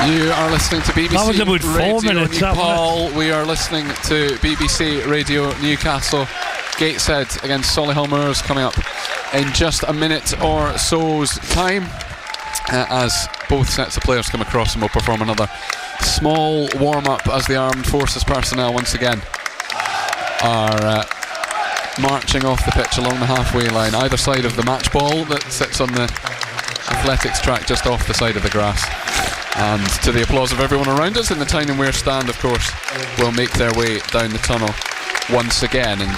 You are listening to BBC that was about 4 Radio minutes, Paul. We are listening to BBC Radio Newcastle. Gateshead against Solihull Moors coming up in just a minute or so's time, as both sets of players come across and will perform another small warm-up as the Armed Forces personnel once again are marching off the pitch along the halfway line, either side of the match ball that sits on the athletics track just off the side of the grass. And to the applause of everyone around us in the Tyne and Wear stand, of course, will make their way down the tunnel once again. And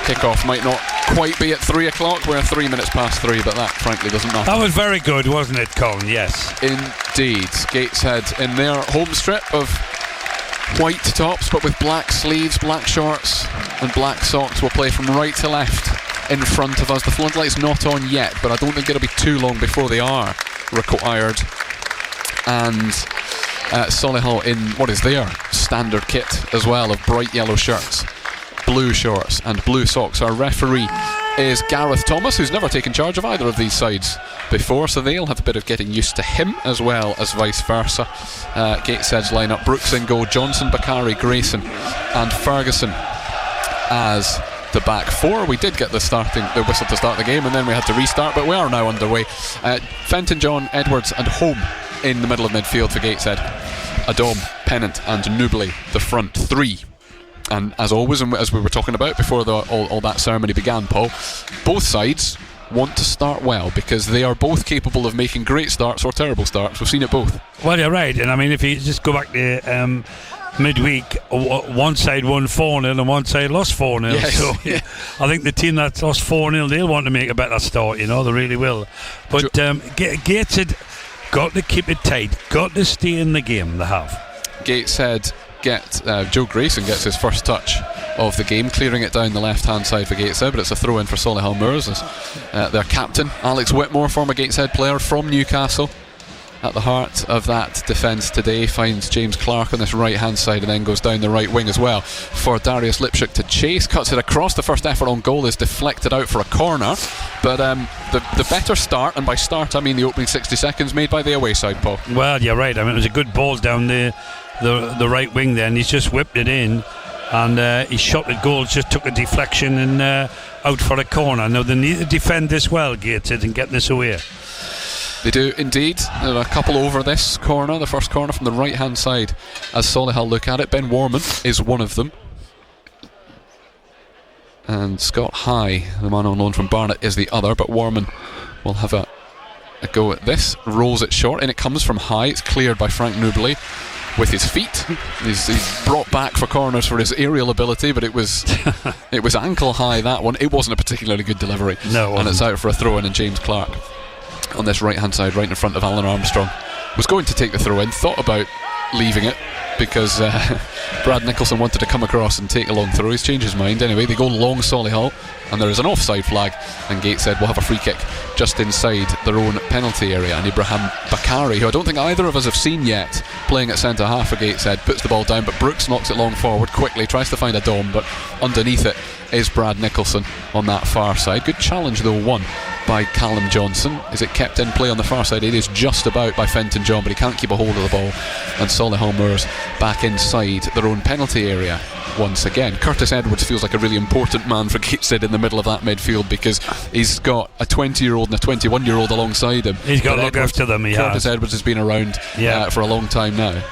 kick-off might not quite be at 3 o'clock. We're 3 minutes past 3, but that frankly doesn't matter. That was very good, wasn't it, Colin? Yes. Indeed. Gateshead in their home strip of white tops, but with black sleeves, black shorts and black socks, will play from right to left in front of us. The floodlight's not on yet, but I don't think it'll be too long before they are required. And Solihull in what is their standard kit as well, of bright yellow shirts, blue shorts and blue socks. Our referee is Gareth Thomas, who's never taken charge of either of these sides before, so they'll have a bit of getting used to him as well as vice versa. Gateshead's lineup: Brooks in goal, Johnson, Bakari, Grayson and Ferguson as the back four. We did get the whistle to start the game, and then we had to restart, but we are now underway. Fenton, John, Edwards and Home in the middle of midfield for Gateshead. Adom, Pennant and Newbley the front three. And as always, and as we were talking about before all that ceremony began, Paul, both sides want to start well, because they are both capable of making great starts or terrible starts. We've seen it both. Well, you're right. And I mean, if you just go back to midweek, one side won 4-0 and one side lost 4-0. Yes. So yeah, I think the team that lost 4-0, they'll want to make a better start, they really will. But Gateshead got to keep it tight, got to stay in the game, they have. Gateshead Joe Grayson gets his first touch of the game, clearing it down the left hand side for Gateshead, but it's a throw in for Solihull Moors as their captain Alex Whitmore, former Gateshead player from Newcastle, at the heart of that defence today, finds James Clark on this right hand side and then goes down the right wing as well for Darius Lipschuk to chase, cuts it across. The first effort on goal is deflected out for a corner, but the better start, and by start I mean the opening 60 seconds, made by the away side, Paul. Well, you're right. I mean, it was a good ball down the right wing there, and he's just whipped it in, and his shot at goal just took a deflection and out for a corner. Now they need to defend this well, Gateshead, and get this away. They do indeed. There are a couple over this corner, the first corner from the right hand side, as Solihull look at it. Ben Warman is one of them, and Scott High, the man on loan from Barnet, is the other, but Warman will have a go at this, rolls it short, and it comes from High. It's cleared by Frank Newbley with his feet. He's brought back for corners for his aerial ability, but it was ankle high, that one. It wasn't a particularly good delivery. No, and it's out for a throw in, and James Clark on this right hand side, right in front of Alan Armstrong, was going to take the throw in, thought about leaving it because Brad Nicholson wanted to come across and take a long throw. He's changed his mind. Anyway, they go long Solihull, and there is an offside flag, and Gateshead will have a free kick just inside their own penalty area. And Ibrahim Bakari, who I don't think either of us have seen yet, playing at centre half for Gateshead, puts the ball down, but Brooks knocks it long forward quickly, tries to find a dom, but underneath it is Brad Nicholson on that far side. Good challenge though, won by Callum Johnson. Is it kept in play on the far side? It is just about by Fenton John, but he can't keep a hold of the ball. And Solihull Moors back inside their own penalty area once again. Curtis Edwards feels like a really important man for Gateshead in the middle of that midfield, because he's got a 20-year-old and a 21-year-old alongside him. He's got to look after them. Curtis Edwards has been around for a long time now.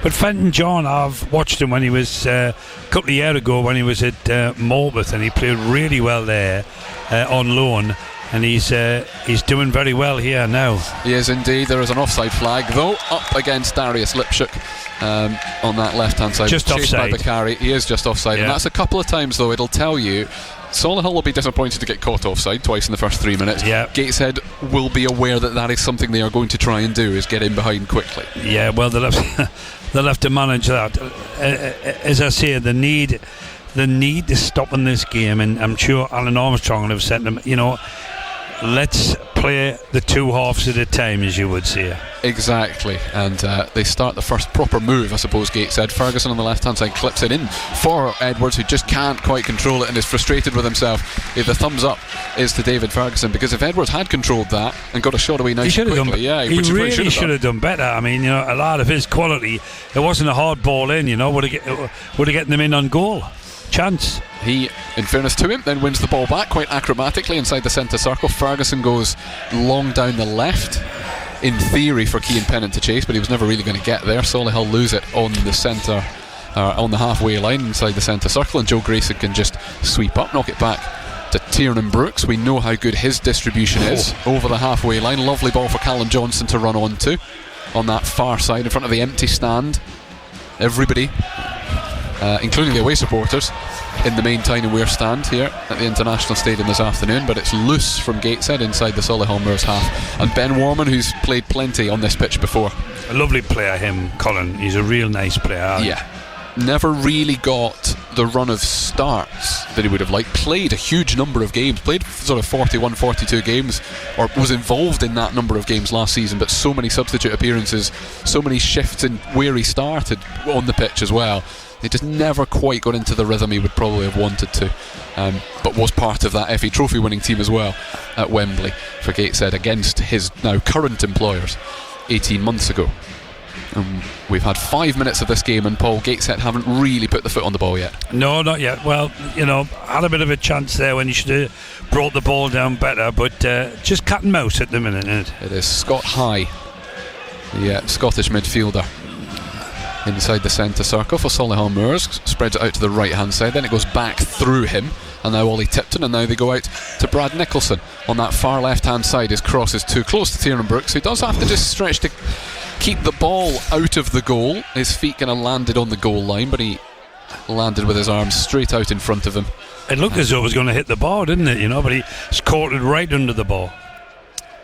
But Fenton John, I've watched him when he was a couple of years ago when he was at Morpeth, and he played really well there on loan, and he's doing very well here now. He is indeed. There is an offside flag though up against Darius Lipschuk on that left hand side, just chased offside by Bakari. He is just offside, and that's a couple of times though. It'll tell you Solihull will be disappointed to get caught offside twice in the first 3 minutes. Gateshead will be aware that is something they are going to try and do, is get in behind quickly. Well, they'll have to manage that. As I say, the need to stop in this game, and I'm sure Alan Armstrong will have said to them, let's play the two halves at a time, as you would say. Exactly, and they start the first proper move, I suppose. Gateshead. Ferguson on the left hand side clips it in for Edwards, who just can't quite control it and is frustrated with himself. If the thumbs up is to David Ferguson, because if Edwards had controlled that and got a shot away nice and quickly, he really should have done better. I mean, a lot of his quality, it wasn't a hard ball in, would have gotten them in on goal. Chance. He, in fairness to him, then wins the ball back quite acrobatically inside the centre circle. Ferguson goes long down the left, in theory for Cian Pennant to chase, but he was never really going to get there. Solihull lose it on the centre, on the halfway line inside the centre circle, and Joe Grayson can just sweep up, knock it back to Tiernan Brooks. We know how good his distribution is over the halfway line. Lovely ball for Callum Johnson to run onto on that far side in front of the empty stand. Everybody, including the away supporters, in the main Tyne and Wear stand here at the International Stadium this afternoon, but it's loose from Gateshead inside the Solihull Moors half. And Ben Warman, who's played plenty on this pitch before. A lovely player, him, Colin. He's a real nice player. Yeah. Never really got the run of starts that he would have liked. Played a huge number of games, played sort of 41, 42 games, or was involved in that number of games last season, but so many substitute appearances, so many shifts in where he started on the pitch as well. He just never quite got into the rhythm he would probably have wanted to, but was part of that FA Trophy winning team as well at Wembley for Gateshead against his now current employers 18 months ago. We've had 5 minutes of this game, and Paul, Gateshead haven't really put the foot on the ball yet. No, not yet. Well, had a bit of a chance there when you should have brought the ball down better, but just cat and mouse at the minute, isn't it? It is Scott High, the Scottish midfielder, inside the centre circle for Solihull Moors, spreads it out to the right hand side, then it goes back through him, and now Ollie Tipton, and now they go out to Brad Nicholson on that far left hand side. His cross is too close to Tiernan Brooks, who does have to just stretch to keep the ball out of the goal. His feet kind of landed on the goal line, but he landed with his arms straight out in front of him. It looked as though it was going to hit the bar, didn't it? But he caught it right under the ball.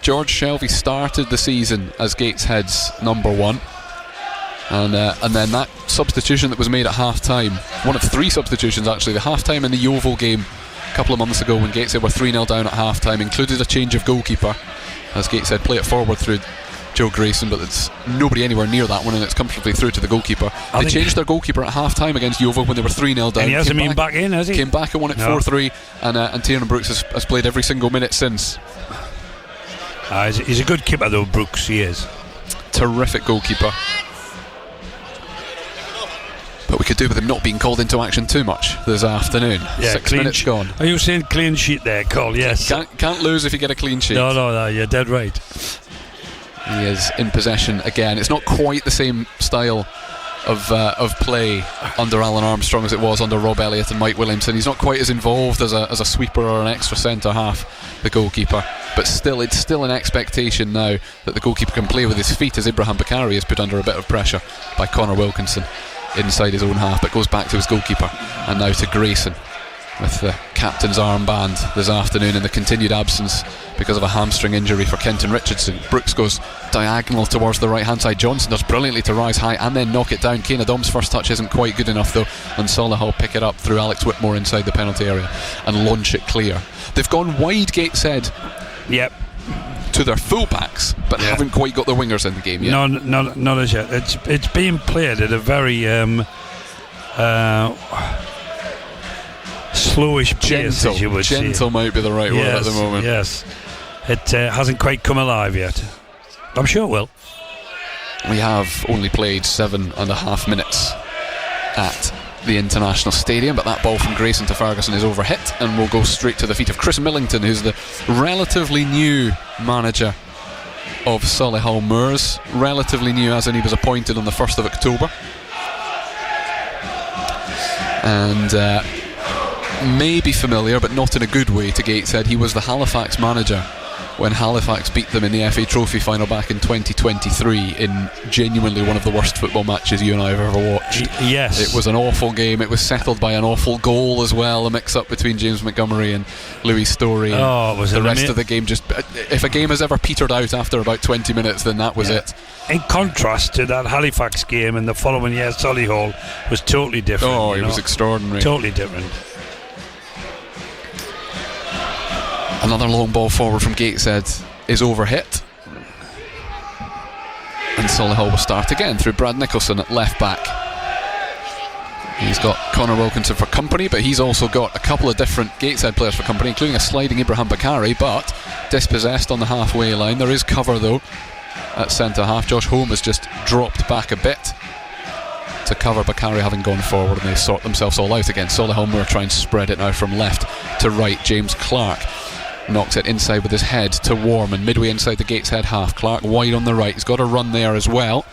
George Shelvey started the season as Gateshead's number one. And then that substitution that was made at half-time, one of three substitutions actually, the half-time in the Yeovil game a couple of months ago when Gateshead were 3-0 down at half-time, included a change of goalkeeper, as Gateshead play it forward through Joe Grayson, but it's nobody anywhere near that one, and it's comfortably through to the goalkeeper. They changed their goalkeeper at half-time against Yeovil when they were 3-0 down. And he hasn't been back in, has he? Came back and won it 4-3, and Tiernan Brooks has played every single minute since. He's a good keeper though, Brooks, he is. Terrific goalkeeper. But we could do with him not being called into action too much this afternoon. 6 minutes gone. Are you saying clean sheet there, Cole? Yes. Can't lose if you get a clean sheet. No, you're dead right. He is in possession again. It's not quite the same style of play under Alan Armstrong as it was under Rob Elliott and Mike Williamson. He's not quite as involved as a sweeper or an extra centre half, the goalkeeper. But still, it's still an expectation now that the goalkeeper can play with his feet, as Ibrahim Bakari is put under a bit of pressure by Connor Wilkinson inside his own half, but goes back to his goalkeeper, and now to Grayson with the captain's armband this afternoon in the continued absence because of a hamstring injury for Kenton Richardson. Brooks goes diagonal towards the right hand side. Johnson does brilliantly to rise high and then knock it down. Kane Adom's first touch isn't quite good enough though, and Solihull pick it up through Alex Whitmore inside the penalty area and launch it clear. They've gone wide, Gateshead, to their full-backs, but haven't quite got their wingers in the game yet. No, not as yet. It's being played at a very slowish pace, as you would say. Gentle might be the right word at the moment. Yes. it hasn't quite come alive yet. I'm sure it will. We have only played 7.5 minutes at the International Stadium, but that ball from Grayson to Ferguson is overhit and will go straight to the feet of Chris Millington, who's the relatively new manager of Solihull Moors. Relatively new as in he was appointed on the 1st of October. And may be familiar, but not in a good way, to Gateshead. He was the Halifax manager when Halifax beat them in the FA Trophy final back in 2023 in genuinely one of the worst football matches you and I have ever watched. Yes. It was an awful game. It was settled by an awful goal as well, a mix-up between James Montgomery and Louis Story. Oh, it was the rest of the game just... If a game has ever petered out after about 20 minutes, then that was it. In contrast to that Halifax game in the following year, Solihull was totally different. Oh, it was extraordinary. Totally different. Another long ball forward from Gateshead is overhit, and Solihull will start again through Brad Nicholson at left back. He's got Connor Wilkinson for company, but he's also got a couple of different Gateshead players for company, including a sliding Ibrahim Bakari, but dispossessed on the halfway line. There is cover though at centre half. Josh Holm has just dropped back a bit to cover Bakari having gone forward, and they sort themselves all out again. Solihull are trying to spread it now from left to right. James Clark knocks it inside with his head to Warman, midway inside the Gateshead half. Clark wide on the right, he's got a run there as well,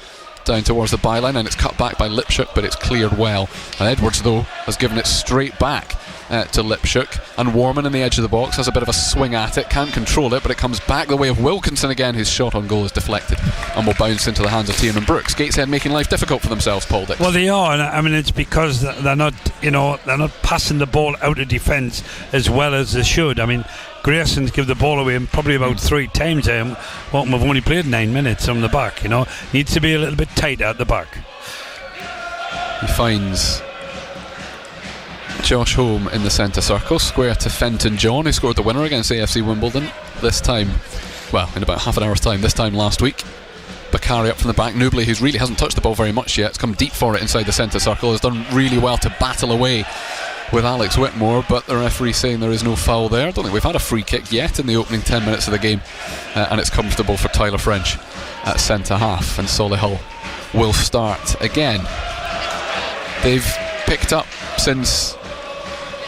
down towards the byline, and it's cut back by Lipschuk, but it's cleared well. And Edwards though has given it straight back to Lipschuk, and Warman in the edge of the box has a bit of a swing at it, can't control it, but it comes back the way of Wilkinson again. His shot on goal is deflected and will bounce into the hands of Tiernan Brooks. Gateshead making life difficult for themselves, Paul Dix. Well, they are, and I mean it's because they're not passing the ball out of defence as well as they should. I mean, Grayson's give the ball away probably about 3 times. We've only played 9 minutes on the back. Needs to be a little bit tighter at the back. He finds Josh Holm in the centre circle, square to Fenton John, who scored the winner against AFC Wimbledon this time, well, in about half an hour's time, this time last week. Bakari up from the back. Nubli, who really hasn't touched the ball very much yet, has come deep for it inside the centre circle, has done really well to battle away with Alex Whitmore, but the referee saying there is no foul there. I don't think we've had a free kick yet in the opening 10 minutes of the game, and it's comfortable for Tyler French at centre half, and Solihull will start again. They've picked up since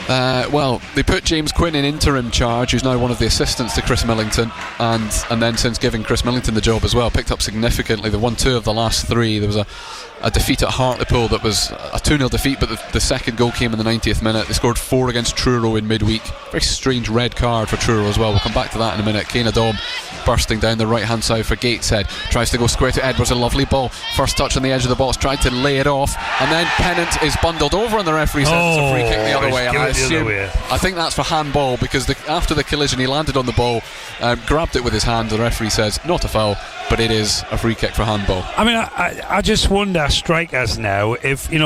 they put James Quinn in interim charge, who's now one of the assistants to Chris Millington, and then since giving Chris Millington the job as well, picked up significantly. They won 2 of the last 3. There was a defeat at Hartlepool that was a 2-0 defeat, but the second goal came in the 90th minute. They scored 4 against Truro in midweek. Very strange red card for Truro as well. We'll come back to that in a minute. Kane Adom bursting down the right hand side for Gateshead, tries to go square to Edwards. A lovely ball, first touch on the edge of the box, tried to lay it off, and then Pennant is bundled over, and the referee says it's a free kick the other way. And I think that's for handball, because after the collision he landed on the ball, grabbed it with his hand. The referee says not a foul, but it is a free kick for handball. I mean, I just wonder, strikers now, if he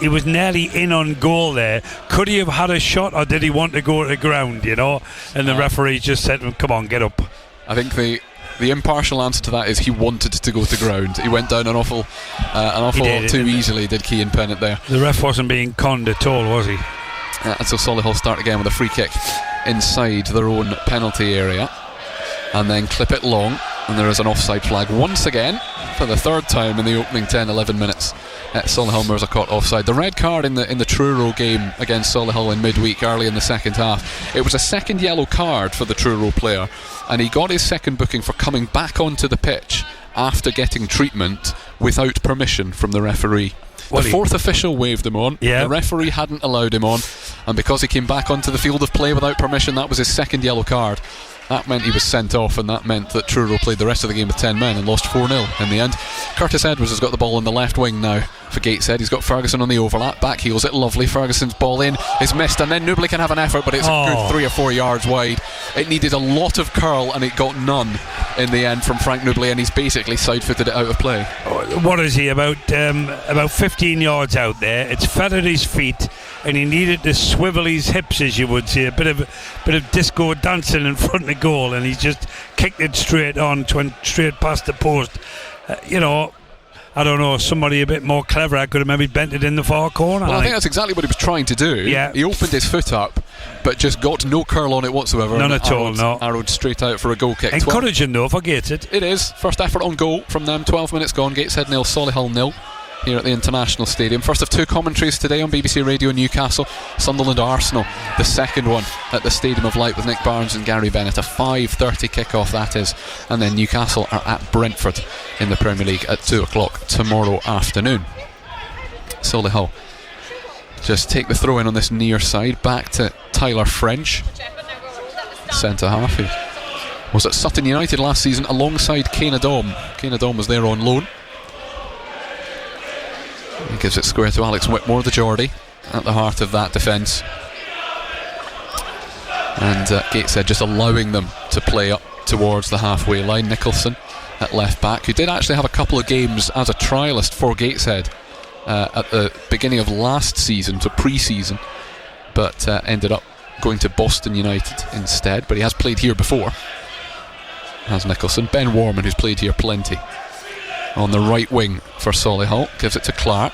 was nearly in on goal there. Could he have had a shot, or did he want to go to the ground? And the referee just said to him, "Come on, get up." I think the impartial answer to that is he wanted to go to ground. He went down an awful lot too easily, did Keane Pennant there. The ref wasn't being conned at all, was he? And so Solihull start again with a free kick inside their own penalty area, and then clip it long, and there is an offside flag once again for the 3rd time in the opening 10-11 minutes. Solihull Moors are caught offside. The red card in the Truro game against Solihull in midweek early in the second half, it was a second yellow card for the Truro player, and he got his second booking for coming back onto the pitch after getting treatment without permission from the referee. The 4th official waved him on. The referee hadn't allowed him on, and because he came back onto the field of play without permission, that was his second yellow card. That meant he was sent off, and that meant that Truro played the rest of the game with 10 men and lost 4-0 in the end. Curtis Edwards has got the ball on the left wing now for Gateshead. He's got Ferguson on the overlap, back heels it, lovely. Ferguson's ball in is missed, and then Nubli can have an effort, but it's a good 3 or 4 yards wide. It needed a lot of curl, and it got none in the end from Frank Nubli, and he's basically side-footed it out of play. What is he, about 15 yards out there? It's fed at his feet, and he needed to swivel his hips, as you would say, a bit of disco dancing in front of the goal, and he just kicked it straight on, went straight past the post. I don't know, somebody a bit more clever, I could have maybe bent it in the far corner. Well, I think that's exactly what he was trying to do. Yeah. He opened his foot up, but just got no curl on it whatsoever. None at all, no. Arrowed straight out for a goal kick. Encouraging though for Gateshead. It is. First effort on goal from them. 12 minutes gone. Gateshead 0, Solihull 0. Here at the International Stadium. First of two commentaries today on BBC Radio Newcastle. Sunderland Arsenal, the second one at the Stadium of Light with Nick Barnes and Gary Bennett. A 5:30 kickoff that is. And then Newcastle are at Brentford in the Premier League at 2 o'clock tomorrow afternoon. Solihull just take the throw in on this near side. Back to Tyler French, centre half, who was at Sutton United last season alongside Kane Adom. Kane Adom was there on loan. He gives it square to Alex Whitmore, the Geordie, at the heart of that defence. And Gateshead just allowing them to play up towards the halfway line. Nicholson at left back, who did actually have a couple of games as a trialist for Gateshead at the beginning of last season, so pre-season, but ended up going to Boston United instead. But he has played here before, has Nicholson. Ben Warman, who's played here plenty, on the right wing for Solihull, gives it to Clark,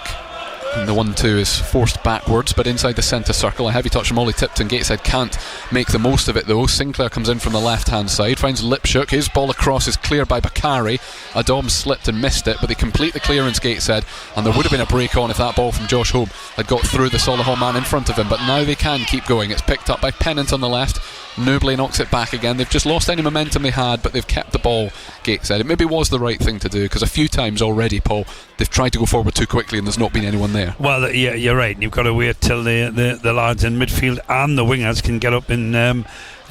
and the 1-2 is forced backwards but inside the centre circle. A heavy touch from Ollie Tipton. Gateshead can't make the most of it though. Sinclair comes in from the left hand side, finds Lipshook, his ball across is cleared by Bakari. Adom slipped and missed it, but they complete the clearance, Gateshead, and there would have been a break on if that ball from Josh Home had got through the Solihull man in front of him. But now they can keep going. It's picked up by Pennant on the left. Newbley knocks it back again. They've just lost any momentum they had, but they've kept the ball, Gateshead. It maybe was the right thing to do, because a few times already, Paul, they've tried to go forward too quickly and there's not been anyone there. Well, yeah, you're right. You've got to wait till the lads in midfield and the wingers can get up and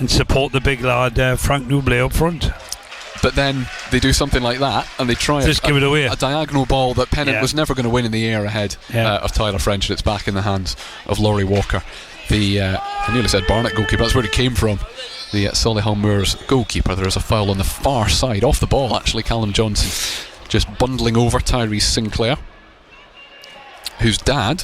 support the big lad Frank Newbley up front. But then they do something like that and they try just give it away. A diagonal ball that Pennant was never going to win in the air ahead of Tyler French, and it's back in the hands of Laurie Walker. I nearly said Barnett goalkeeper, that's where he came from. The Solihull Moors goalkeeper. There is a foul on the far side, off the ball actually. Callum Johnson just bundling over Tyrese Sinclair, whose dad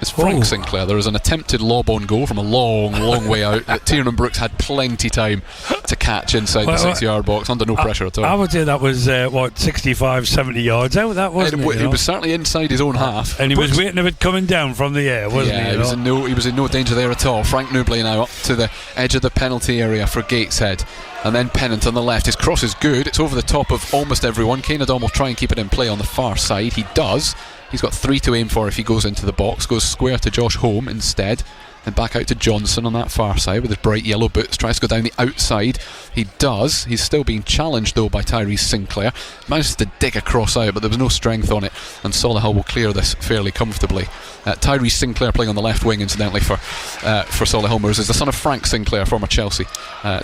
is Frank Sinclair. There is an attempted lob on goal from a long way out that Tiernan Brooks had plenty time to catch inside the 6-yard box under no pressure at all. I would say that was 65, 70 yards out. That wasn't it? It was certainly inside his own half, and he was waiting for it coming down from the air, wasn't he? Yeah, he was in no danger there at all. Frank Newbley now up to the edge of the penalty area for Gateshead. And then Pennant on the left. His cross is good. It's over the top of almost everyone. Kane Adom will try and keep it in play on the far side. He does. He's got 3 to aim for if he goes into the box. Goes square to Josh Home instead. And back out to Johnson on that far side with his bright yellow boots. Tries to go down the outside. He does. He's still being challenged though by Tyrese Sinclair. Manages to dig a cross out, but there was no strength on it. And Solihull will clear this fairly comfortably. Tyrese Sinclair playing on the left wing, incidentally, for Solihull Moors, is the son of Frank Sinclair, former Chelsea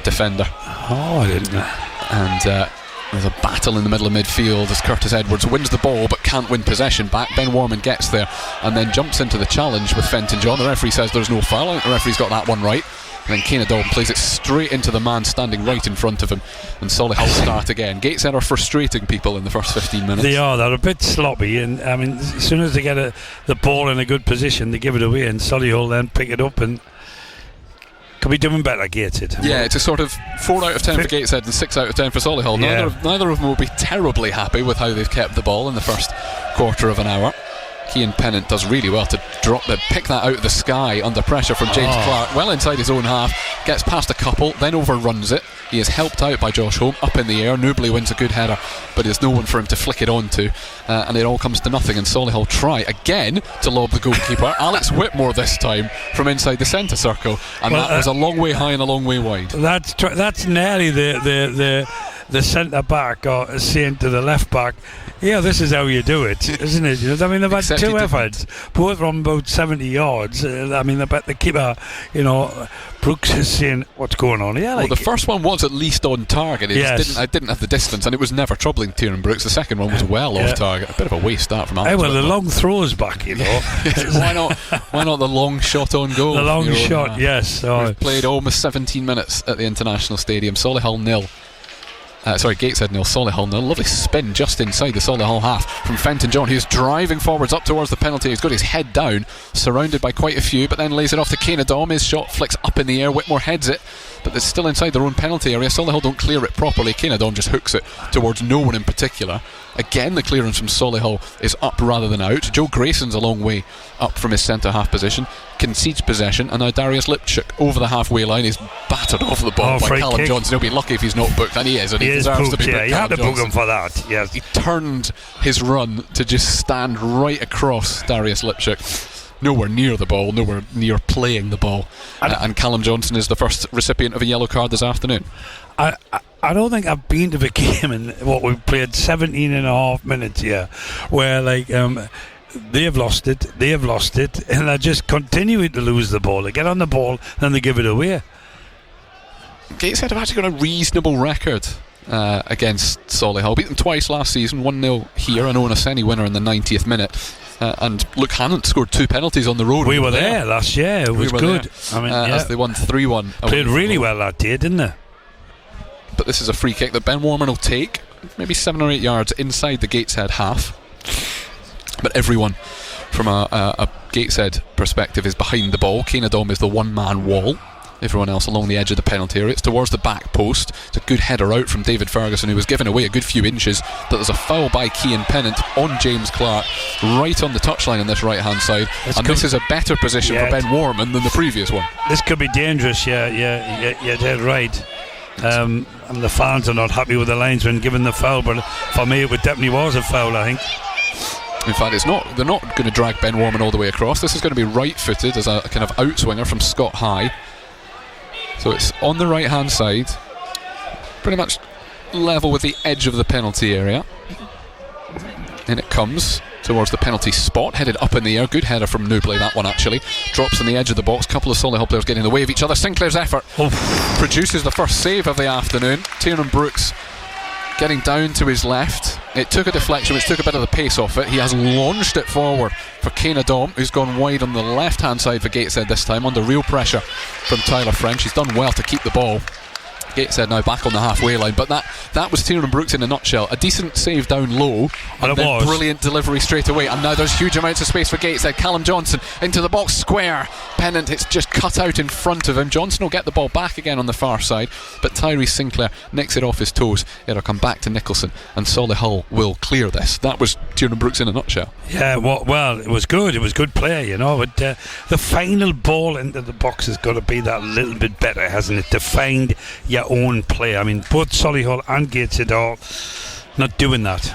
defender. Oh, I didn't know. And there's a battle in the middle of midfield as Curtis Edwards wins the ball but can't win possession back. Ben Warman gets there and then jumps into the challenge with Fenton John. The referee says there's no foul. I think the referee's got that one right. And then Kane Adom plays it straight into the man standing right in front of him, and Solihull start again. Gateshead are frustrating people in the first 15 minutes. They're a bit sloppy, and I mean, as soon as they get the ball in a good position, they give it away, and Solihull then pick it up and could be doing better, Gateshead. Yeah, it's a sort of 4 out of 10 for Gateshead and 6 out of 10 for Solihull. Neither of them will be terribly happy with how they've kept the ball in the first quarter of an hour. Keane Pennant does really well to pick that out of the sky under pressure from James Clark, well inside his own half, gets past a couple, then overruns it. He is helped out by Josh Home up in the air. Newbley wins a good header, but there's no one for him to flick it onto, and it all comes to nothing. And Solihull try again to lob the goalkeeper, Alex Whitmore this time, from inside the centre circle, and that was a long way high and a long way wide. That's nearly the centre back or saying to the left back, yeah, this is how you do it, isn't it? You know, I mean, they've had 2 efforts, both from about 70 yards. I mean, the keeper, Brooks is saying, what's going on here? Well, the first one was at least on target. I didn't have the distance, and it was never troubling Tiernan Brooks. The second one was well off target. A bit of a waste start from Alex. The long throws back, Why not the long shot on goal? The long shot, yes. We've played almost 17 minutes at the International Stadium. Solihull 0. Gateshead 0, Solihull 0. Lovely spin just inside the Solihull half from Fenton John, who's driving forwards up towards the penalty. He's got his head down, surrounded by quite a few, but then lays it off to Kane Adom. His shot flicks up in the air. Whitmore heads it, but it's still inside their own penalty area. Solihull don't clear it properly. Keenadom just hooks it towards no one in particular. Again, the clearance from Solihull is up rather than out. Joe Grayson's a long way up from his centre-half position, concedes possession, and now Darius Lipchuk over the halfway line is battered off the ball by Callum Johnson. He'll be lucky if he's not booked, and he is, and he deserves to be booked. You had to book him for that. Yes, he turned his run to just stand right across Darius Lipchuk. Nowhere near the ball, nowhere near playing the ball, and Callum Johnson is the first recipient of a yellow card this afternoon. I don't think I've been to the game in what we've played 17 and a half minutes here, where they have lost it, and they're just continuing to lose the ball. They get on the ball and they give it away. Gateshead have actually got a reasonable record against Solihull. Beat them twice last season, 1-0 here, an Owen Oseni winner in the 90th minute. And Luke Hannant scored 2 penalties on the road. We were there last year. It was good. As they won 3-1. Played really well that day, didn't they? But this is a free kick that Ben Warman will take, maybe 7 or 8 yards inside the Gateshead half. But everyone from a Gateshead perspective is behind the ball. Keenadom is the one-man wall. Everyone else along the edge of the penalty area. It's towards the back post. It's a good header out from David Ferguson, who was given away a good few inches. But there's a foul by Cian Pennant on James Clark, right on the touchline on this right-hand side. This is a better position for Ben Warman than the previous one. This could be dangerous. Yeah, dead right. And the fans are not happy with the linesman giving the foul, but for me it definitely was a foul, I think. In fact, they're not going to drag Ben Warman all the way across. This is going to be right-footed as a kind of outswinger from Scott High. So it's on the right hand side, pretty much level with the edge of the penalty area, and it comes towards the penalty spot, headed up in the air. Good header from Newbley, that one actually. Drops on the edge of the box. Couple of Solihull players getting in the way of each other. Sinclair's effort produces the first save of the afternoon. Tiernan Brooks getting down to his left. It took a deflection which took a bit of the pace off it. He has launched it forward for Keenadom, who's gone wide on the left hand side for Gateshead this time, under real pressure from Tyler French. He's done well to keep the ball. Gateshead now back on the halfway line, but that was Tiernan Brooks in a nutshell. A decent save down low, and then brilliant delivery straight away, and now there's huge amounts of space for Gateshead. Callum Johnson into the box square. Pennant, it's just cut out in front of him. Johnson will get the ball back again on the far side, but Tyrese Sinclair nicks it off his toes. It'll come back to Nicholson, and Solihull will clear this. That was Tiernan Brooks in a nutshell. Yeah, well, it was good. It was good play, you know, but the final ball into the box has got to be that little bit better, hasn't it, to find your own play. I mean, both Solihull and Gateshead are not doing that.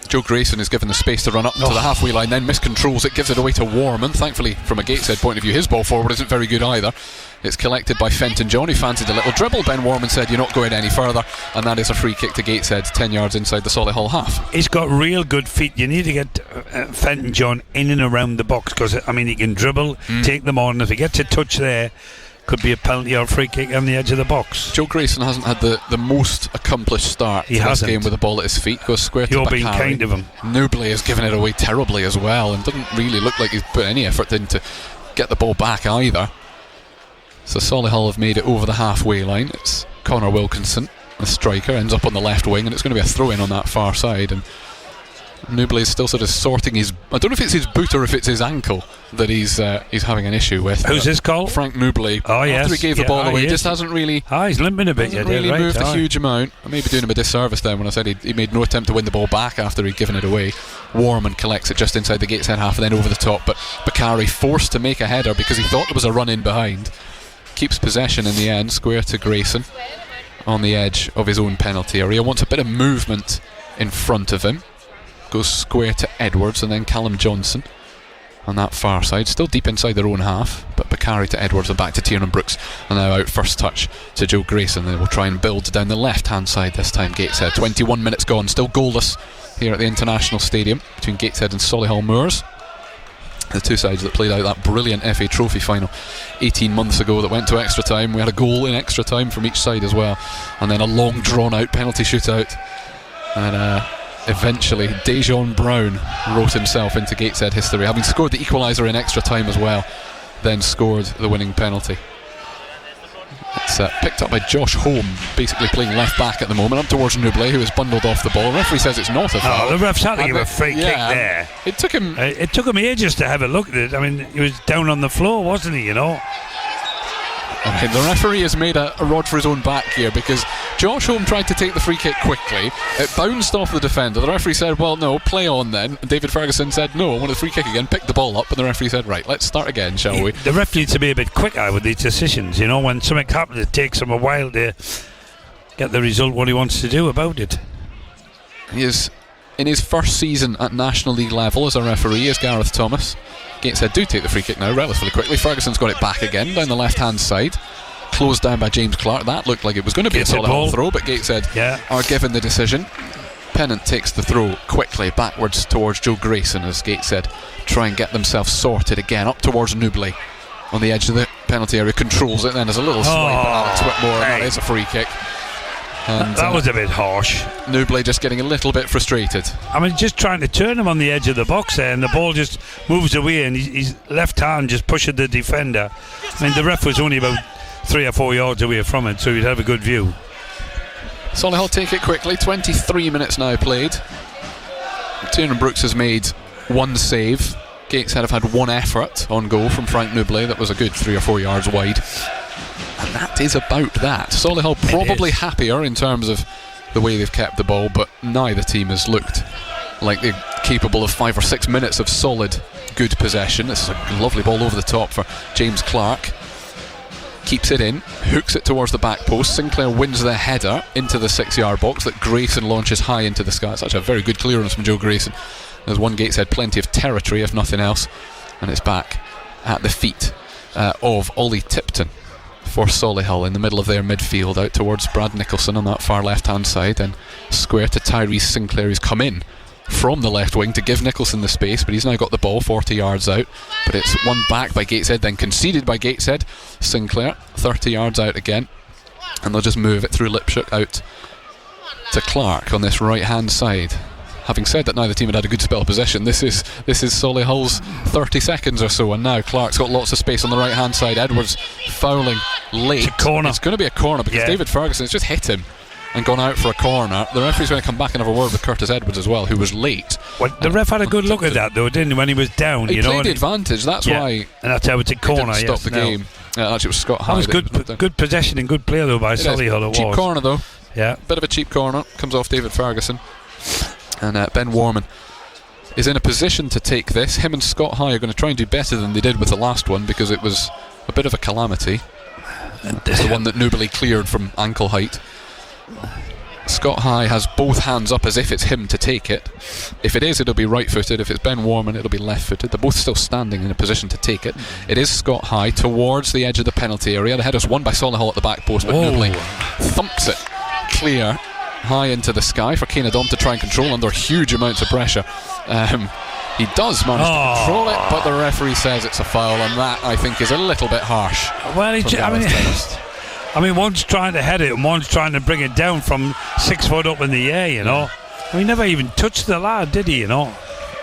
Joe Grayson is given the space to run up to the halfway line, then miscontrols it, gives it away to Warman. Thankfully, from a Gateshead point of view, his ball forward isn't very good either. It's collected by Fenton John, who fancied a little dribble. Ben Warman said, "You're not going any further," and that is a free kick to Gateshead, 10 yards inside the Solihull half. He's got real good feet. You need to get Fenton John in and around the box, because I mean, he can dribble, take them on. If he gets a touch there, could be a penalty or a free kick on the edge of the box. Joe Grayson hasn't had the most accomplished start to this game with the ball at his feet. Goes square to Bakary. You're being kind of him. Newbley has given it away terribly as well, and doesn't really look like he's put any effort in to get the ball back either. So Solihull have made it over the halfway line. It's Connor Wilkinson, the striker, ends up on the left wing, and it's going to be a throw-in on that far side. And Newbley is still sort of sorting his... I don't know if it's his boot or if it's his ankle that he's having an issue with. Who's this called? Frank Newbley. Oh, yes. After he gave the ball away, he just hasn't really... he's limping a bit. Hasn't really moved a huge amount. I may be doing him a disservice then when I said he made no attempt to win the ball back after he'd given it away. Warman collects it just inside the Gateshead half and then over the top, but Bakary forced to make a header because he thought there was a run in behind. Keeps possession in the end, square to Grayson on the edge of his own penalty area. Wants a bit of movement in front of him. Goes square to Edwards and then Callum Johnson on that far side, still deep inside their own half, but Bakary to Edwards and back to Tiernan Brooks, and now out first touch to Joe Grayson. They will try and build down the left hand side this time. Gateshead, 21 minutes gone, still goalless here at the International Stadium between Gateshead and Solihull Moors, the two sides that played out that brilliant FA Trophy final 18 months ago that went to extra time. We had a goal in extra time from each side as well, and then a long drawn out penalty shootout, and eventually Dejon Brown wrote himself into Gateshead history, having scored the equaliser in extra time as well, then scored the winning penalty. It's picked up by Josh Holm, basically playing left back at the moment, up towards Newbley, who is bundled off the ball. The referee says it's not a foul. The ref's had to give a free kick there. It took him ages to have a look at it. I mean, he was down on the floor, wasn't he, you know? Okay, the referee has made a rod for his own back here, because Josh Holm tried to take the free kick quickly. It bounced off the defender. The referee said, well, no, play on then. And David Ferguson said, no, I want a free kick again. Picked the ball up, and the referee said, right, let's start again, shall we? The referee needs to be a bit quicker with these decisions. You know, when something happens, it takes him a while to get the result what he wants to do about it. He is in his first season at National League level as a referee, is Gareth Thomas. Gateshead do take the free kick now relatively quickly. Ferguson's got it back again down the left hand side, closed down by James Clark. That looked like it was going to be a Solihull throw, but Gateshead are given the decision. Pennant takes the throw quickly backwards towards Joe Grayson as Gateshead try and get themselves sorted again up towards Newbley on the edge of the penalty area, controls it, then there's a little swipe at Alex Whitmore, and that is a free kick. And that was a bit harsh. Newbley just getting a little bit frustrated. I mean, just trying to turn him on the edge of the box there, and the ball just moves away, and his left hand just pushes the defender. I mean, the ref was only about 3 or 4 yards away from it, so he'd have a good view. Solihull take it quickly. 23 minutes now played. Tiernan Brooks has made one save. Gateshead have had one effort on goal from Frank Newbley that was a good 3 or 4 yards wide. And that is about that. Solihull probably happier in terms of the way they've kept the ball, but neither team has looked like they're capable of 5 or 6 minutes of solid, good possession. This is a lovely ball over the top for James Clark. Keeps it in, hooks it towards the back post. Sinclair wins the header into the 6-yard box that Grayson launches high into the sky. It's actually a very good clearance from Joe Grayson. There's one Gateshead plenty of territory, if nothing else, and it's back at the feet of Ollie Tipton for Solihull in the middle of their midfield, out towards Brad Nicholson on that far left hand side, and square to Tyrese Sinclair, who's come in from the left wing to give Nicholson the space, but he's now got the ball 40 yards out, but it's won back by Gateshead, then conceded by Gateshead. Sinclair 30 yards out again, and they'll just move it through Lipshook out to Clark on this right hand side. Having said that, neither team had a good spell of possession. This is Solihull's 30 seconds or so, and now Clark's got lots of space on the right hand side. Edwards fouling late. It's a corner. It's going to be a corner because David Ferguson has just hit him and gone out for a corner. The referee's going to come back and have a word with Curtis Edwards as well, who was late. Well, the ref had a good look at that though, didn't he, when he was down? He played the advantage, that's why. And that's how it's a corner. Stop the game. Actually, it was Scott High. That was good possession and good play though by Solihull. Cheap corner though. Yeah. Bit of a cheap corner. Comes off David Ferguson. And Ben Warman is in a position to take this. Him and Scott High are going to try and do better than they did with the last one, because it was a bit of a calamity. The one that Newbley cleared from ankle height. Scott High has both hands up as if it's him to take it. If it is, it'll be right-footed. If it's Ben Warman, it'll be left-footed. They're both still standing in a position to take it. It is Scott High towards the edge of the penalty area. The header's won by Solihull at the back post, but Newbley thumps it clear high into the sky for Kane Adom to try and control under huge amounts of pressure. He does manage to control it, but the referee says it's a foul, and that, I think, is a little bit harsh. Well, one's trying to head it and one's trying to bring it down from 6 foot up in the air, you know. He never even touched the lad, did he, you know?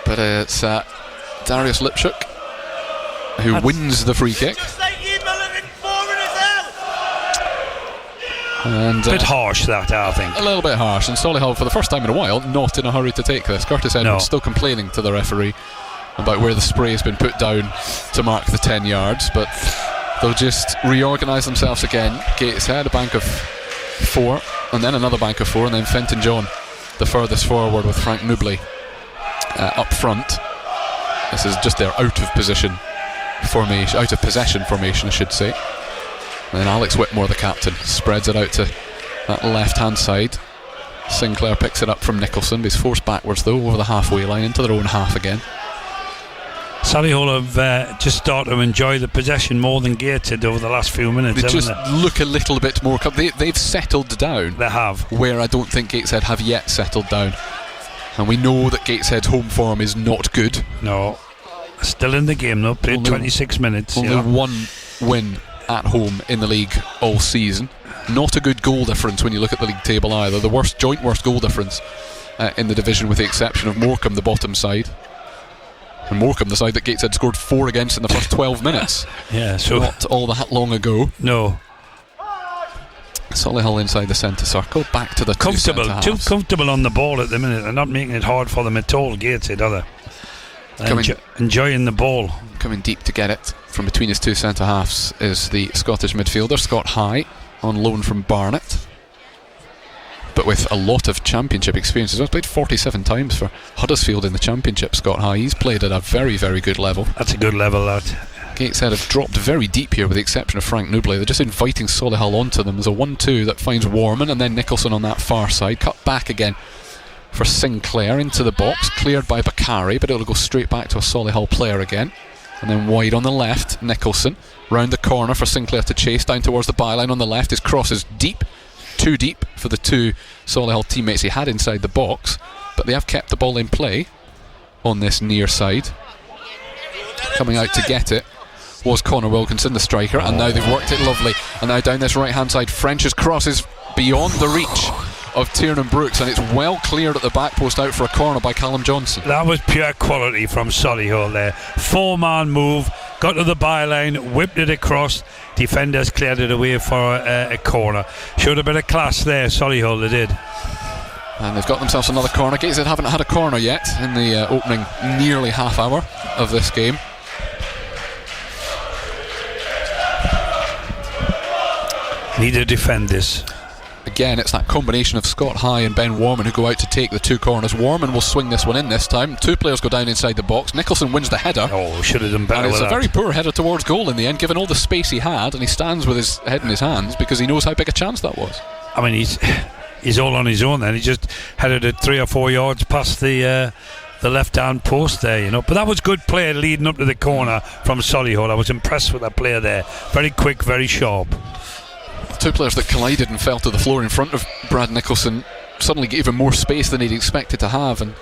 But it's Darius Lipshook who wins the free kick. And, a bit harsh that, I think. A little bit harsh, and Solihull for the first time in a while not in a hurry to take this. Curtis Edwards still complaining to the referee about where the spray has been put down to mark the 10 yards, but they'll just reorganise themselves again. Gateshead, a bank of 4, and then another bank of 4, and then Fenton John the furthest forward with Frank Newbley up front. This is just their out of possession formation, I should say. And then Alex Whitmore, the captain, spreads it out to that left hand side. Sinclair picks it up from Nicholson. He's forced backwards though over the halfway line into their own half again. Solihull have just started to enjoy the possession more than Gateshead over the last few minutes. They just look a little bit more. They've settled down. They have. Where I don't think Gateshead have yet settled down. And we know that Gateshead's home form is not good. No. Still in the game though. Played 26 minutes. Only one win at home in the league all season. Not a good goal difference when you look at the league table either. The joint worst goal difference in the division, with the exception of Morecambe, the bottom side. And Morecambe, the side that Gateshead scored 4 against in the first 12 minutes. Yeah, so not all that long ago. No. Solihull inside the centre circle, back to the too comfortable on the ball at the minute. They're not making it hard for them at all, Gateshead, are they? Enjoying the ball. Coming deep to get it from between his two centre halves is the Scottish midfielder Scott High, on loan from Barnet, but with a lot of championship experience. He's played 47 times for Huddersfield in the championship. Scott High, he's played at a very, very good level. That's a good level, that. Gateshead have dropped very deep here with the exception of Frank Newbley. They're just inviting Solihull onto them. There's a 1-2 that finds Warman, and then Nicholson on that far side. Cut back again for Sinclair into the box, cleared by Bakary, but it'll go straight back to a Solihull player again. And then wide on the left, Nicholson round the corner for Sinclair to chase down towards the byline on the left. His cross is deep, too deep for the two Solihull teammates he had inside the box, but they have kept the ball in play on this near side. Coming out to get it was Connor Wilkinson, the striker, and now they've worked it lovely. And now down this right hand side, French's cross is beyond the reach of Tiernan Brooks, and it's well cleared at the back post, out for a corner by Callum Johnson. That was pure quality from Solihull there. 4-man move, got to the byline, whipped it across, defenders cleared it away for a corner. Showed a bit of class there, Solihull, they did. And they've got themselves another corner. Gateshead haven't had a corner yet in the opening nearly half hour of this game. Need to defend this. Again, it's that combination of Scott High and Ben Warman who go out to take the two corners. Warman will swing this one in this time. Two players go down inside the box. Nicholson wins the header. Oh, should have done better. And it's with a very poor header towards goal in the end, given all the space he had, and he stands with his head in his hands because he knows how big a chance that was. I mean, he's all on his own then. He just headed it 3 or 4 yards past the left-hand post there, But that was good play leading up to the corner from Solihull. I was impressed with that player there. Very quick, very sharp. Two players that collided and fell to the floor in front of Brad Nicholson suddenly gave him more space than he'd expected to have, and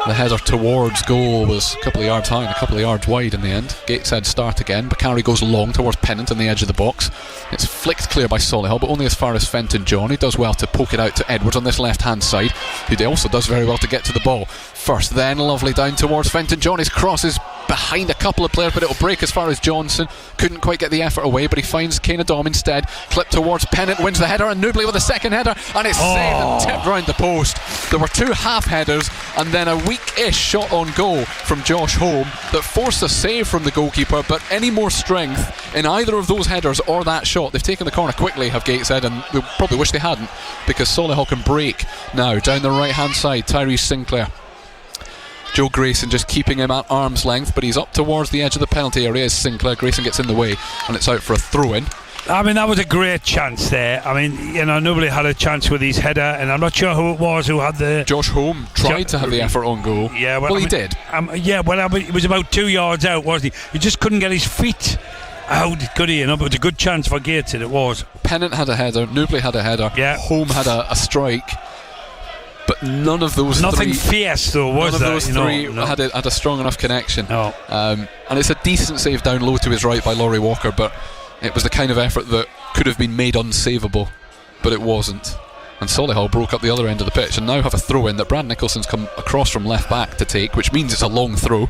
the header towards goal was a couple of yards high and a couple of yards wide in the end. Gateshead start again. Bakary goes long towards Pennant on the edge of the box. It's flicked clear by Solihull, but only as far as Fenton John. He does well to poke it out to Edwards on this left hand side, who also does very well to get to the ball first, then lovely down towards Fenton John. His cross is behind a couple of players, but it'll break as far as Johnson. Couldn't quite get the effort away, but he finds Kane Adom instead. Clipped towards Pennant, wins the header, and Newbley with a second header, and it's saved and tipped round the post. There were two half headers and then a weak-ish shot on goal from Josh Holm that forced a save from the goalkeeper, but any more strength in either of those headers or that shot. They've taken the corner quickly, have Gateshead, and they probably wish they hadn't, because Solihull can break now down the right hand side. Tyrese Sinclair, Joe Grayson just keeping him at arm's length, but he's up towards the edge of the penalty area as Sinclair. Grayson gets in the way, and it's out for a throw-in. I mean, that was a great chance there. I mean, nobody had a chance with his header, and I'm not sure who it was who had the... Josh Holm tried to have the effort on goal. Yeah, he did. He was about 2 yards out, wasn't he? He just couldn't get his feet out, could he? But it was a good chance for Gateshead, it was. Pennant had a header, Newbley had a header, Holm had a strike. But none of those Nothing fierce though, was none of those three had a strong enough connection. No. And it's a decent save down low to his right by Laurie Walker, but it was the kind of effort that could have been made unsavable, but it wasn't. And Solihull broke up the other end of the pitch and now have a throw-in that Brad Nicholson's come across from left back to take, which means it's a long throw.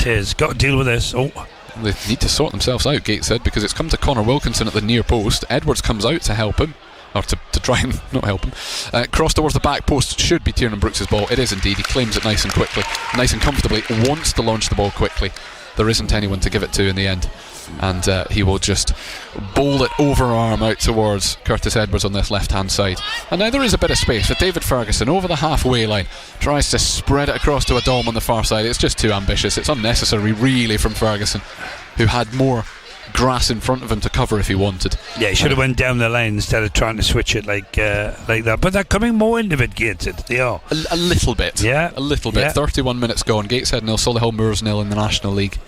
It is. Got to deal with this. They need to sort themselves out, Gateshead, because it's come to Connor Wilkinson at the near post. Edwards comes out to help him, or to try and not help him. Cross towards the back post should be Tiernan Brooks' ball. It is indeed. He claims it nice and quickly, nice and comfortably, wants to launch the ball quickly. There isn't anyone to give it to in the end, and he will just bowl it overarm out towards Curtis Edwards on this left hand side. And now there is a bit of space for David Ferguson over the halfway line, tries to spread it across to Adom on the far side. It's just too ambitious. It's unnecessary really from Ferguson, who had more grass in front of him to cover if he wanted. Yeah, he should have went down the line instead of trying to switch it like that. But they're coming more into it, Gateshead. They are a little bit. Yeah, a little bit. 31 minutes gone. Gateshead 0, Solihull Moors 0 in the National League.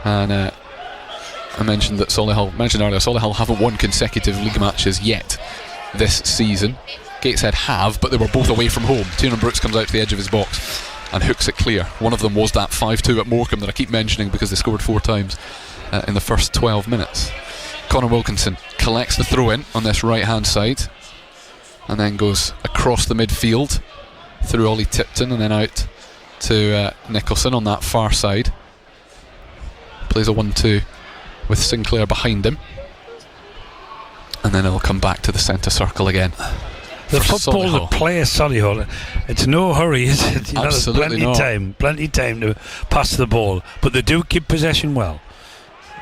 And I mentioned earlier, Solihull haven't won consecutive league matches yet this season. Gateshead have, but they were both away from home. Tiernan Brooks comes out to the edge of his box and hooks it clear. One of them was that 5-2 at Morecambe that I keep mentioning because they scored 4 times in the first 12 minutes. Connor Wilkinson collects the throw-in on this right-hand side and then goes across the midfield through Ollie Tipton and then out to Nicholson on that far side. Plays a 1-2 with Sinclair behind him, and then it'll come back to the centre circle again. The for football Solihull. that plays Solihull, it's no hurry, is it? There's Absolutely not. plenty of time to pass the ball, but they do keep possession well.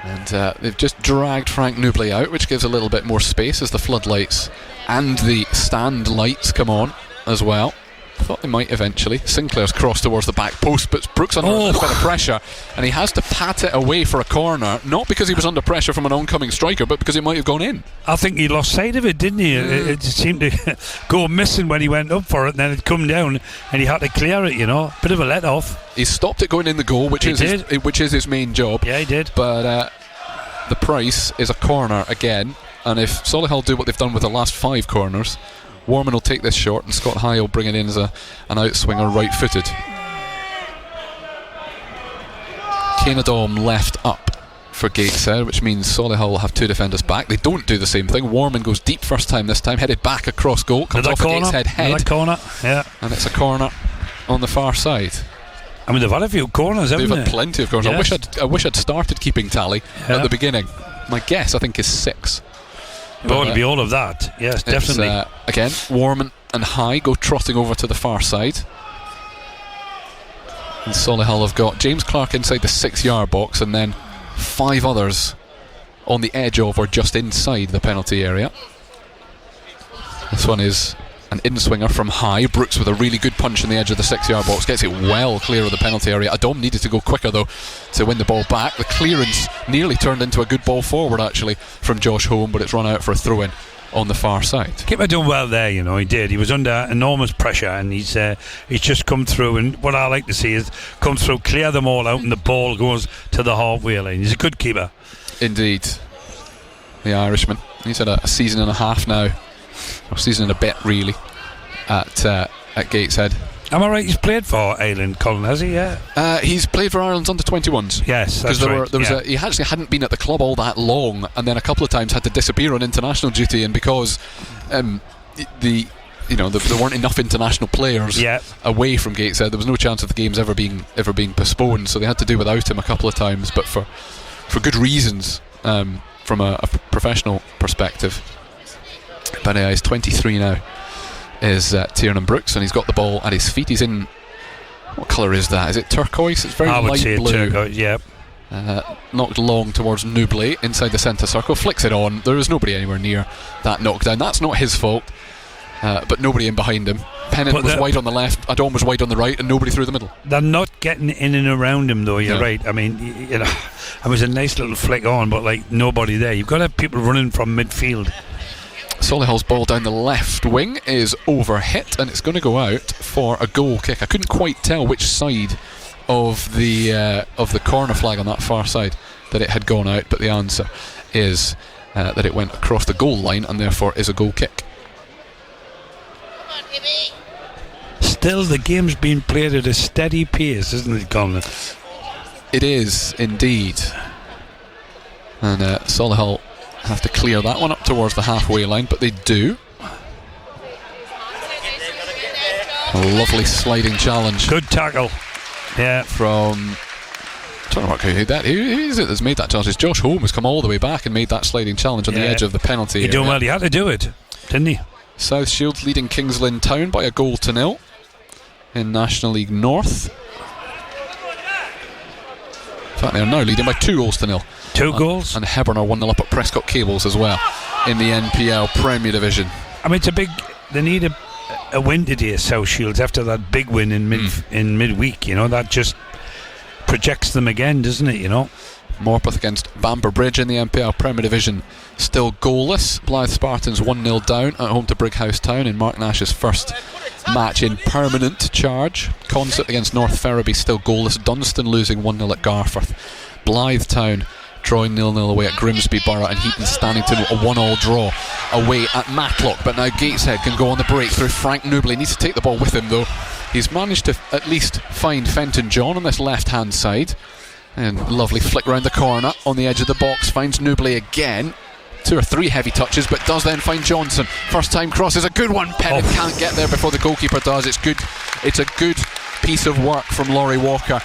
And they've just dragged Frank Newbley out, which gives a little bit more space as the floodlights and the stand lights come on as well. Thought they might eventually. Sinclair's crossed towards the back post, but Brooks under a little bit of pressure, and he has to pat it away for a corner, not because he was under pressure from an oncoming striker, but because it might have gone in. I think he lost sight of it, didn't he? It seemed to go missing when he went up for it, and then it come down, and he had to clear it, you know. Bit of a let-off. He stopped it going in the goal, which is his main job. Yeah, he did. But the price is a corner again, and if Solihull do what they've done with the last 5 corners, Warman will take this short, and Scott High will bring it in as an outswinger, right-footed. Kane Adom left up for Gateshead, which means Solihull will have 2 defenders back. They don't do the same thing. Warman goes deep first time this time, headed back across goal, comes off a Gateshead head, corner, yeah, and it's a corner on the far side. I mean, they've had a few corners, haven't they? They've had plenty of corners. Yes. I wish I'd started keeping tally at the beginning. My guess, I think, is 6. It would be all of that. Yes, definitely. Again, Warman and High go trotting over to the far side. And Solihull have got James Clark inside the 6-yard box, and then 5 others on the edge of or just inside the penalty area. This one is an in-swinger from High. Brooks with a really good punch in the edge of the 6-yard box, gets it well clear of the penalty area. Adom needed to go quicker though to win the ball back. The clearance nearly turned into a good ball forward actually from Josh Home, but it's run out for a throw-in on the far side. Keeper done well there, you know. He did. He was under enormous pressure, and he's just come through, and what I like to see is come through, clear them all out, and the ball goes to the halfway line. He's a good keeper. Indeed, the Irishman. He's had a season and a half now, or season and a bit really, at Gateshead. Am I right? He's played for Ireland, Colin, has he? Yeah. He's played for Ireland's under-21s. Yes, that's right. He actually hadn't been at the club all that long, and then a couple of times had to disappear on international duty, and because there weren't enough international players away from Gateshead, there was no chance of the games ever being postponed, so they had to do without him a couple of times, but for good reasons from a professional perspective. But he's 23 now, is Tiernan Brooks, and he's got the ball at his feet. He's in, what colour is that? Is it turquoise? It's very light blue. I would say turquoise, yeah. Knocked long towards Newbley inside the centre circle, flicks it on. There is nobody anywhere near that knockdown. That's not his fault, but nobody in behind him. Pennant was wide on the left, Adom was wide on the right, and nobody through the middle. They're not getting in and around him though, you're right. I mean, you know, it was a nice little flick on, but like nobody there. You've got to have people running from midfield. Solihull's ball down the left wing is overhit, and it's going to go out for a goal kick. I couldn't quite tell which side of the corner flag on that far side that it had gone out, but the answer is that it went across the goal line and therefore is a goal kick. Still, the game's being played at a steady pace, isn't it, Colin? It is indeed, and Solihull have to clear that one up towards the halfway line, but they do. A lovely sliding challenge. Good tackle. Yeah. From, I'm trying to work out who is it that's made that challenge? It's Josh Home has come all the way back and made that sliding challenge on the edge of the penalty area. He done well. He had to do it, didn't he? South Shields leading Kings Lynn Town by 1-0 in National League North. In fact, they are now leading by 2-0. 2 goals. And Hebburn are 1-0 up at Prescott Cables as well in the NPL Premier Division. I mean, they need a win today, South Shields, after that big win in midweek. You know, that just projects them again, doesn't it? You know. Morpeth against Bamber Bridge in the NPL Premier Division, still goalless. Blythe Spartans 1-0 down at home to Brighouse Town in Mark Nash's first match in permanent charge. Consett against North Ferriby still goalless. Dunstan losing 1-0 at Garforth. Blythe Town drawing 0-0 away at Grimsby Borough, and Heaton Stannington a 1-1 draw away at Matlock. But now Gateshead can go on the breakthrough. Frank Newbley needs to take the ball with him though. He's managed to at least find Fenton John on this left hand side, and lovely flick round the corner on the edge of the box, finds Newbley again. 2 or 3 heavy touches, but does then find Johnson. First time cross is a good one. Pennant can't get there before the goalkeeper does. It's good. It's a good piece of work from Laurie Walker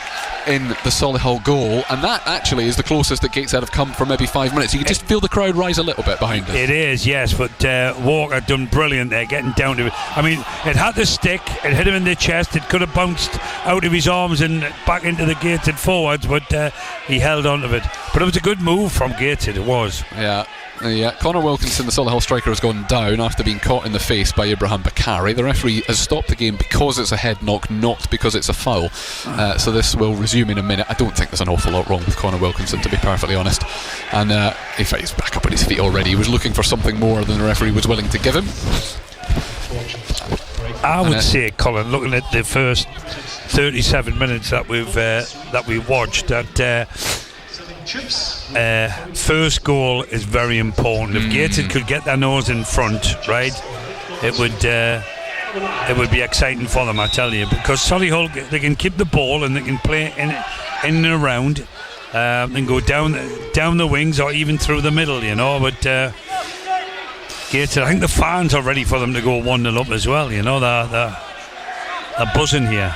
in the Solihull goal, and that actually is the closest that Gateshead have come for maybe 5 minutes. You can just feel the crowd rise a little bit behind it. It is, yes, but Walker done brilliant there, getting down to it. I mean, it had the stick, it hit him in the chest, it could have bounced out of his arms and back into the Gateshead forwards, but he held on to it. But it was a good move from Gateshead, it was. Yeah, Connor Wilkinson, the Solihull striker, has gone down after being caught in the face by Ibrahim Bakari. The referee has stopped the game because it's a head knock, not because it's a foul. So this will resume in a minute. I don't think there's an awful lot wrong with Connor Wilkinson, to be perfectly honest. And in fact, he's back up on his feet already. He was looking for something more than the referee was willing to give him. I would say, Colin, looking at the first 37 minutes that we've watched, that first goal is very important. If Gateshead could get their nose in front, right, it would be exciting for them, I tell you, because Solihull, they can keep the ball and they can play in and around, and go down the wings or even through the middle, you know. But Gateshead, I think the fans are ready for them to go 1-0 up as well, you know. They're buzzing here.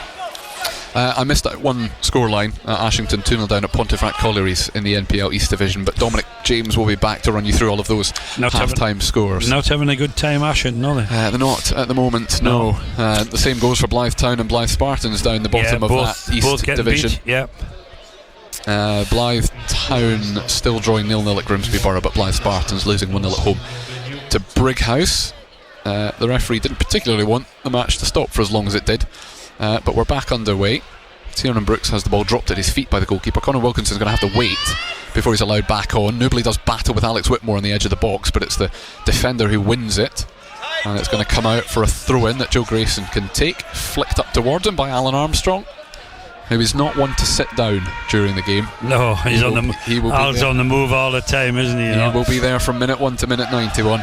I missed out one scoreline. Ashington 2-0 down at Pontefract Collieries in the NPL East Division, but Dominic James will be back to run you through all of those half-time scores. Not having a good time, Ashington, are they? They're not at the moment, no. The same goes for Blythe Town and Blythe Spartans down the bottom of that East Division. Beat, Blythe Town still drawing 0-0 at Grimsby Borough, but Blythe Spartans losing 1-0 at home to Brighouse. The referee didn't particularly want the match to stop for as long as it did. But we're back underway. Tiernan Brooks has the ball dropped at his feet by the goalkeeper. Connor Wilkinson's going to have to wait before he's allowed back on. Newbley does battle with Alex Whitmore on the edge of the box, but it's the defender who wins it, and it's going to come out for a throw-in that Joe Grayson can take. Flicked up towards him by Alan Armstrong, who is not one to sit down during the game. No, Al's on the move all the time, isn't he? He will be there from minute 1 to minute 91.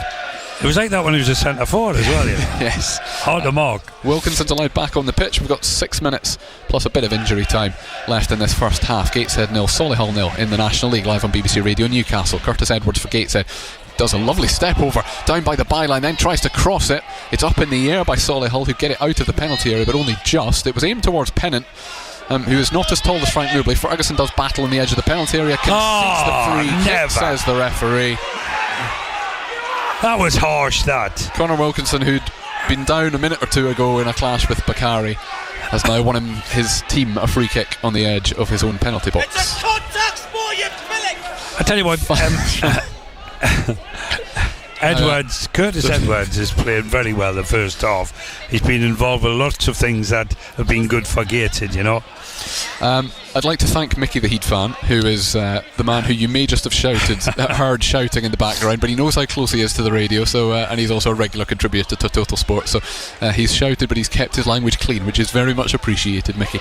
It was like that when he was a centre forward as well, you know. Yes. Hard to mark. Wilkinson's allowed back on the pitch. We've got 6 minutes plus a bit of injury time left in this first half. Gateshead 0, Solihull 0 in the National League, live on BBC Radio Newcastle. Curtis Edwards for Gateshead does a lovely step over down by the byline, then tries to cross it. It's up in the air by Solihull, who get it out of the penalty area, but only just. It was aimed towards Pennant, who is not as tall as Frank Newbley. Ferguson does battle in the edge of the penalty area, concedes the free kick, says the referee. That was harsh, that. Connor Wilkinson, who'd been down a minute or two ago in a clash with Bakari, has now won his team a free kick on the edge of his own penalty box. It's a contact for you, Philip! I tell you what, Curtis Edwards has played very well the first half. He's been involved with lots of things that have been good for Gateshead, you know. I'd like to thank Mickey the Heat fan, who is the man who you may just have heard shouting in the background, but he knows how close he is to the radio, so and he's also a regular contributor to Total Sport, so he's shouted, but he's kept his language clean, which is very much appreciated, Mickey.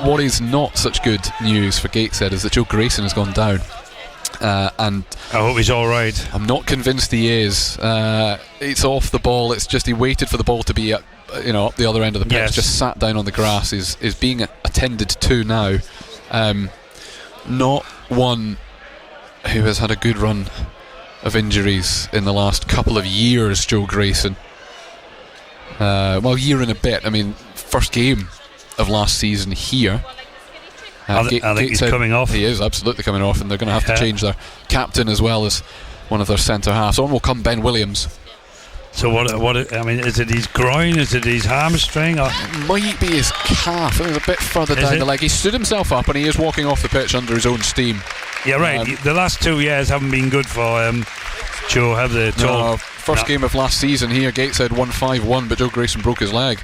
What is not such good news for Gateshead is that Joe Grayson has gone down. And I hope he's alright. I'm not convinced he is. It's off the ball. It's just he waited for the ball to be up the other end of the pitch. Yes. Just sat down on the grass. Is being attended to now. Not one who has had a good run of injuries in the last couple of years, Joe Grayson. Year and a bit. I mean, first game of last season here. I think he's coming off. He is absolutely coming off, and they're going to have to change their captain as well as one of their centre halves. On will come Ben Williams. So what? I mean, is it his groin? Is it his hamstring? Or? It might be his calf. It was a bit further down the leg. He stood himself up, and he is walking off the pitch under his own steam. Yeah, right. The last 2 years haven't been good for Joe, have they? First game of last season here, Gateshead won 5-1, but Joe Grayson broke his leg.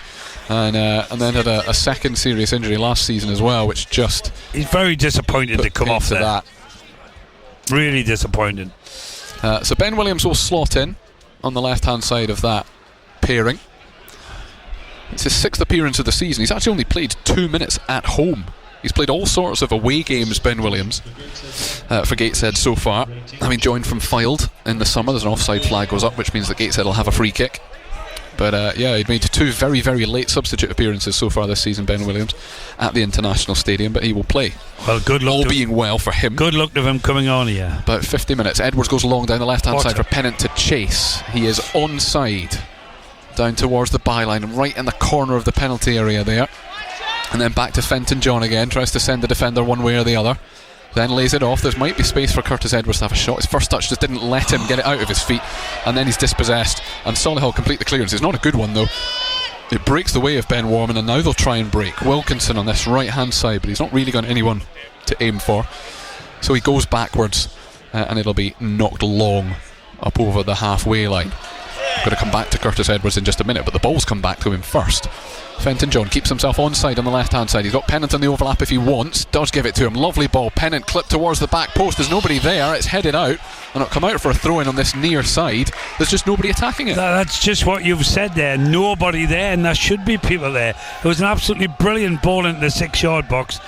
And then had a second serious injury last season as well, which just... He's very disappointed to come off that. Really disappointed. So Ben Williams will slot in on the left-hand side of that pairing. It's his 6th appearance of the season. He's actually only played 2 minutes at home. He's played all sorts of away games, Ben Williams, for Gateshead so far. Having joined from Fylde in the summer, there's an offside flag goes up, which means that Gateshead will have a free kick. But he'd made 2 very, very late substitute appearances so far this season, Ben Williams, at the International Stadium, but he will play. Well, good luck. All being well for him. Good luck to him coming on here. About 50 minutes. Edwards goes long down the left-hand side for Pennant to chase. He is onside, down towards the byline, right in the corner of the penalty area there. And then back to Fenton John again, tries to send the defender one way or the other, then lays it off. There might be space for Curtis Edwards to have a shot. His first touch just didn't let him get it out of his feet, and then he's dispossessed, and Solihull complete the clearance. It's not a good one though. It breaks the way of Ben Warman, and now they'll try and break Wilkinson on this right hand side, but he's not really got anyone to aim for, so he goes backwards, and it'll be knocked long up over the halfway line. I'm going to come back to Curtis Edwards in just a minute, but the ball's come back to him first. Fenton John keeps himself onside on the left hand side. He's got Pennant on the overlap if he wants, does give it to him. Lovely ball. Pennant clipped towards the back post. There's nobody there. It's headed out, and it'll come out for a throw in on this near side. There's just nobody attacking it. That's just what you've said there. Nobody there, and there should be people there. It was an absolutely brilliant ball into the 6-yard box.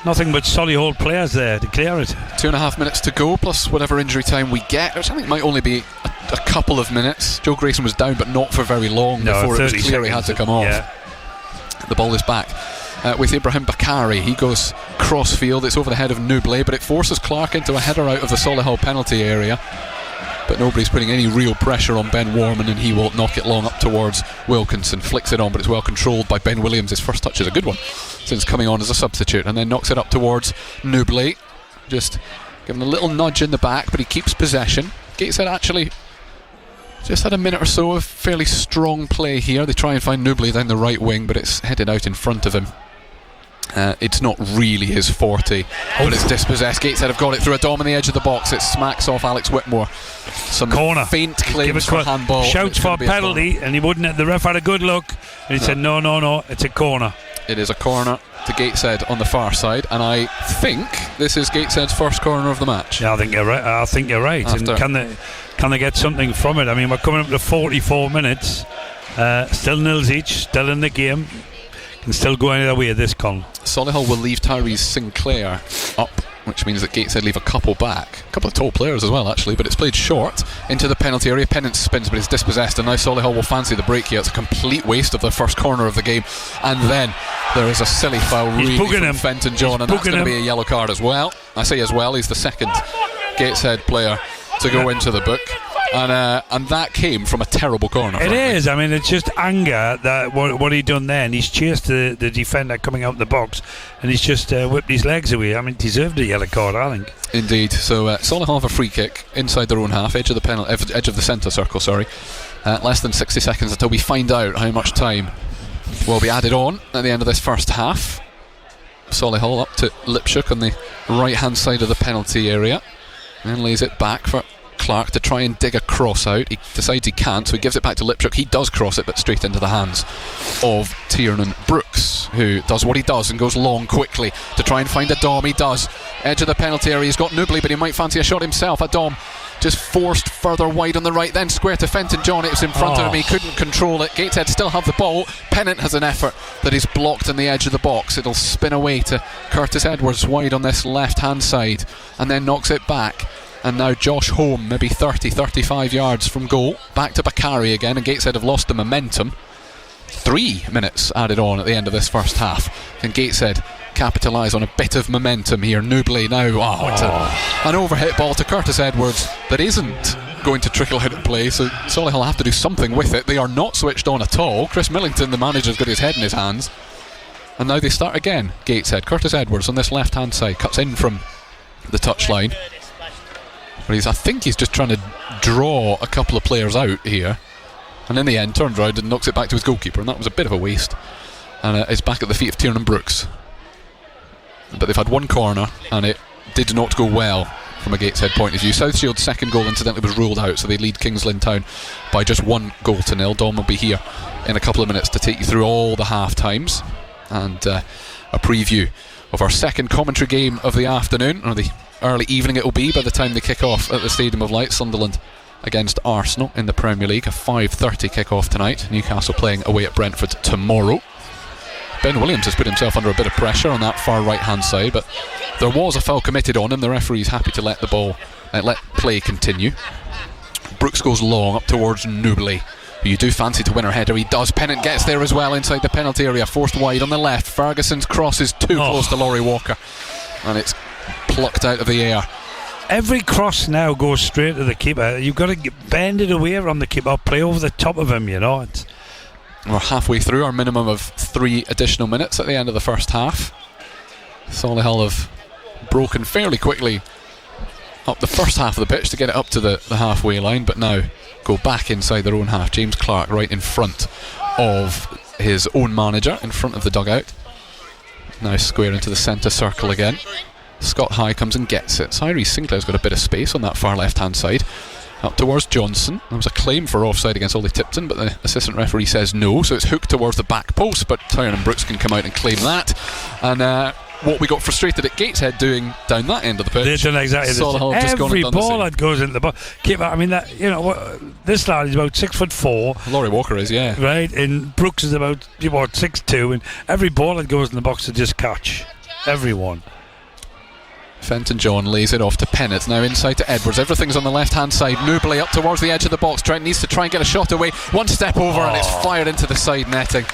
Nothing but Solihull players there to clear it. 2.5 minutes to go, plus whatever injury time we get, which I think might only be a couple of minutes. Joe Grayson was down, but not for very long before it was clear he had to come off. Yeah. The ball is back with Ibrahim Bakari. He goes cross-field. It's over the head of Nublé, but it forces Clark into a header out of the Solihull penalty area. But nobody's putting any real pressure on Ben Warman, and he will knock it long up towards Wilkinson. Flicks it on, but it's well controlled by Ben Williams. His first touch is a good one since coming on as a substitute, and then knocks it up towards Nublé. Just giving a little nudge in the back, but he keeps possession. Gateshead actually just had a minute or so of fairly strong play here. They try and find Nublé down the right wing, but it's headed out in front of him. It's not really his forte, but it's dispossessed. Gateshead have got it through a dom on the edge of the box. It smacks off Alex Whitmore. Some corner. Faint claims for handball. Shouts for a penalty, and he wouldn't. The ref had a good look, and he said, no, it's a corner. It is a corner to Gateshead on the far side, and I think this is Gateshead's first corner of the match. Yeah, I think you're right. And can they get something from it? I mean, we're coming up to 44 minutes. Still nils each, still in the game. Can still go either way this con. Solihull will leave Tyrese Sinclair up, which means that Gateshead leave a couple back. A couple of tall players as well, actually, but it's played short into the penalty area. Pennant spins, but it's dispossessed, and now Solihull will fancy the break here. It's a complete waste of the first corner of the game, and then there is a silly foul really from Fenton John, and that's going to be a yellow card as well. I say as well, he's the second Gateshead player to go into the book. And that came from a terrible corner. It is. I mean, it's just anger that what he done there, and he's chased the defender coming out the box, and he's just whipped his legs away. I mean, deserved a yellow card, I think. Indeed. So Solihull have a free kick inside their own half, edge of the centre circle. Less than 60 seconds until we find out how much time will be added on at the end of this first half. Solihull up to Lipchuk on the right hand side of the penalty area, and lays it back for Clark to try and dig a cross out. He decides he can't, so he gives it back to Lipchuk. He does cross it, but straight into the hands of Tiernan Brooks, who does what he does and goes long quickly to try and find a dom. He does. Edge of the penalty area. He's got Nublé, but he might fancy a shot himself. A dom just forced further wide on the right, then square to Fenton John. It was in front of him. He couldn't control it. Gateshead still have the ball. Pennant has an effort that is blocked on the edge of the box. It'll spin away to Curtis Edwards wide on this left hand side, and then knocks it back. And now Josh Home, maybe 30-35 yards from goal. Back to Bakari again, and Gateshead have lost the momentum. 3 minutes added on at the end of this first half. Can Gateshead capitalise on a bit of momentum here? Nublé now. It's an overhit ball to Curtis Edwards that isn't going to trickle out of play, so Solihull have to do something with it. They are not switched on at all. Chris Millington, the manager's got his head in his hands. And now they start again. Gateshead. Curtis Edwards on this left hand side cuts in from the touchline. But I think he's just trying to draw a couple of players out here, and in the end turns around and knocks it back to his goalkeeper, and that was a bit of a waste. And it's back at the feet of Tiernan Brooks. But they've had one corner, and it did not go well from a Gateshead point of view. South Shield's second goal incidentally was ruled out, so they lead Kings Lynn Town by just 1-0. Dom will be here in a couple of minutes to take you through all the half times and a preview of our second commentary game of the afternoon, or the early evening it will be by the time they kick off at the Stadium of Light. Sunderland against Arsenal in the Premier League, a 5:30 kick-off tonight. Newcastle playing away at Brentford tomorrow. Ben Williams has put himself under a bit of pressure on that far right hand side, but there was a foul committed on him. The referee's happy to let play continue. Brooks goes long up towards Nublé, who you do fancy to win her header. He does. Pennant gets there as well inside the penalty area, forced wide on the left. Ferguson's cross is too close to Laurie Walker, and it's plucked out of the air. Every cross now goes straight to the keeper. You've got to bend it away from the keeper, play over the top of him, you know. We're halfway through our minimum of 3 additional minutes at the end of the first half. Solihull have broken fairly quickly up the first half of the pitch to get it up to the halfway line, but now go back inside their own half. James Clark right in front of his own manager, in front of the dugout. Now square into the centre circle again. Scott High comes and gets it. Cyrese Sinclair's got a bit of space on that far left hand side. Up towards Johnson. There was a claim for offside against Ollie Tipton, but the assistant referee says no, so it's hooked towards the back post, but Tyrone Brooks can come out and claim that. And what we got frustrated at Gateshead doing down that end of the pitch, they've done exactly Solihull have just gone every and done ball that goes into the box. I mean, that, you know, this lad is about 6'4". Laurie Walker is, yeah. Right, and Brooks is about 6'2", and every ball that goes in the box to just catch. Everyone. Fenton John lays it off to Pennant. Now inside to Edwards. Everything's on the left hand side. Newbley up towards the edge of the box. Trent needs to try and get a shot away. One step over and it's fired into the side netting.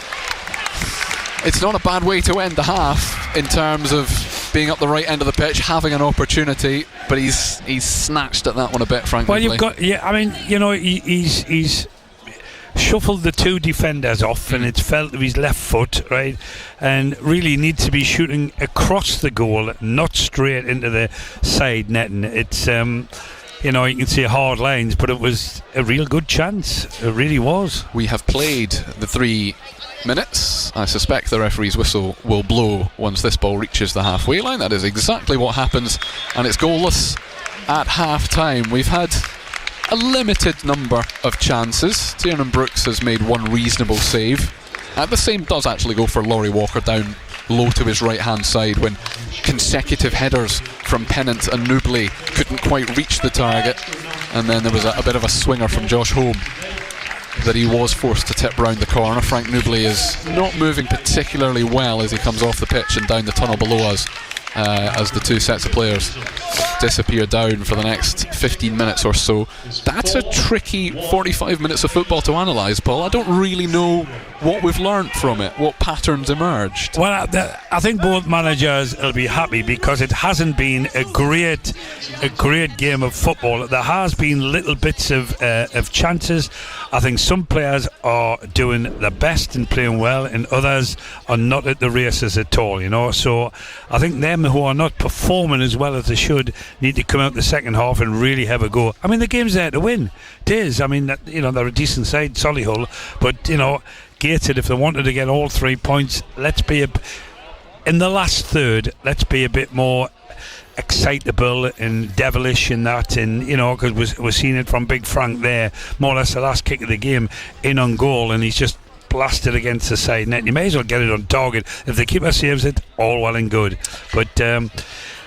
It's not a bad way to end the half in terms of being up the right end of the pitch, having an opportunity, but he's snatched at that one a bit, frankly. Well, you've got, I mean, you know, he's shuffled the 2 defenders off, and it's fell to his left foot, right, and really needs to be shooting across the goal, not straight into the side netting. It's you know, you can see hard lines, but it was a real good chance. It really was. We have played the 3 minutes. I suspect the referee's whistle will blow once this ball reaches the halfway line. That is exactly what happens, and it's goalless at half time. We've had a limited number of chances. Tiernan Brooks has made 1 reasonable save. The same does actually go for Laurie Walker down low to his right hand side when consecutive headers from Pennant and Newbley couldn't quite reach the target, and then there was a bit of a swinger from Josh Home that he was forced to tip round the corner. Frank Newbley is not moving particularly well as he comes off the pitch and down the tunnel below us, as the 2 sets of players disappear down for the next 15 minutes or so. That's a tricky 45 minutes of football to analyse, Paul. I don't really know what we've learnt from it, what patterns emerged. Well, I think both managers will be happy because it hasn't been a great game of football. There has been little bits of chances. I think some players are doing the best and playing well, and others are not at the races at all, you know. So I think them who are not performing as well as they should need to come out the second half and really have a go. I mean, the game's there to win. It is. I mean, you know, they're a decent side, Solihull, but, you know, Gateshead, if they wanted to get all 3 points, in the last third, let's be a bit more excitable and devilish in that, and, you know, because we're seeing it from Big Frank there, more or less the last kick of the game, in on goal, and he's just blasted against the side net. You may as well get it on target. If the keeper saves it, all well and good. But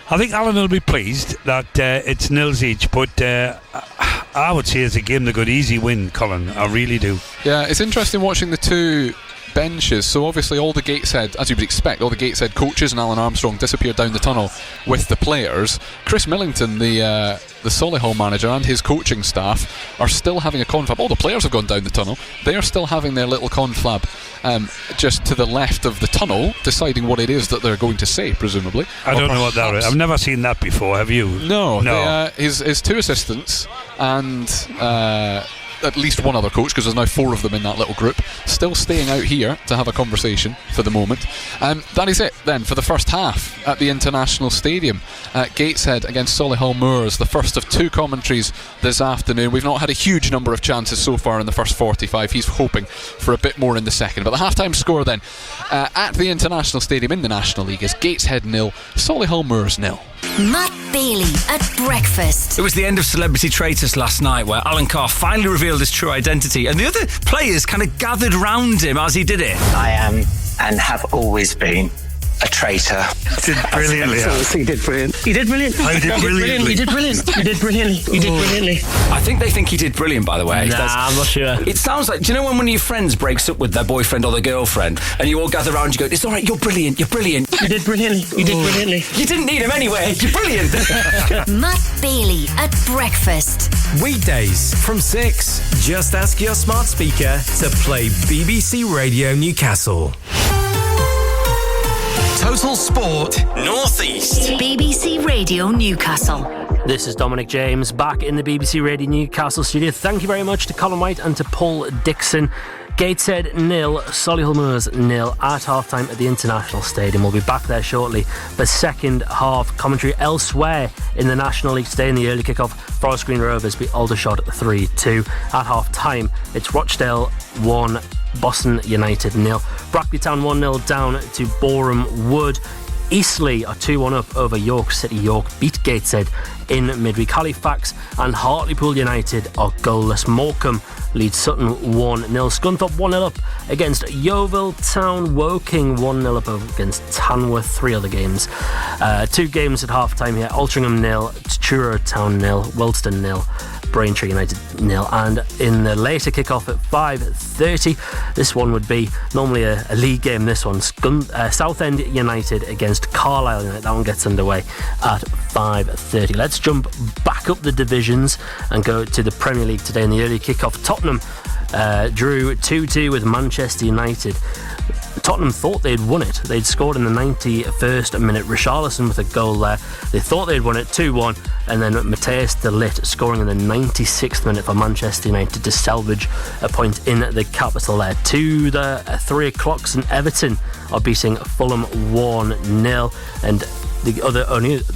I think Alan will be pleased that it's nils each, but I would say it's a game that got easy win, Colin. I really do. Yeah, it's interesting watching the 2 benches. So obviously all the Gateshead, as you would expect, all the Gateshead coaches and Alan Armstrong disappeared down the tunnel with the players. Chris Millington, the Solihull manager, and his coaching staff are still having a confab. All the players have gone down the tunnel. They are still having their little confab just to the left of the tunnel, deciding what it is that they're going to say, presumably. I don't know what that is. I've never seen that before. Have you? No. His 2 assistants and at least one other coach, because there's now 4 of them in that little group, still staying out here to have a conversation for the moment. That is it then for the first half at the International Stadium. Gateshead against Solihull Moors, the first of 2 commentaries this afternoon. We've not had a huge number of chances so far in the first 45. He's hoping for a bit more in the second. But the half-time score then at the International Stadium in the National League is Gateshead 0, Solihull Moors 0. Matt Bailey at breakfast. It was the end of Celebrity Traitors last night, where Alan Carr finally revealed his true identity, and the other players kind of gathered round him as he did it. I am and have always been a traitor. Did brilliantly. He did brilliant. He did brilliant. He did brilliantly. He did brilliant. He did brilliantly. He did brilliantly. I think they think he did brilliant, by the way. Nah, I'm not sure. It sounds like, do you know when one of your friends breaks up with their boyfriend or their girlfriend, and you all gather around, you go, it's all right, you're brilliant, you're brilliant. You did brilliantly. You did brilliantly. You didn't need him anyway, you're brilliant. Matt Bailey at breakfast. Weekdays from 6. Just ask your smart speaker to play BBC Radio Newcastle. Total Sport North East. BBC Radio Newcastle. This is Dominic James back in the BBC Radio Newcastle studio. Thank you very much to Colin White and to Paul Dixon. Gateshead 0, Solihull Moors 0 at half-time at the International Stadium. We'll be back there shortly for second half commentary. Elsewhere in the National League today in the early kick-off, Forest Green Rovers beat Aldershot 3-2. At half-time, it's Rochdale 1, Boston United 0. Brackley Town 1-0 down to Boreham Wood. Eastleigh are 2-1 up over York City. York beat Gateshead in midweek. Halifax and Hartlepool United are goalless. Morecambe leads Sutton 1-0. Scunthorpe 1-0 up against Yeovil Town. Woking 1-0 up against Tanworth. 3 other games. 2 games at half-time here. Altrincham 0, Truro Town 0, Wellston 0, Braintree United 0. And in the later kick-off at 5:30, this one would be normally a league game. This one, Southend United against Carlisle United. That one gets underway at 5:30. Let's jump back up the divisions and go to the Premier League today in the early kick-off. Tottenham drew 2-2 with Manchester United. Tottenham thought they'd won it. They'd scored in the 91st minute. Richarlison with a goal there. They thought they'd won it 2-1, and then Matthias de Ligt scoring in the 96th minute for Manchester United to salvage a point in the capital there. To the 3 o'clocks, and Everton are beating Fulham 1-0, and the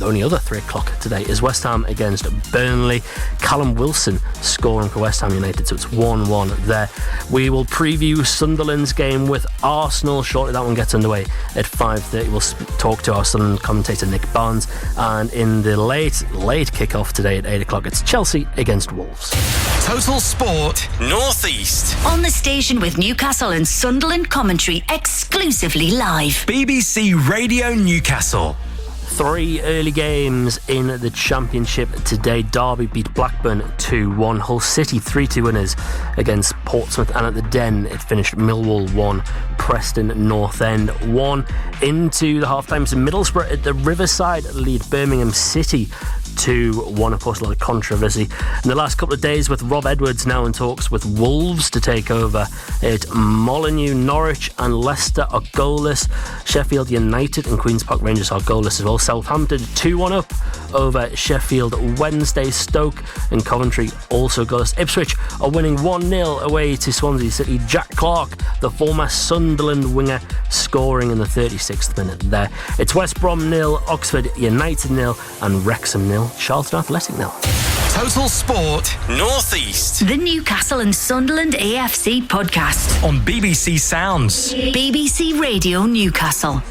only other 3 o'clock today is West Ham against Burnley. Callum Wilson scoring for West Ham United, so it's 1-1 there. We will preview Sunderland's game with Arsenal shortly. That one gets underway at 5:30. We'll talk to our Sunderland commentator Nick Barnes. And in the late kick-off today at 8 o'clock, it's Chelsea against Wolves. Total Sport North East. On the station with Newcastle and Sunderland commentary exclusively live. BBC Radio Newcastle. 3 early games in the Championship today. Derby beat Blackburn 2-1. Hull City 3-2 winners against Portsmouth, and at the Den it finished Millwall 1, Preston North End 1. Into the half-time, so Middlesbrough at the Riverside lead Birmingham City 2-1. Of course, a lot of controversy in the last couple of days with Rob Edwards now in talks with Wolves to take over at Molineux. Norwich and Leicester are goalless. Sheffield United and Queen's Park Rangers are goalless as well. Southampton 2-1 up over Sheffield Wednesday. Stoke and Coventry also goalless. Ipswich are winning 1-0 away to Swansea City. Jack Clark, the former Sunderland winger, scoring in the 36th minute there. It's West Brom 0, Oxford United 0, and Wrexham 0, Charlton Athletic 0. Total Sport North East. The Newcastle and Sunderland AFC podcast On BBC Sounds. BBC Radio Newcastle.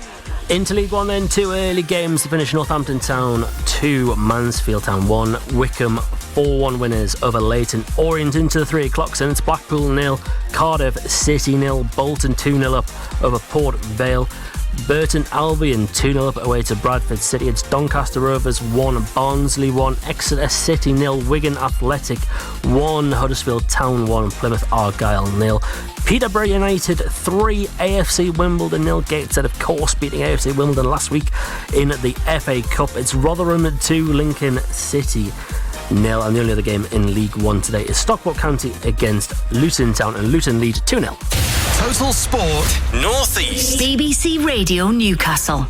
Into League One then, 2 early games to finish. Northampton Town 2, Mansfield Town 1, Wickham 4-1 winners over Leyton Orient. Into the 3 o'clocks, and it's Blackpool 0, Cardiff City 0, Bolton 2-0 up over Port Vale. Burton Albion 2-0 up away to Bradford City. It's Doncaster Rovers 1, Barnsley 1, Exeter City 0, Wigan Athletic 1, Huddersfield Town 1, Plymouth Argyle 0. Peterborough United 3, AFC Wimbledon 0. Gateshead, of course, beating AFC Wimbledon last week in the FA Cup. It's Rotherham 2, Lincoln City 0. And the only other game in League One today is Stockport County against Luton Town, and Luton lead 2-0. Total Sport North East. BBC Radio Newcastle.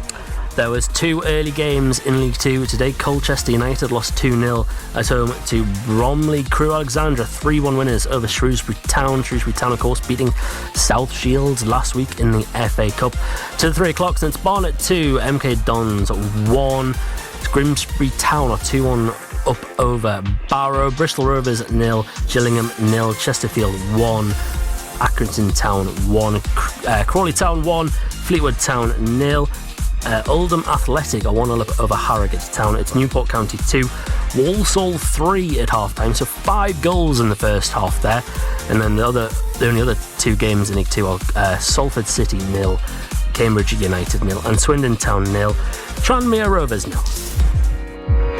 There was 2 early games in League 2 today. Colchester United lost 2-0 at home to Bromley. Crewe Alexandra 3-1 winners over Shrewsbury Town. Shrewsbury Town, of course, beating South Shields last week in the FA Cup. To the 3 o'clock, since Barnet 2, MK Dons 1. Grimsby Town are 2-1 up over Barrow. Bristol Rovers 0, Gillingham 0, Chesterfield 1. Accrington Town 1, Crawley Town 1, Fleetwood Town 0. Oldham Athletic are 1-0 up over Harrogate Town. It's Newport County 2, Walsall 3 at half-time, so 5 goals in the first half there. And then the only other 2 games in League 2 are Salford City 0, Cambridge United 0, and Swindon Town 0, Tranmere Rovers 0.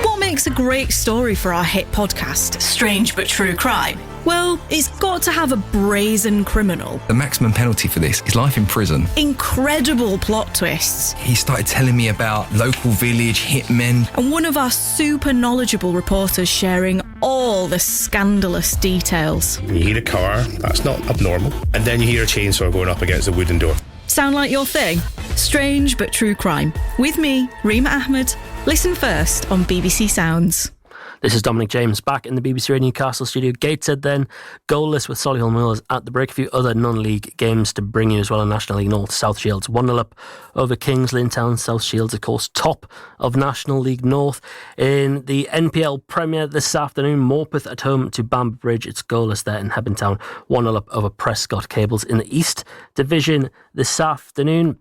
What makes a great story for our hit podcast? Strange but true crime. Well, it's got to have a brazen criminal. The maximum penalty for this is life in prison. Incredible plot twists. He started telling me about local village hitmen. And one of our super knowledgeable reporters sharing all the scandalous details. You hear a car, that's not abnormal. And then you hear a chainsaw going up against a wooden door. Sound like your thing? Strange but true crime. With me, Reema Ahmed. Listen first on BBC Sounds. This is Dominic James back in the BBC Radio Newcastle studio. Gateshead then goalless with Solihull Moors at the break. A few other non-league games to bring you as well in National League North. South Shields 1-0 up over Kings Lynn Town. South Shields, of course, top of National League North. In the NPL Premier this afternoon, Morpeth at home to Bamber Bridge. It's goalless there in Hebburn Town. 1-0 up over Prescott Cables. In the East Division this afternoon,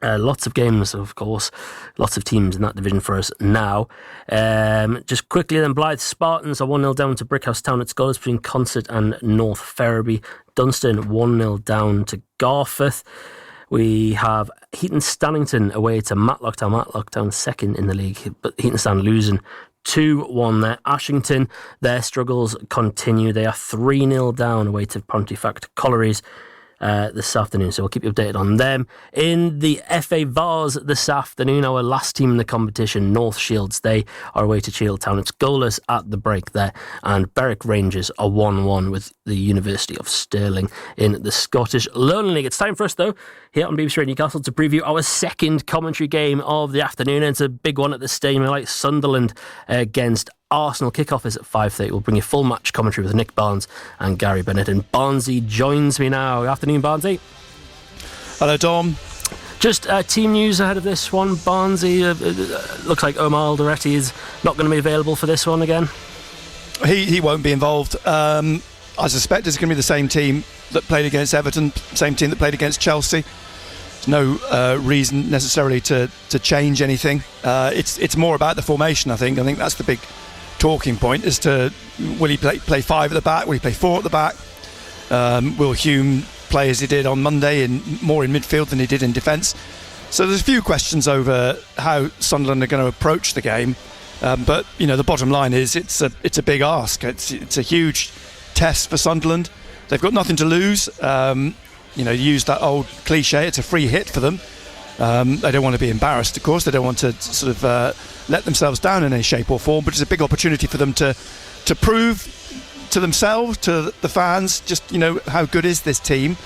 lots of games, of course. Lots of teams in that division for us now. Just quickly then, Blythe Spartans are 1-0 down to Brickhouse Town. It's goalless between Concert and North Ferriby. Dunstan 1-0 down to Garforth. We have Heaton Stannington away to Matlock Town. Matlock Town second in the league, but Heaton Stan losing 2-1 there. Ashington, their struggles continue. They are 3-0 down away to Pontefract Collieries this afternoon, so we'll keep you updated on them. In the FA Vars this afternoon, our last team in the competition, North Shields, they are away to Cheadle It's goalless at the break there, and Berwick Rangers are 1-1 with the University of Stirling in the Scottish Lowland League. It's time for us, though, here on BBC Radio Newcastle to preview our second commentary game of the afternoon, and it's a big one at this stadium, like Sunderland against Arsenal. Kickoff is at 5:30. We'll bring you full match commentary with Nick Barnes and Gary Bennett. And Barnesy joins me now. Good afternoon, Barnesy. Hello, Dom. Just team news ahead of this one. Barnesy, looks like Omar Alderete is not going to be available for this one again. He won't be involved. I suspect it's going to be the same team that played against Everton, same team that played against Chelsea. There's no reason necessarily to change anything. It's more about the formation, I think. I think that's the big talking point, as to will he play 5 at the back, will he play 4 at the back, will Hume play as he did on Monday, more in midfield than he did in defence. So there's a few questions over how Sunderland are going to approach the game, but the bottom line is it's a big ask. It's a huge test for Sunderland. They've got nothing to lose. Use that old cliche, it's a free hit for them. They don't want to be embarrassed, of course. They don't want to sort of let themselves down in any shape or form, but it's a big opportunity for them to prove to themselves, to the fans, just how good is this team.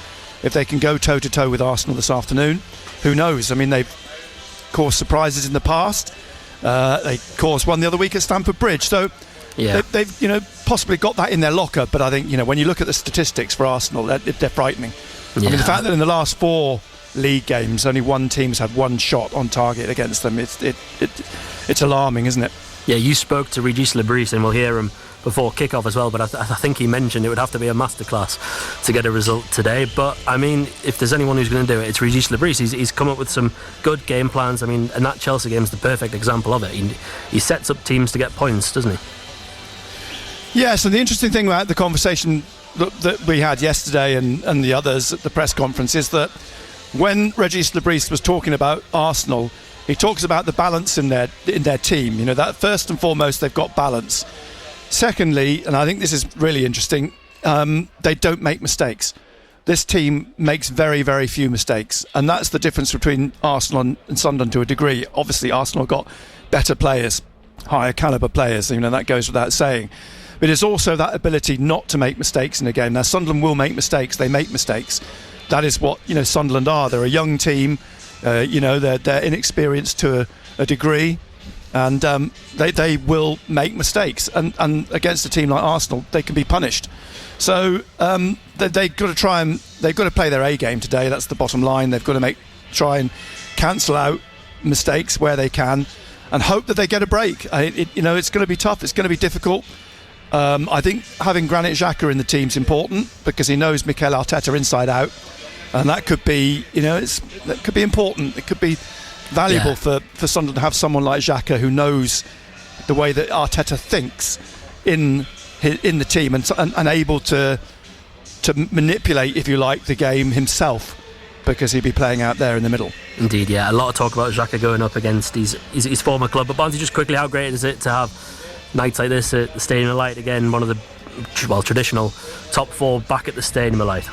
If they can go toe to toe with Arsenal this afternoon, who knows? I mean, they've caused surprises in the past. They caused one the other week at Stamford Bridge, so yeah. They've possibly got that in their locker. But I think when you look at the statistics for Arsenal, they're frightening. Yeah. I mean, the fact that in the last 4 league games only one team's had 1 shot on target against them, it's alarming, isn't it? Yeah, you spoke to Regis Lebris, and we'll hear him before kick-off as well, but I think he mentioned it would have to be a masterclass to get a result today. But I mean, if there's anyone who's going to do it, it's Regis Lebris. He's come up with some good game plans. I mean, and that Chelsea game is the perfect example of it. He sets up teams to get points, doesn't he? Yeah, so the interesting thing about the conversation that we had yesterday and the others at the press conference is that when Regis Lebris was talking about Arsenal, he talks about the balance in their team. That first and foremost, they've got balance. Secondly, and I think this is really interesting, they don't make mistakes. This team makes very, very few mistakes, and that's the difference between Arsenal and Sunderland to a degree. Obviously, Arsenal got better players, higher calibre players, that goes without saying. But it's also that ability not to make mistakes in a game. Now, Sunderland will make mistakes. They make mistakes. That is what Sunderland are. They're a young team. They're inexperienced to a degree, and they will make mistakes. And against a team like Arsenal, they can be punished. So they've got to play their A game today. That's the bottom line. They've got to try and cancel out mistakes where they can, and hope that they get a break. It's going to be tough. It's going to be difficult. I think having Granit Xhaka in the team's important, because he knows Mikel Arteta inside out, and that could be that could be important. It could be valuable for Sunderland to have someone like Xhaka who knows the way that Arteta thinks in the team, and able to manipulate, if you like, the game himself, because he'd be playing out there in the middle. Indeed, yeah. A lot of talk about Xhaka going up against his former club. But Barnesy, just quickly, how great is it to have nights like this at the Stadium of Light again, one of the traditional top 4 back at the Stadium of Light?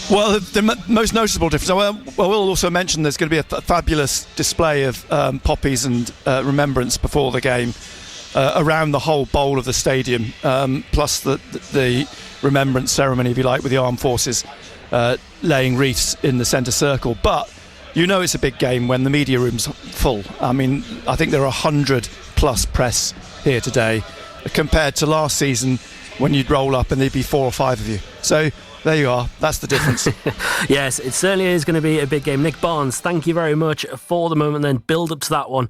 Well, the most noticeable difference, we'll also mention there's going to be a fabulous display of poppies and remembrance before the game around the whole bowl of the stadium, plus the remembrance ceremony, if you like, with the armed forces laying wreaths in the centre circle. But you know it's a big game when the media room's full. I mean, I think there are 100 plus press here today, compared to last season when you'd roll up and there'd be 4 or 5 of you. So there you are. That's the difference. Yes, it certainly is going to be a big game. Nick Barnes, thank you very much for the moment. Then build up to that one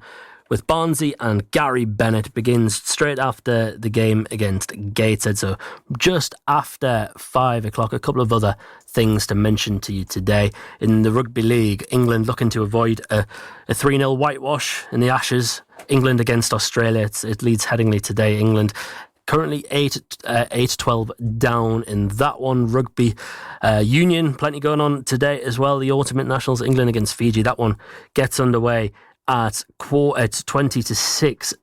with Barnesy and Gary Bennett begins straight after the game against Gateshead. So just after 5 o'clock, a couple of other things to mention to you today. In the Rugby League, England looking to avoid a 3-0 whitewash in the Ashes. England against Australia. It leads Headingley today. England currently 8-12 down in that one. Rugby Union, plenty going on today as well. The Autumn Internationals, England against Fiji. That one gets underway at 20-6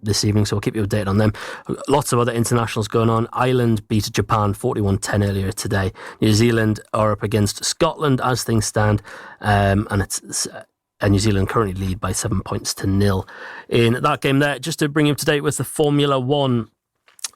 this evening, so we'll keep you updated on them. Lots of other internationals going on. Ireland beat Japan 41-10 earlier today. New Zealand are up against Scotland as things stand, and New Zealand currently lead by 7 points to 0 in that game there. Just to bring you up to date with the Formula 1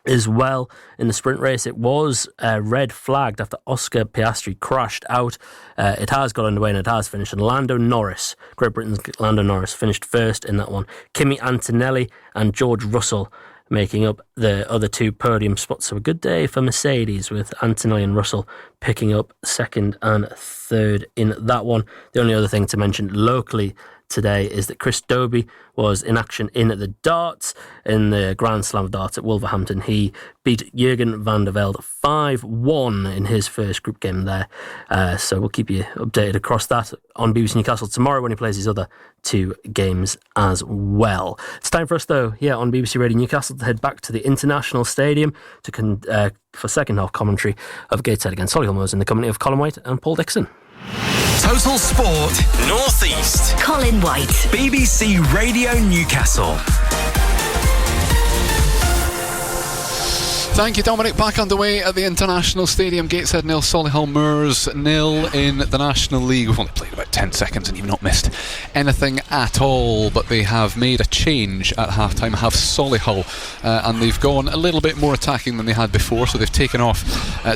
as well, in the sprint race, it was red flagged after Oscar Piastri crashed out. It has got underway and it has finished. And Lando Norris, Great Britain's Lando Norris, finished first in that one. Kimi Antonelli and George Russell making up the other 2 podium spots. So a good day for Mercedes, with Antonelli and Russell picking up second and third in that one. The only other thing to mention locally today is that Chris Dobey was in action in the darts, in the Grand Slam of darts at Wolverhampton. He beat Jurgen van der Velde 5-1 in his first group game there. So we'll keep you updated across that on BBC Newcastle tomorrow when he plays his other 2 games as well. It's time for us, though, on BBC Radio Newcastle, to head back to the International Stadium for second half commentary of Gateshead against Solihull Moors in the company of Colin White and Paul Dixon. Total Sport North East. Colin White. BBC Radio Newcastle. Thank you, Dominic. Back underway at the International Stadium. Gateshead 0, Solihull Moors 0 in the National League. We've only played about 10 seconds and you've not missed anything at all, but they have made a change at half-time, have Solihull, and they've gone a little bit more attacking than they had before. So they've taken off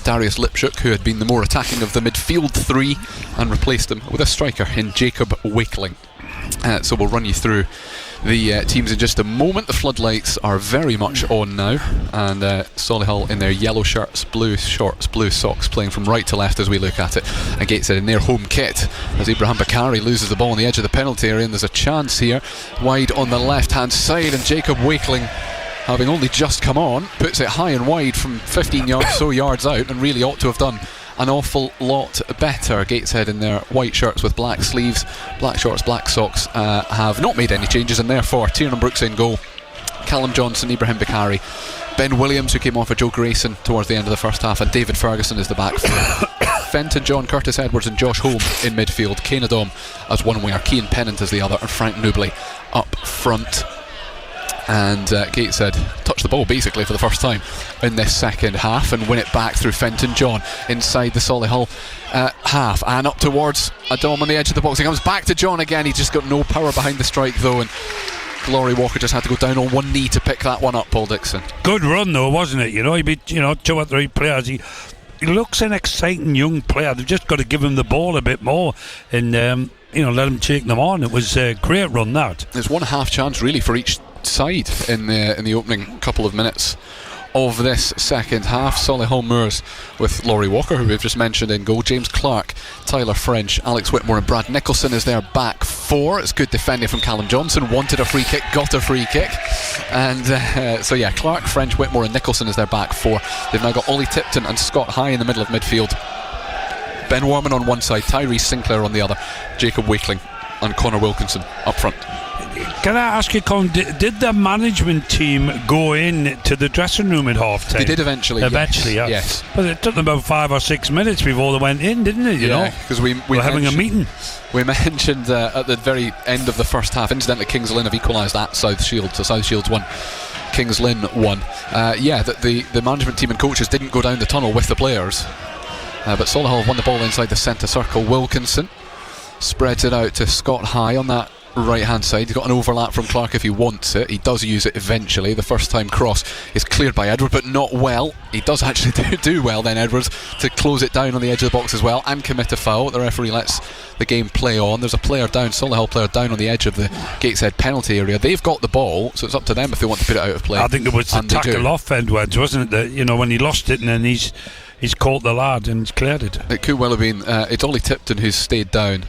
Darius Lipchuk, who had been the more attacking of the midfield 3, and replaced him with a striker in Jacob Wakeling. So we'll run you through the teams in just a moment. The floodlights are very much on now, and Solihull in their yellow shirts, blue shorts, blue socks, playing from right to left as we look at it. And Gateshead in their home kit as Ibrahim Bakari loses the ball on the edge of the penalty area, and there's a chance here wide on the left hand side, and Jacob Wakeling, having only just come on, puts it high and wide from 15 yards out, and really ought to have done an awful lot better. Gateshead in their white shirts with black sleeves, black shorts, black socks, have not made any changes, and therefore Tiernan Brooks in goal, Callum Johnson, Ibrahim Bakari, Ben Williams, who came off for Joe Grayson towards the end of the first half, and David Ferguson is the back 4. Fenton John, Curtis Edwards and Josh Holm in midfield, Kane Adom as one winger, Cian Pennant as the other, and Frank Nubley up front. And Gateshead touch the ball basically for the first time in this second half and win it back through Fenton John inside the Solihull half, and up towards Adom on the edge of the box. He comes back to John again. He's just got no power behind the strike though, and Laurie Walker just had to go down on one knee to pick that one up. Paul Dixon. Good run though, wasn't it? He beat 2 or 3 players. He looks an exciting young player. They've just got to give him the ball a bit more and let him take them on. It was a great run that. There's one half chance really for each side in the opening couple of minutes of this second half. Solihull Moors with Laurie Walker, who we've just mentioned, in goal. James Clark, Tyler French, Alex Whitmore and Brad Nicholson is their back 4. It's good defending from Callum Johnson. Wanted a free kick, got a free kick. And Clark, French, Whitmore and Nicholson is their back 4. They've now got Ollie Tipton and Scott High in the middle of midfield. Ben Warman on one side, Tyrese Sinclair on the other, Jacob Wakeling and Connor Wilkinson up front. Can I ask you, Colin, did the management team go in to the dressing room at half time? They did eventually, yes. But it took them about 5 or 6 minutes before they went in, didn't it? Because we were having a meeting. We mentioned at the very end of the first half, incidentally, Kings Lynn have equalised at South Shield, so South Shield's 1, Kings Lynn 1. That the management team and coaches didn't go down the tunnel with the players, but Solihull won the ball inside the centre circle. Wilkinson spreads it out to Scott High on that right hand side. He's got an overlap from Clark if he wants it. He does use it eventually. The first time cross is cleared by Edward, but not well. He does actually do well then, Edwards, to close it down on the edge of the box as well and commit a foul. The referee lets the game play on. There's a player down, Solihull player down on the edge of the Gateshead penalty area. They've got the ball, so it's up to them if they want to put it out of play. I think it was the tackle off Edwards, wasn't it? That, when he lost it and then he's caught the lad and cleared it. It could well have been it's Ollie Tipton who's stayed down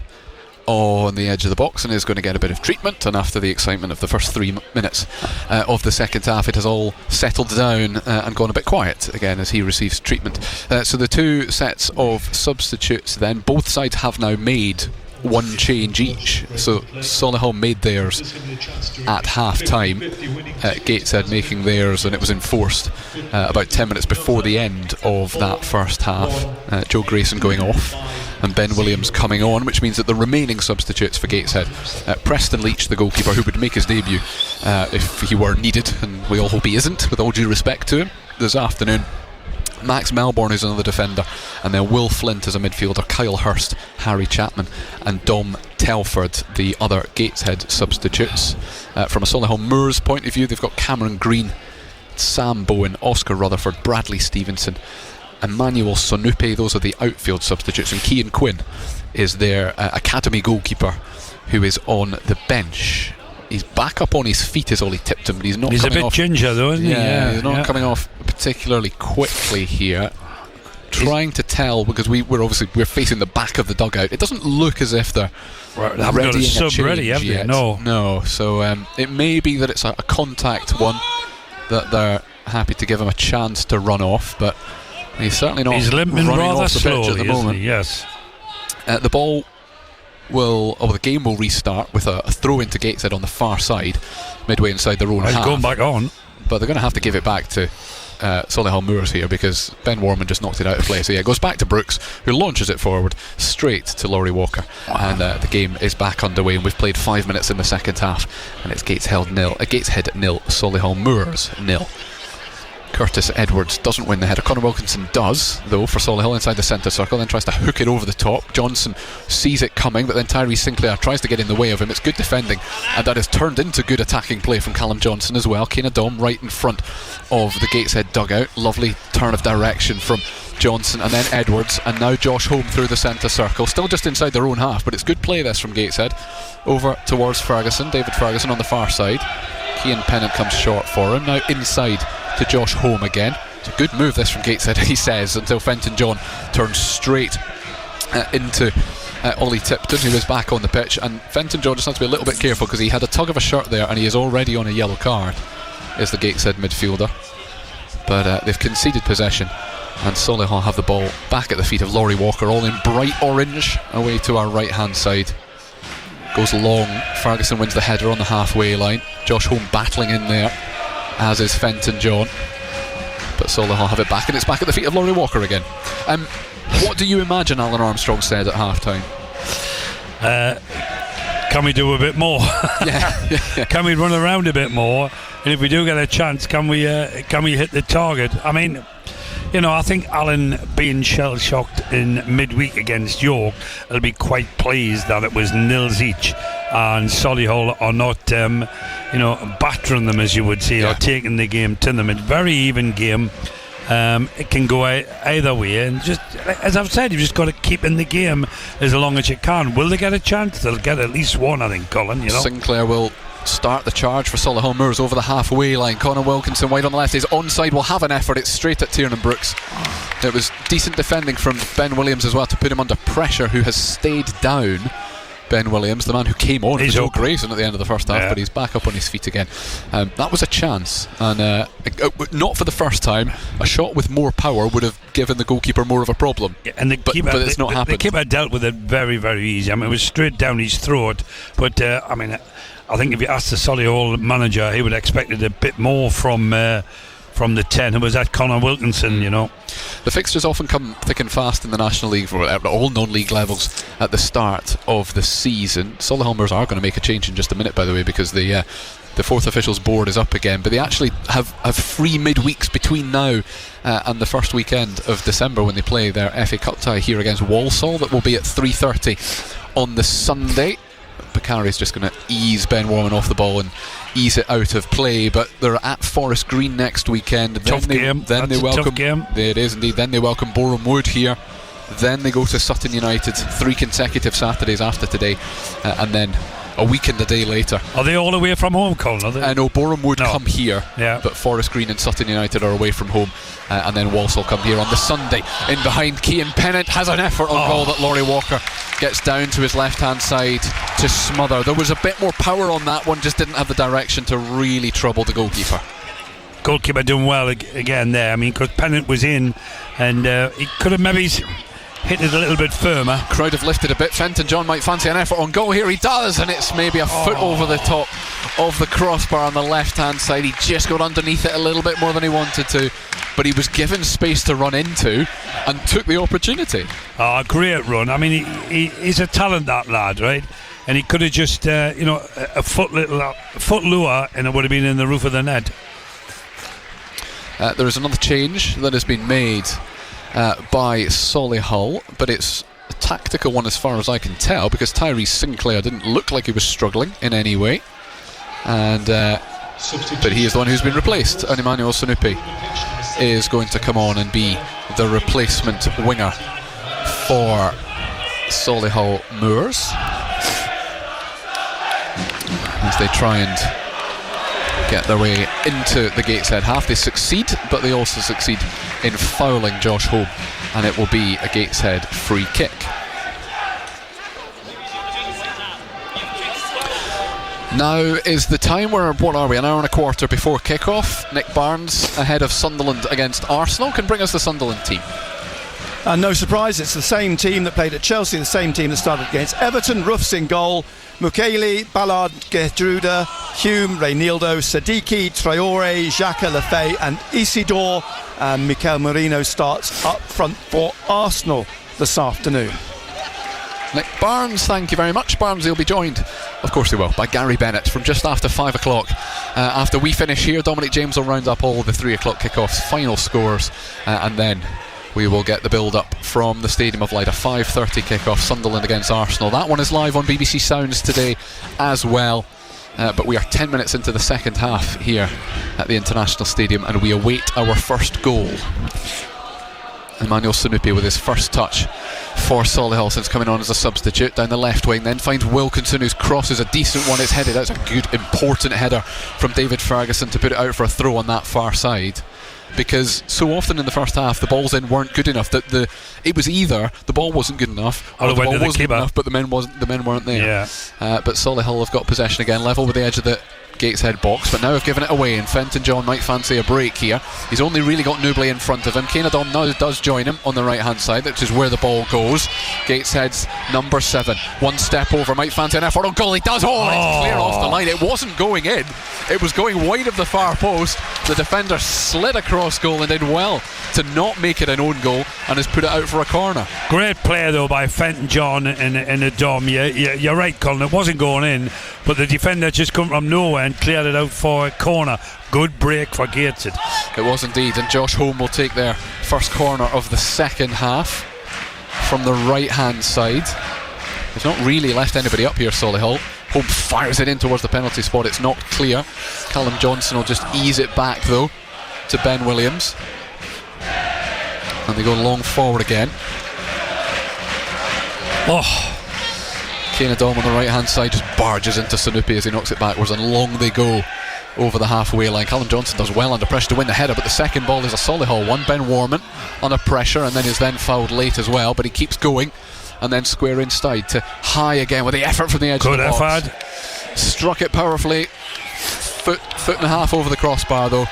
on the edge of the box and is going to get a bit of treatment, and after the excitement of the first 3 minutes of the second half, it has all settled down and gone a bit quiet again as he receives treatment. So the two sets of substitutes then, both sides have now made one change each. So Solihull made theirs at half time, Gateshead making theirs, and it was enforced about 10 minutes before the end of that first half. Joe Grayson going off and Ben Williams coming on, which means that the remaining substitutes for Gateshead, Preston Leach, the goalkeeper, who would make his debut if he were needed, and we all hope he isn't, with all due respect to him, this afternoon. Max Melbourne is another defender, and then Will Flint as a midfielder, Kyle Hurst, Harry Chapman and Dom Telford, the other Gateshead substitutes. From a Solihull Moors point of view, they've got Cameron Green, Sam Bowen, Oscar Rutherford, Bradley Stevenson, Emmanuel Sonupe. Those are the outfield substitutes, and Cian Quinn is their academy goalkeeper, who is on the bench. He's back up on his feet is Ollie Tipton, but he's not. He's coming a bit off. ginger though, isn't he? Yeah, he's not coming off particularly quickly here. Trying to tell, because we're facing the back of the dugout. It doesn't look as if they're ready in a change have yet. No. So it may be that it's a contact one, that they're happy to give him a chance to run off, but he's certainly not. He's limping running rather off the pitch slowly, at the moment. isn't he? Yes. The game will restart with a throw into Gateshead on the far side, midway inside their own half. He's going back on, but they're going to have to give it back to Solihull Moors here, because Ben Warman just knocked it out of play. So yeah, it goes back to Brooks, who launches it forward straight to Laurie Walker, and the game is back underway, and we've played 5 minutes in the second half, and it's Gateshead nil, Solihull Moors nil. Curtis Edwards doesn't win the header. Conor Wilkinson does, though, for Solihull inside the centre circle, then tries to hook it over the top. Johnson sees it coming, but then Tyree Sinclair tries to get in the way of him. It's good defending, and that has turned into good attacking play from Callum Johnson as well. Kena Dom right in front of the Gateshead dugout. Lovely turn of direction from Johnson, and then Edwards, and now Josh Holm through the centre circle, still just inside their own half, but it's good play this from Gateshead. Over towards Ferguson, David Ferguson on the far side. Cian Pennant comes short for him, now inside to Josh Holm again. It's a good move this from Gateshead, he says, until Fenton John turns straight into Ollie Tipton, who is back on the pitch, and Fenton John just has to be a little bit careful, because he had a tug of a shirt there and he is already on a yellow card, is the Gateshead midfielder. But they've conceded possession, and Solihull have the ball back at the feet of Laurie Walker, all in bright orange, away to our right hand side. Goes long, Ferguson wins the header on the halfway line. Josh Holm battling in there, as is Fenton John, but Solihull have it back, and it's back at the feet of Laurie Walker again. What do you imagine Alan Armstrong said at half time? Can we do a bit more? Yeah. Can we run around a bit more, and if we do get a chance, can we hit the target? I mean, I think Alan, being shell-shocked in midweek against York, will be quite pleased that it was nils each, and Solihull are not battering them, as you would say, or taking the game to them. It's a very even game. It can go either way, and just as I've said, you've just got to keep in the game as long as you can. Will they get a chance? They'll get at least one, I think, Colin. Sinclair will start the charge for Solihull Moors over the halfway line. Conor Wilkinson wide on the left is onside, will have an effort. It's straight at Tiernan Brooks. It was decent defending from Ben Williams as well to put him under pressure, who has stayed down. Ben Williams, the man who came on for Joe Grayson at the end of the first half, but he's back up on his feet again. That was a chance, and not for the first time. A shot with more power would have given the goalkeeper more of a problem, but it's not happened. The keeper dealt with it very, very easy. I mean, it was straight down his throat, but I think if you asked the Solihull manager, he would have expected a bit more from the 10 who was at Conor Wilkinson. The fixtures often come thick and fast in the National League, for all non-league levels, at the start of the season. Solihull Moors are going to make a change in just a minute, by the way, because the fourth officials board is up again, but they actually have 3 midweeks between now and the first weekend of December, when they play their FA Cup tie here against Walsall. That will be at 3:30 on the Sunday, Bakari's just going to ease Ben Warman off the ball and ease it out of play. But they're at Forest Green next weekend. Tough game. Then they welcome. There it is indeed. Then they welcome Boreham Wood here. Then they go to Sutton United 3 consecutive Saturdays after today, and then a week and a day later. Are they all away from home, Colin? Are they? No, Boreham Wood come here, yeah. But Forest Green and Sutton United are away from home, and then Walsall come here on the Sunday. In behind, Cian Pennant has an effort on goal that Laurie Walker gets down to his left-hand side to smother. There was a bit more power on that one, just didn't have the direction to really trouble the goalkeeper. Goalkeeper doing well again there. I mean, because Pennant was in, and he could have maybe hit it a little bit firmer. Crowd have lifted a bit. Fenton John might fancy an effort on goal here. He does, and it's maybe a foot over the top of the crossbar on the left-hand side. He just got underneath it a little bit more than he wanted to, but he was given space to run into and took the opportunity. Great run. I mean, he's a talent, that lad, right? And he could have just, a foot lower, and it would have been in the roof of the net. There is another change that has been made by Solihull, but it's a tactical one as far as I can tell, because Tyrese Sinclair didn't look like he was struggling in any way, and but he is the one who's been replaced, and Emmanuel Sanupi is going to come on and be the replacement winger for Solihull Moors as they try and get their way into the Gateshead half. They succeed, but they also succeed in fouling Josh Home, and it will be a Gateshead free kick. Now is the time where, what are we, an hour and a quarter before kick-off. Nick Barnes ahead of Sunderland against Arsenal can bring us the Sunderland team. And no surprise, it's the same team that played at Chelsea, the same team that started against Everton. Roofs in goal, Mukele, Ballard, Gertruda, Hume, Reynaldo, Sadiki, Traore, Xhaka, Lefay and Isidore. And Mikel Merino starts up front for Arsenal this afternoon. Nick Barnes, thank you very much. Barnes, he'll be joined, of course he will, by Gary Bennett from just after 5 o'clock. After we finish here, Dominic James will round up all the 3 o'clock kickoffs, final scores, and then we will get the build-up from the Stadium of Light, a 5:30 kick-off, Sunderland against Arsenal. That one is live on BBC Sounds today as well. But we are 10 minutes into the second half here at the International Stadium, and we await our first goal. Emmanuel Sanupi with his first touch for Solihull since coming on as a substitute down the left wing, then finds Wilkinson, whose cross is a decent one. It's headed. That's a good, important header from David Ferguson to put it out for a throw on that far side. Because so often in the first half the balls in weren't good enough that it was either the ball wasn't good enough or the ball wasn't good enough but the men weren't there. Yeah. But Solihull have got possession again, level with the edge of the Gateshead box, but now have given it away, and Fenton John might fancy a break here. He's only really got Nubley in front of him. Kenadon now does join him on the right hand side, which is where the ball goes. Gateshead's number 7, one step over, might fancy an effort on goal. He does. It's clear off the line. It wasn't going in, it was going wide of the far post. The defender slid across goal and did well to not make it an own goal, and has put it out for a corner. Great play though by Fenton John in the dome. You're right, Colin, it wasn't going in, but the defender just come from nowhere and cleared it out for a corner. Good break for Gateshead. It was indeed, and Josh Home will take their first corner of the second half from the right hand side. They've not really left anybody up here, Solihull. Home fires it in towards the penalty spot. It's not clear. Callum Johnson will just ease it back though to Ben Williams, and they go long forward again. Kenadom on the right hand side just barges into Sanupi as he knocks it backwards, and long they go over the halfway line. Callum Johnson does well under pressure to win the header, but the second ball is a Solihull one. Ben Warman under pressure and then is then fouled late as well, but he keeps going and then square inside to High again with the effort from the edge of the box. Good effort. Struck it powerfully, foot and a half over the crossbar though,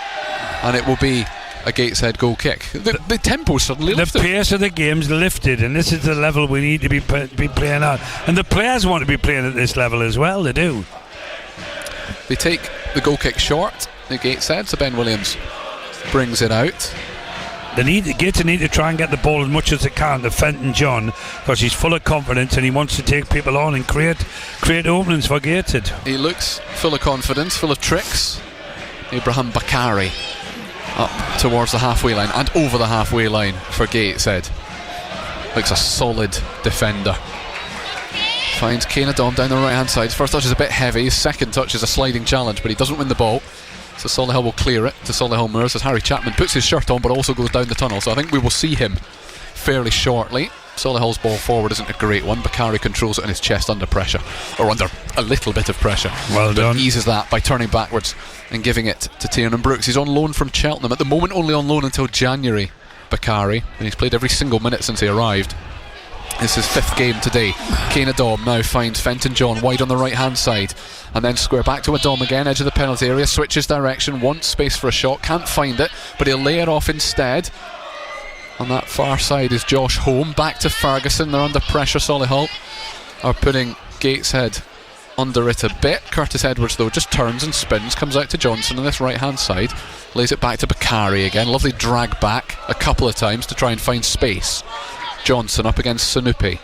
and it will be a Gateshead goal kick. The tempo suddenly lifted. The pace of the game's lifted, and this is the level we need to be playing at. And the players want to be playing at this level as well. They do. They take the goal kick short, the Gateshead, so Ben Williams brings it out. Gateshead need to try and get the ball as much as they can to Fenton John, because he's full of confidence and he wants to take people on and create openings for Gateshead. He looks full of confidence, full of tricks. Ibrahim Bakari up towards the halfway line and over the halfway line for Gateshead. Looks a solid defender. finds Kane Adom down the right hand side. His first touch is a bit heavy, his second touch is a sliding challenge, but he doesn't win the ball. So Solihull will clear it to Solihull Moors as Harry Chapman puts his shirt on but also goes down the tunnel. So I think we will see him fairly shortly. Solihull's ball forward isn't a great one. Bakari controls it in his chest under pressure, or under a little bit of pressure. Well done. Eases that by turning backwards and giving it to Tiernan Brooks. He's on loan from Cheltenham. At the moment only on loan until January, Bakari, and he's played every single minute since he arrived. It's his 5th game today. Kane Adom now finds Fenton John wide on the right hand side, and then square back to Adom again, edge of the penalty area, switches direction, wants space for a shot, can't find it, but he'll lay it off instead. On that far side is Josh Holm. Back to Ferguson. They're under pressure. Solihull are putting Gateshead under it a bit. Curtis Edwards though just turns and spins, comes out to Johnson on this right hand side, lays it back to Bakari again. Lovely drag back a couple of times to try and find space. Johnson up against Sanupi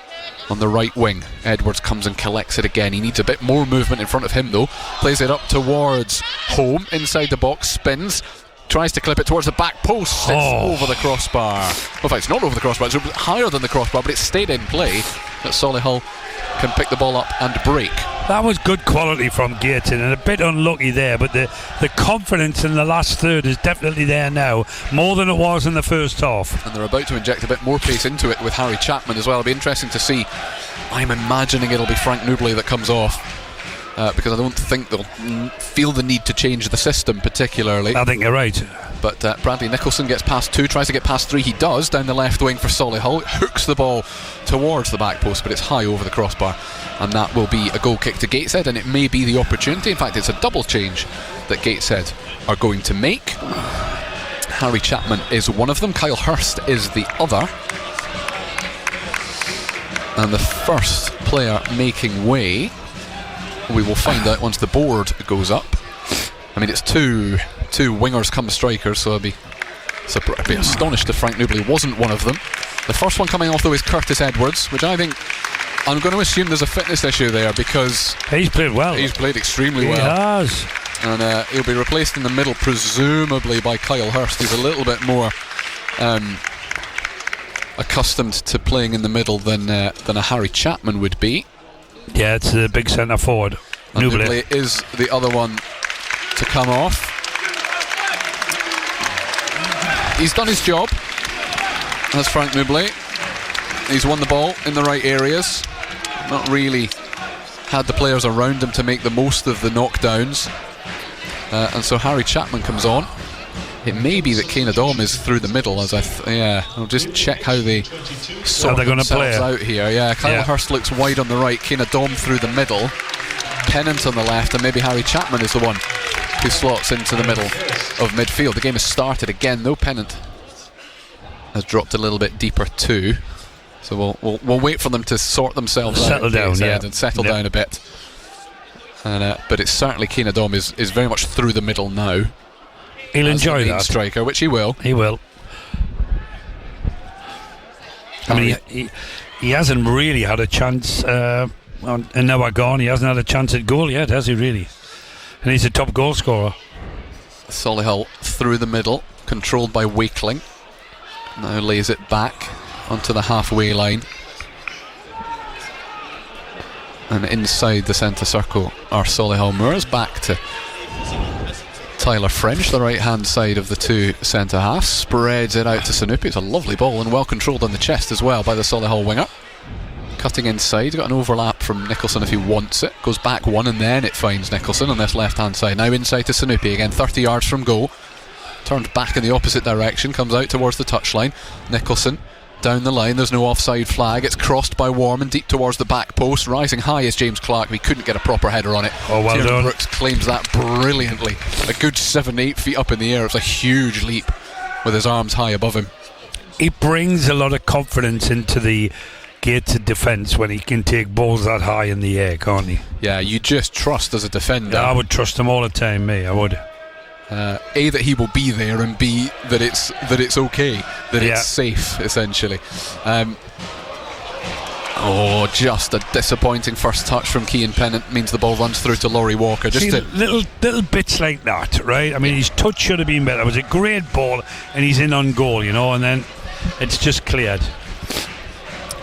on the right wing. Edwards comes and collects it again. He needs a bit more movement in front of him though. Plays it up towards Holm, inside the box, spins, tries to clip it towards the back post. It's over the crossbar. Well, in fact, it's not over the crossbar, it's higher than the crossbar, but it stayed in play. That Solihull can pick the ball up and break. That was good quality from Gaten, and a bit unlucky there, but the confidence in the last third is definitely there now, more than it was in the first half. And they're about to inject a bit more pace into it with Harry Chapman as well. It'll be interesting to see. I'm imagining it'll be Frank Noublé that comes off. Because I don't think they'll feel the need to change the system particularly. I think you're right. But Bradley Nicholson gets past 2, tries to get past 3. He does, down the left wing for Solihull. Hooks the ball towards the back post, but it's high over the crossbar. And that will be a goal kick to Gateshead, and it may be the opportunity. In fact, it's a double change that Gateshead are going to make. Harry Chapman is one of them. Kyle Hurst is the other. And the first player making way, we will find out once the board goes up. I mean, it's two wingers come strikers, so I'd be astonished if Frank Noublé wasn't one of them. The first one coming off though is Curtis Edwards, which I think, I'm going to assume there's a fitness issue there, because he's played well. He's played extremely well. He has. And he'll be replaced in the middle presumably by Kyle Hurst. He's a little bit more accustomed to playing in the middle than a Harry Chapman would be. Yeah, it's the big centre forward. Noublé is the other one to come off. He's done his job. That's Frank Noublé. He's won the ball in the right areas. Not really had the players around him to make the most of the knockdowns. And so Harry Chapman comes on. It may be that Kane Adom is through the middle, as I'll just check how they sort themselves out here. Yeah, Kyle Hurst looks wide on the right, Kane Adom through the middle, Pennant on the left, and maybe Harry Chapman is the one who slots into the middle of midfield. The game has started again though. Pennant has dropped a little bit deeper too, so we'll wait for them to sort themselves out and settle down a bit. And but it's certainly Kane Adom is very much through the middle now. He'll enjoy that striker, which he will. He will. I mean, he hasn't really had a chance. And now gone. He hasn't had a chance at goal yet, has he? Really? And he's a top goal scorer. Solihull through the middle, controlled by Wakeling. Now lays it back onto the halfway line. And inside the centre circle are Solihull Moors. Back to Tyler French, the right hand side of the two centre halves, spreads it out to Sanupi. It's a lovely ball and well controlled on the chest as well by the Solihull winger. Cutting inside, got an overlap from Nicholson if he wants it. Goes back one and then it finds Nicholson on this left hand side. Now inside to Sanupi again, 30 yards from goal. Turned back in the opposite direction, comes out towards the touchline. Nicholson down the line, there's no offside flag. It's crossed by Warman deep towards the back post. Rising high is James Clark, but he couldn't get a proper header on it. Oh, well done. Brooks claims that brilliantly. A good 7-8 feet up in the air. It's a huge leap with his arms high above him. He brings a lot of confidence into the Gateshead defence when he can take balls that high in the air, can't he? Yeah, you just trust as a defender. Yeah, I would trust him all the time, me. I would. A, that he will be there, and B, that it's okay, that it's safe, essentially. Just a disappointing first touch from Cian Pennant means the ball runs through to Laurie Walker. Little bits like that, right? I mean, his touch should have been better. It was a great ball, and he's in on goal, and then it's just cleared.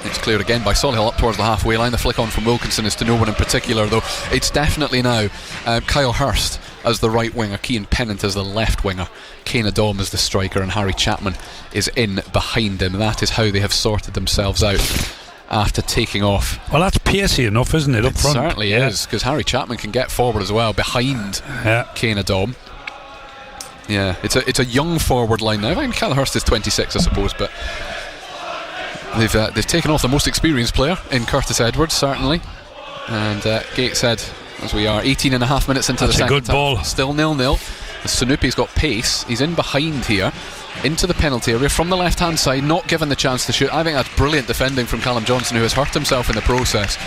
It's cleared again by Solihull up towards the halfway line. The flick on from Wilkinson is to no one in particular, though. It's definitely now Kyle Hurst as the right winger, Cian Pennant as the left winger, Kane Adom as the striker, and Harry Chapman is in behind him. That is how they have sorted themselves out after taking off. Well, that's pacey enough, isn't it, up front? It certainly is, because Harry Chapman can get forward as well behind Kane Adom. Yeah, it's a young forward line now. I mean, Kyle Hurst is 26, I suppose, but they've taken off the most experienced player in Curtis Edwards, certainly. And Gateshead, as we are 18 and a half minutes into the second half. That's a good ball. Still 0-0. Sanupi's got pace. He's in behind here, into the penalty area from the left-hand side, not given the chance to shoot. I think that's brilliant defending from Callum Johnson, who has hurt himself in the process.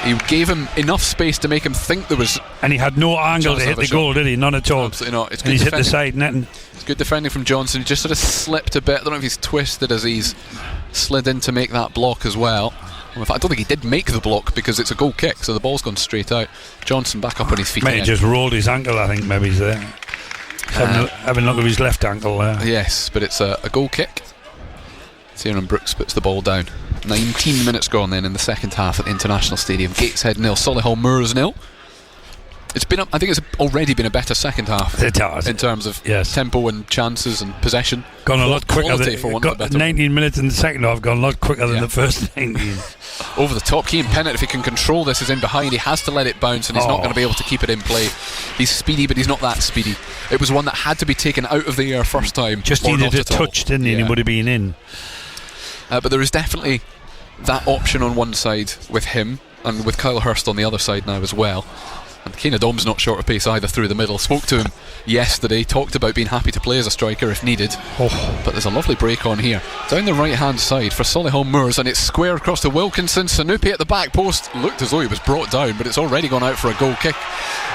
He gave him enough space to make him think there was... And he had no angle to hit the goal, did he? None at all. Absolutely not. It's good. And he's hit the side netting. It's good defending from Johnson. He just sort of slipped a bit. I don't know if he's twisted as he's slid in to make that block as well. In fact, I don't think he did make the block because it's a goal kick, so the ball's gone straight out. Johnson back up on his feet. He just rolled his ankle, I think. Maybe he's there. Having a look at his left ankle there. Yes, but it's a goal kick. Ciaran Brooks puts the ball down. 19 minutes gone then in the second half at the International Stadium. Gateshead 0, Solihull Moors 0. It's been, I think it's already been a better second half. It has. In terms of tempo and chances and possession. Gone a lot quicker. 19 minutes in the second half, gone a lot quicker than the first 19. Over the top, Cian Pennant, if he can control this, is in behind. He has to let it bounce, and he's not going to be able to keep it in play. He's speedy, but he's not that speedy. It was one that had to be taken out of the air first time. Just needed a touch, didn't he? And he would have been in. But there is definitely that option on one side with him, and with Kyle Hurst on the other side now as well. And Kane Adom's not short of pace either through the middle. Spoke to him yesterday, talked about being happy to play as a striker if needed. But there's a lovely break on here down the right hand side for Solihull Moors, and it's square across to Wilkinson. Sanupi at the back post, looked as though he was brought down, but it's already gone out for a goal kick.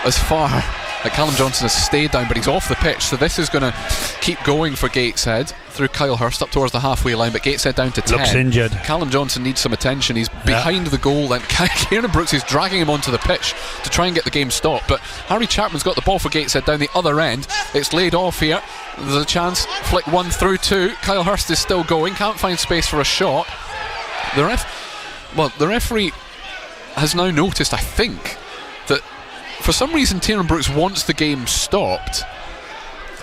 As far as Callum Johnson has stayed down, but he's off the pitch, so this is going to keep going for Gateshead through Kyle Hurst up towards the halfway line, but Gateshead down to 10. Looks injured. Callum Johnson needs some attention. He's behind the goal, and Ciaran Brooks is dragging him onto the pitch to try and get the game stopped, but Harry Chapman's got the ball for Gateshead down the other end. It's laid off here. There's a chance. Flick 1 through 2. Kyle Hurst is still going, can't find space for a shot. The referee has now noticed, I think, that for some reason Ciaran Brooks wants the game stopped.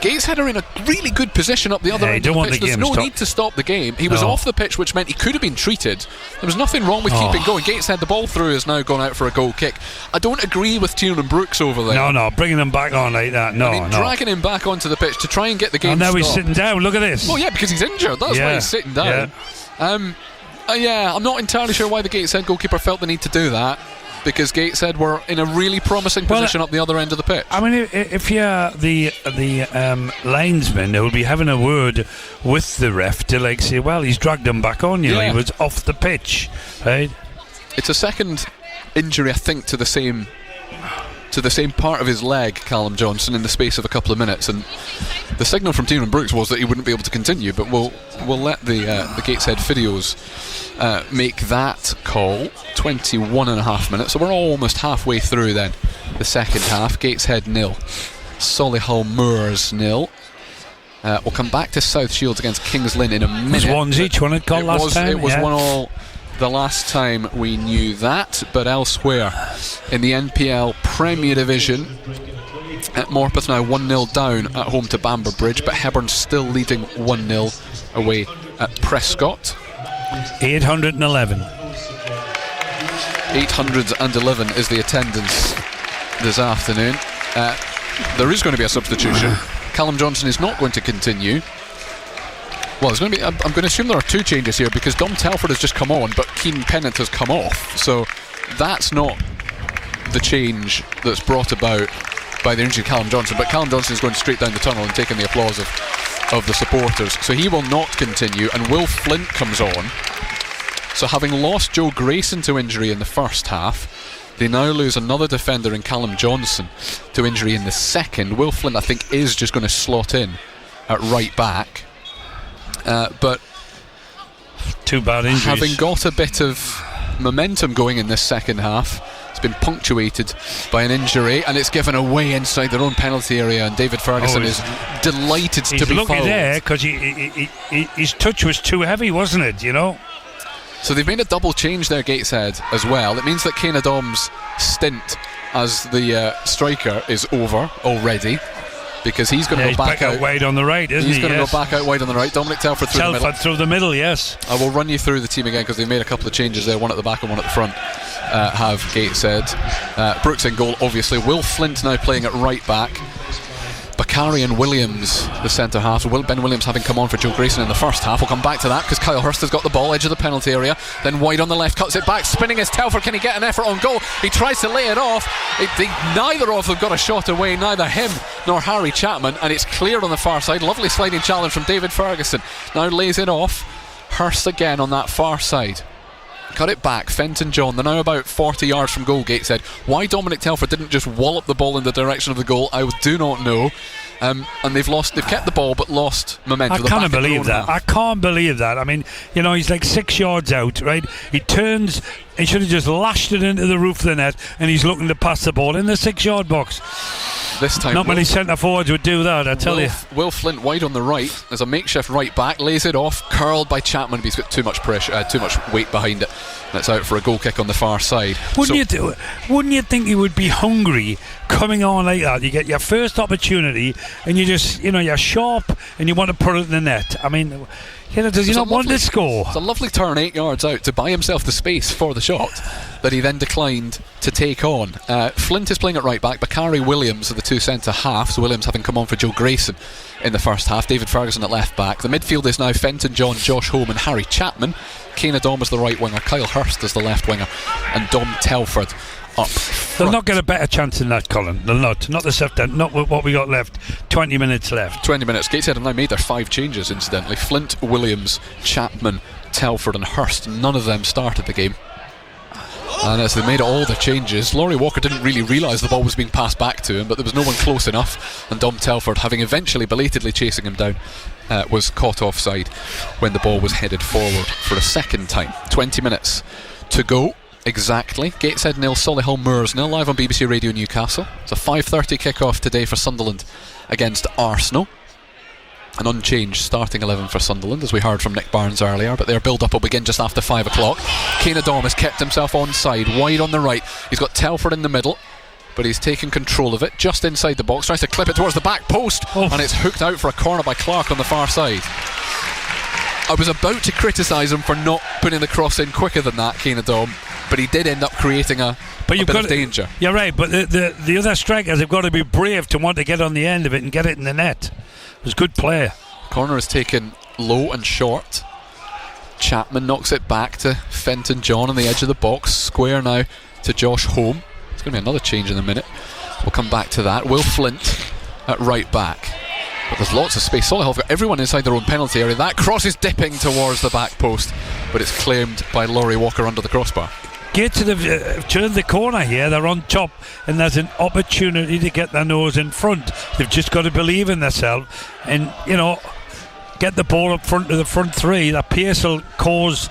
Gateshead are in a really good position up the other end of the pitch. There's no need to stop the game. He was off the pitch, which meant he could have been treated. There was nothing wrong with keeping going. Gateshead, the ball through, has now gone out for a goal kick. I don't agree with Ciaran Brooks over there. No, bringing him back on like that. Dragging him back onto the pitch to try and get the game stopped. And now he's sitting down. Look at this. Well, yeah, because he's injured. That's why he's sitting down. I'm not entirely sure why the Gateshead goalkeeper felt the need to do that, because Gateshead were in a really promising position up the other end of the pitch. I mean, if you're the linesman, they will be having a word with the ref to say, well, he's dragged him back on. He was off the pitch, right? It's a second injury, I think, to the same part of his leg, Callum Johnson, in the space of a couple of minutes, and the signal from Ciaran Brooks was that he wouldn't be able to continue, but we'll let the Gateshead Physios make that call. 21 and a half minutes, so we're almost halfway through then the second half. Gateshead 0, Solihull Moors 0. We'll come back to South Shields against Kings Lynn in a minute. It was ones each, wasn't it, called last time? It was 1-1 the last time we knew that, but elsewhere in the NPL Premier Division, at Morpeth now 1-0 down at home to Bamber Bridge, but Hebburn still leading 1-0 away at Prescott. 811 is the attendance this afternoon. There is going to be a substitution. Callum Johnson is not going to continue. Well, there's going to be. I'm going to assume there are two changes here, because Dom Telford has just come on, but Cian Pennant has come off. So that's not the change that's brought about by the injury of Callum Johnson. But Callum Johnson is going straight down the tunnel and taking the applause of the supporters. So he will not continue, and Will Flint comes on. So having lost Joe Grayson to injury in the first half, they now lose another defender in Callum Johnson to injury in the second. Will Flint, I think, is just going to slot in at right back. But two bad injuries. Having got a bit of momentum going in this second half, it's been punctuated by an injury, and it's given away inside their own penalty area, and David Ferguson is delighted to be fouled. He's lucky there, because his touch was too heavy, wasn't it, So they've made a double change there, Gateshead, as well. It means that Kane Adom's stint as the striker is over already, because he's going to go back out wide on the right, isn't he? He's going to go back out wide on the right. Dominic Telford through the middle. Through the middle, yes. I will run you through the team again, because they made a couple of changes there, one at the back and one at the front. Have Gateshead. Brooks in goal, obviously. Will Flint now playing at right back. Bakary and Williams, the centre halves. Ben Williams having come on for Joe Grayson in the first half. We'll come back to that because Kyle Hurst has got the ball, edge of the penalty area. Then wide on the left, cuts it back, spinning is Telford. Can he get an effort on goal? He tries to lay it off. Neither of them got a shot away, neither him nor Harry Chapman, and it's cleared on the far side. Lovely sliding challenge from David Ferguson. Now lays it off. Hurst again on that far side. Cut it back, Fenton John. They're now about 40 yards from goal, Gateshead. Why Dominic Telford didn't just wallop the ball in the direction of the goal, I do not know. And they've kept the ball but lost momentum. I can't believe that. I can't believe that. I mean, he's like 6 yards out, right? He turns, he should have just lashed it into the roof of the net, and he's looking to pass the ball in the 6-yard box. This time, not many centre forwards would do that, I tell you. Will Flint wide on the right as a makeshift right back, lays it off, curled by Chapman, but he's got too much pressure, too much weight behind it. That's out for a goal kick on the far side. Wouldn't you think he would be hungry coming on like that? You get your first opportunity, and you just, you're sharp, and you want to put it in the net. I mean, does he not want to score? It's a lovely turn 8 yards out to buy himself the space for the shot that he then declined to take on. Flint is playing at right back. Bakary Williams are the two centre halves. Williams having come on for Joe Grayson in the first half. David Ferguson at left back. The midfield is now Fenton John, Josh Home and Harry Chapman. Kane Adom is the right winger. Kyle Hurst is the left winger. And Dom Telford up front. They'll not get a better chance than that, Colin. They'll not. Not the stuff that. Not with what we got left. 20 minutes left. 20 minutes. Gateshead have now made their 5 changes, incidentally. Flint, Williams, Chapman, Telford and Hurst. None of them started the game. And as they made all the changes, Laurie Walker didn't really realise the ball was being passed back to him, but there was no one close enough, and Dom Telford, having eventually belatedly chasing him down, was caught offside when the ball was headed forward for a second time. 20 minutes to go exactly. Gateshead 0, Solihull Moors 0, live on BBC Radio Newcastle. It's a 5:30 kick-off today for Sunderland against Arsenal. An unchanged starting 11 for Sunderland, as we heard from Nick Barnes earlier, but their build-up will begin just after 5 o'clock. Kane Adom has kept himself onside, wide on the right. He's got Telford in the middle, but he's taken control of it just inside the box, tries to clip it towards the back post, and it's hooked out for a corner by Clark on the far side. I was about to criticise him for not putting the cross in quicker than that, Kane Adom, but he did end up creating a bit of danger. You're right, but the other strikers have got to be brave to want to get on the end of it and get it in the net. It was good play. Corner is taken low and short. Chapman knocks it back to Fenton John on the edge of the box. Square now to Josh Home. There's going to be another change in a minute. We'll come back to that. Will Flint at right back. But there's lots of space. Solihull have got everyone inside their own penalty area. That cross is dipping towards the back post, but it's claimed by Laurie Walker under the crossbar. Get to the corner here. They're on top, and there's an opportunity to get their nose in front. They've just got to believe in themselves, and get the ball up front to the front three. That pace will cause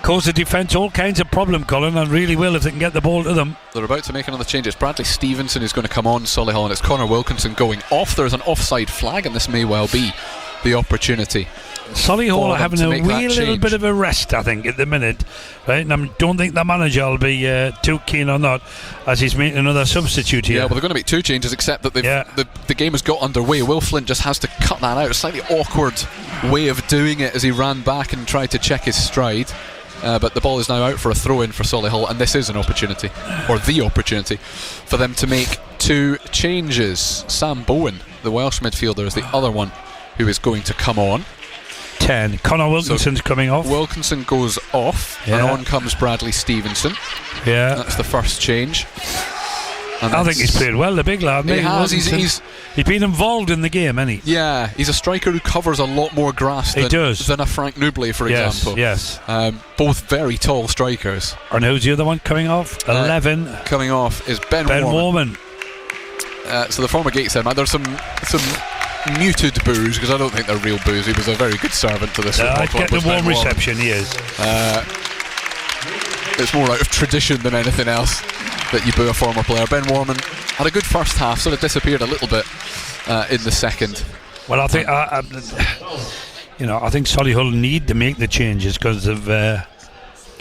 the defence all kinds of problem, Colin, and really will if they can get the ball to them. They're about to make another change. It's Bradley Stevenson who's going to come on Solihull, and it's Connor Wilkinson going off. There's an offside flag, and this may well be the opportunity. Solihull are having a wee little bit of a rest, I think, at the minute, right? And I don't think the manager will be too keen on that, as he's making another substitute here. Yeah, well, they're going to make 2 changes, except that the game has got underway. Will Flint just has to cut that out. A slightly awkward way of doing it as he ran back and tried to check his stride. But the ball is now out for a throw-in for Solihull, and this is an opportunity, or the opportunity, for them to make 2 changes. Sam Bowen, the Welsh midfielder, is the other one who is going to come on. 10. Connor Wilkinson's coming off. Wilkinson goes off, and on comes Bradley Stevenson. Yeah, that's the first change. And I think he's played well, the big lad. He has. He's been involved in the game, hasn't he? Yeah, he's a striker who covers a lot more grass than a Frank Nouble, for example. Yes. Both very tall strikers. And who's the other one coming off? 11. Coming off is Ben Warman. So the former Gateshead man. There's some muted boos, because I don't think they're real boos. He was a very good servant to this football club. I'd get the warm reception, he is. It's more out of tradition than anything else that you boo a former player. Ben Warman had a good first half, sort of disappeared a little bit in the second. Well, I think I think Solihull need to make the changes because of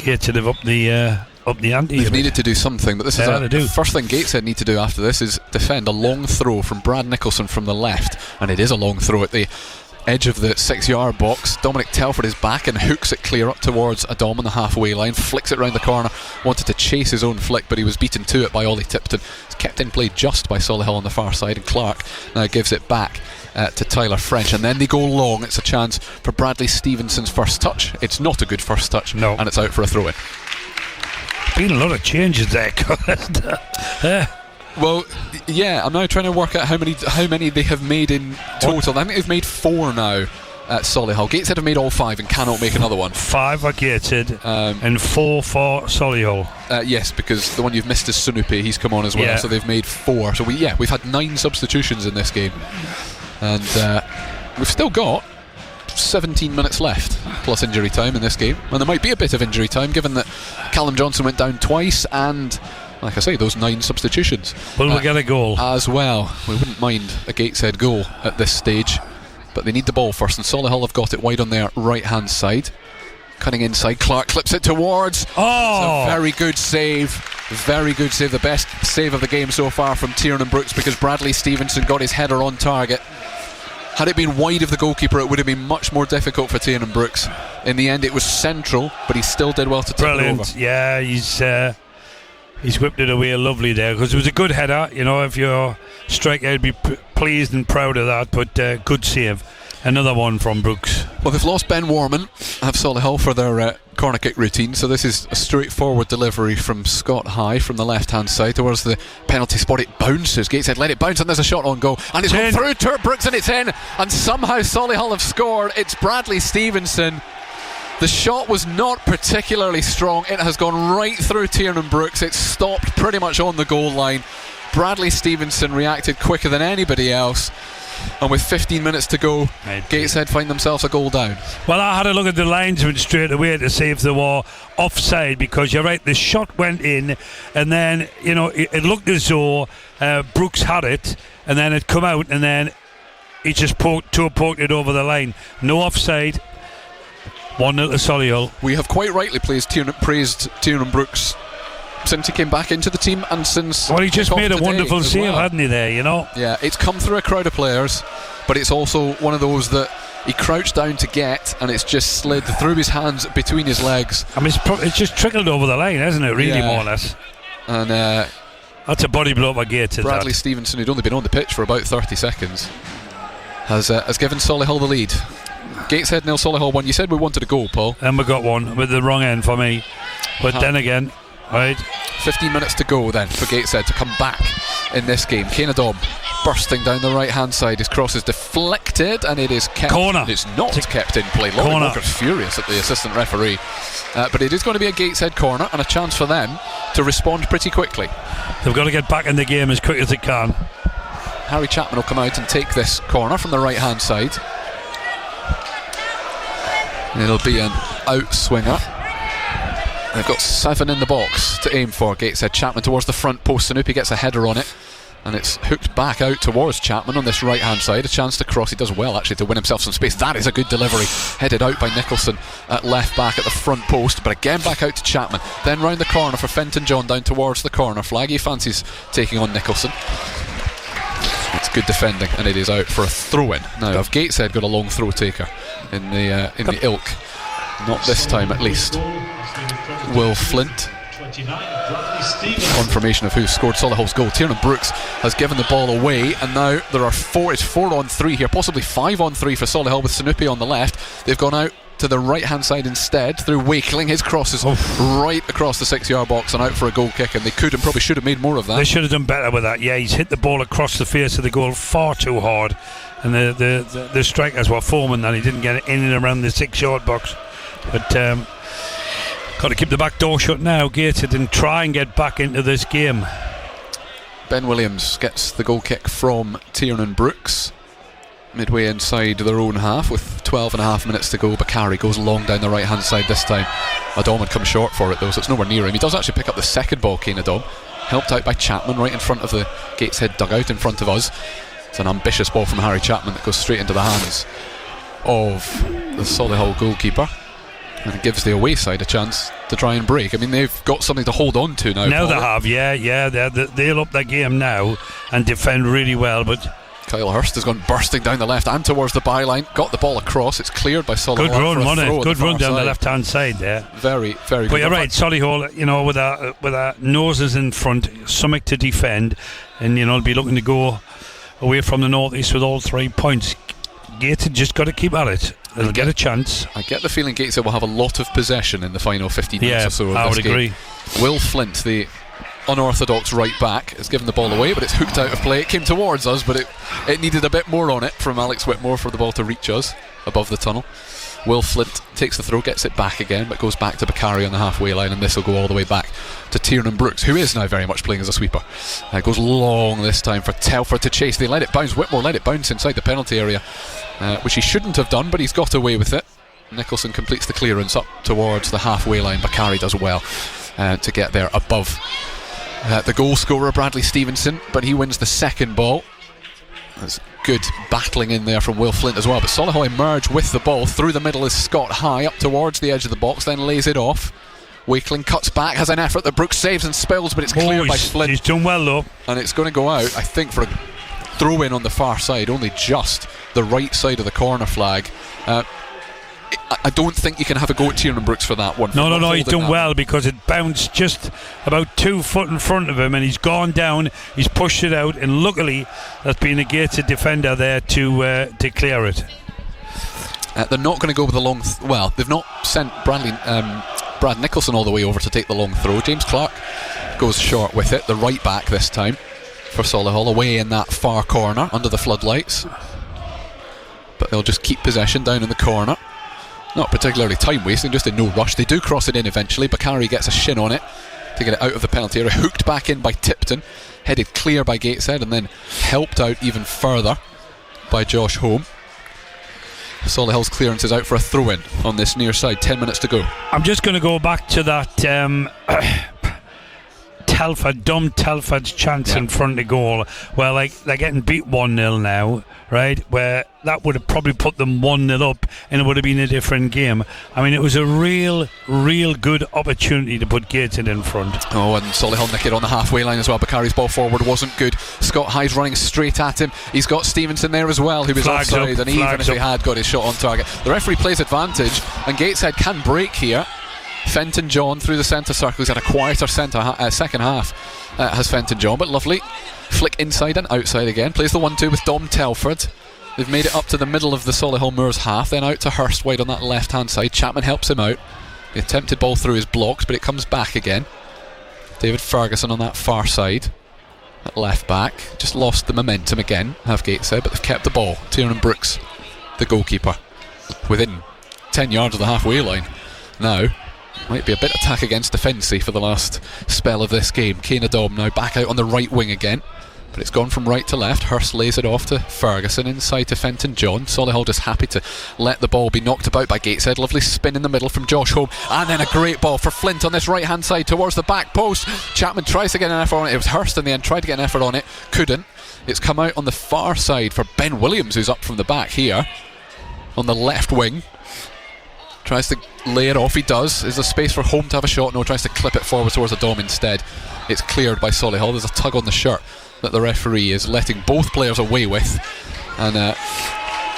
Gateshead have up the ante. They've needed to do something, but this is the first thing Gateshead need to do after this is defend a long throw from Brad Nicholson from the left, and it is a long throw at the edge of the 6-yard box. Dominic Telford is back and hooks it clear up towards Adam on the halfway line, flicks it round the corner, wanted to chase his own flick, but he was beaten to it by Ollie Tipton. It's kept in play just by Solihull on the far side, and Clark now gives it back to Tyler French, and then they go long. It's a chance for Bradley Stevenson's first touch. It's not a good first touch, and it's out for a throw-in. Been a lot of changes there. Well, yeah, I'm now trying to work out how many they have made in total. I think they've made 4 now at Solihull. Gateshead have made all 5 and cannot make another one. 5 for Gateshead and 4 for Solihull. Yes, because the one you've missed is Sunupi. He's come on as well, Yeah. so they've made 4. So we've had 9 substitutions in this game, and we've still got 17 minutes left plus injury time in this game, and there might be a bit of injury time given that Callum Johnson went down twice, and like I say, those 9 substitutions. Will we get a goal as well? We wouldn't mind a Gateshead goal at this stage, but they need the ball first, and Solihull have got it wide on their right hand side. Cutting inside, Clark clips it towards. It's a very good save. Very good save. The best save of the game so far from Tiernan Brooks, because Bradley Stevenson got his header on target. Had it been wide of the goalkeeper, it would have been much more difficult for Tiernan Brooks. In the end, it was central, but he still did well to tip it over. Yeah, he's whipped it away lovely there, because it was a good header. You know, if you're a striker, I'd be pleased and proud of that, but good save. Another one from Brooks. Well, they've lost Ben Warman, have Solihull, for their corner kick routine, so this is a straightforward delivery from Scott High from the left hand side towards the penalty spot. It bounces. Gateshead let it bounce, and there's a shot on goal, and it's gone through to Brooks, and it's in, and somehow Solihull have scored. It's Bradley Stevenson. The shot was not particularly strong. It has gone right through Tiernan Brooks. It stopped pretty much on the goal line. Bradley Stevenson reacted quicker than anybody else, and with 15 minutes to go, Gateshead find themselves a goal down. Well, I had a look at the linesman straight away to see if they were offside, because you're right, the shot went in, and then, you know, it looked as though Brooks had it, and then it come out, and then he just poked it over the line. No offside. 1-0 to Solihull. We have quite rightly praised Tiernan Brooks since he came back into the team, and since... Well, he just made a wonderful save, hadn't he, there, you know? Yeah, it's come through a crowd of players, but it's also one of those that he crouched down to get, and it's just slid through his hands between his legs. I mean, it's just trickled over the line, hasn't it, really, more or less? And that's a body blow for Gateshead. Bradley Stevenson, who'd only been on the pitch for about 30 seconds, has given Solihull the lead. Gateshead 0, Solihull 1. You said we wanted a goal, Paul. And we got one with the wrong end for me. But then again, right, 15 minutes to go then for Gateshead to come back in this game. Kane Adom bursting down the right hand side. His cross is deflected, and it is kept. Corner. It's not kept in play. Laurie Walker's furious at the assistant referee, but it is going to be a Gateshead corner, and a chance for them to respond pretty quickly. They've got to get back in the game as quick as they can. Harry Chapman will come out and take this corner from the right hand side. It'll be an out swinger. They've got 7 in the box to aim for. Gateshead. Chapman towards the front post. Sanupi gets a header on it, and it's hooked back out towards Chapman on this right hand side. A chance to cross. He does well actually to win himself some space. That is a good delivery, headed out by Nicholson at left back at the front post, but again back out to Chapman. Then round the corner for Fenton John down towards the corner flag. He fancies taking on Nicholson. It's good defending, and it is out for a throw-in. Now, have Gateshead got a long throw taker in the ilk? Not this time, at least. Will Flint. Confirmation of who scored Solihull's goal. Tiernan Brooks has given the ball away, and now there are 4 on 3 here, possibly 5 on 3 for Solihull with Sanupi on the left. They've gone out to the right hand side instead through Wakeling. His cross is right across the 6-yard box and out for a goal kick, and they could and probably should have made more of that. They should have done better with that. Yeah, he's hit the ball across the face of the goal far too hard, and the strikers were foaming that he didn't get it in and around the 6-yard box. But got to keep the back door shut now, Gateshead, and try and get back into this game. Ben Williams gets the goal kick from Tiernan Brooks midway inside their own half with 12.5 minutes to go. Bakari goes long down the right hand side this time. Adom had come short for it though, so it's nowhere near him. He does actually pick up the second ball, Kane Adom, helped out by Chapman right in front of the Gateshead dugout in front of us. It's an ambitious ball from Harry Chapman that goes straight into the hands of the Solihull goalkeeper. And it gives the away side a chance to try and break. I mean, they've got something to hold on to now. Now they have, yeah. They'll up their game now and defend really well, but Kyle Hurst has gone bursting down the left and towards the byline. Got the ball across. It's cleared by Solihull. Good run, wasn't it? Good run down side. The left-hand side there. Very, very good. But you're right, Solihull, with our noses in front, something to defend, and they'll be looking to go away from the northeast with all 3 points. Gateshead just got to keep at it. They'll get a chance. I get the feeling Gateshead will have a lot of possession in the final 15 minutes or so of I this would game. agree. Will Flint, the unorthodox right back, has given the ball away, but it's hooked out of play. It came towards us, but it needed a bit more on it from Alex Whitmore for the ball to reach us above the tunnel. Will Flint takes the throw, gets it back again, but goes back to Bakari on the halfway line, and this will go all the way back to Tiernan Brooks, who is now very much playing as a sweeper. Goes long this time for Telford to chase. They let it bounce. Whitmore let it bounce inside the penalty area, which he shouldn't have done, but he's got away with it. Nicholson completes the clearance up towards the halfway line. Bakari does well to get there above the goal scorer Bradley Stevenson, but he wins the second ball. There's good battling in there from Will Flint as well, but Solihull emerge with the ball. Through the middle is Scott High up towards the edge of the box, then lays it off. Wakeling cuts back, has an effort that Brooks saves and spills, but it's cleared by Flint. He's done well though, and it's going to go out, I think, for a throw in on the far side, only just the right side of the corner flag. I don't think you can have a go at Tiernan Brooks for that one. No, he's done well because it bounced just about 2 foot in front of him and he's gone down, he's pushed it out, and luckily there's been a Gateshead defender there to clear it. They're not going to go with the long they've not sent Brad Nicholson all the way over to take the long throw. James Clark goes short with it, the right back this time for Solihull, away in that far corner under the floodlights, but they'll just keep possession down in the corner. Not particularly time wasting, just in no rush. They do cross it in eventually. Bakari gets a shin on it to get it out of the penalty area. Hooked back in by Tipton, headed clear by Gateshead, and then helped out even further by Josh Home. Solihull's clearance is out for a throw-in on this near side. 10 minutes to go. I'm just going to go back to that Telford's chance in front of goal. Well, they're getting beat 1-0 now, right? Where that would have probably put them 1-0 up and it would have been a different game. I mean, it was a real good opportunity to put Gateshead in front. Oh, and Solihull nick it on the halfway line as well. Bakari's ball forward wasn't good. Scott High's running straight at him. He's got Stevenson there as well, who was offside, and even if he had got his shot on target, the referee plays advantage, and Gateshead can break here. Fenton John through the centre circle. He's had a quieter second half, has Fenton John, but lovely flick inside and outside again. Plays the 1-2 with Dom Telford. They've made it up to the middle of the Solihull Moors half, then out to Hurst wide on that left hand side. Chapman helps him out. The attempted ball through his blocks, but it comes back again. David Ferguson on that far side at left back, just lost the momentum again, have Gateshead, but they've kept the ball. Tiernan Brooks, the goalkeeper, within 10 yards of the halfway line now. Might be a bit attack against defence for the last spell of this game. Kane Adom now back out on the right wing again, but it's gone from right to left. Hurst lays it off to Ferguson, inside to Fenton John. Solihull just happy to let the ball be knocked about by Gateshead. Lovely spin in the middle from Josh Home, and then a great ball for Flint on this right hand side towards the back post. Chapman tries to get an effort on it. It was Hurst in the end, tried to get an effort on it, couldn't. It's come out on the far side for Ben Williams, who's up from the back here on the left wing. Tries to lay it off, he does. Is there space for Home to have a shot? No, tries to clip it forward towards the Dom instead. It's cleared by Solihull. There's a tug on the shirt that the referee is letting both players away with, and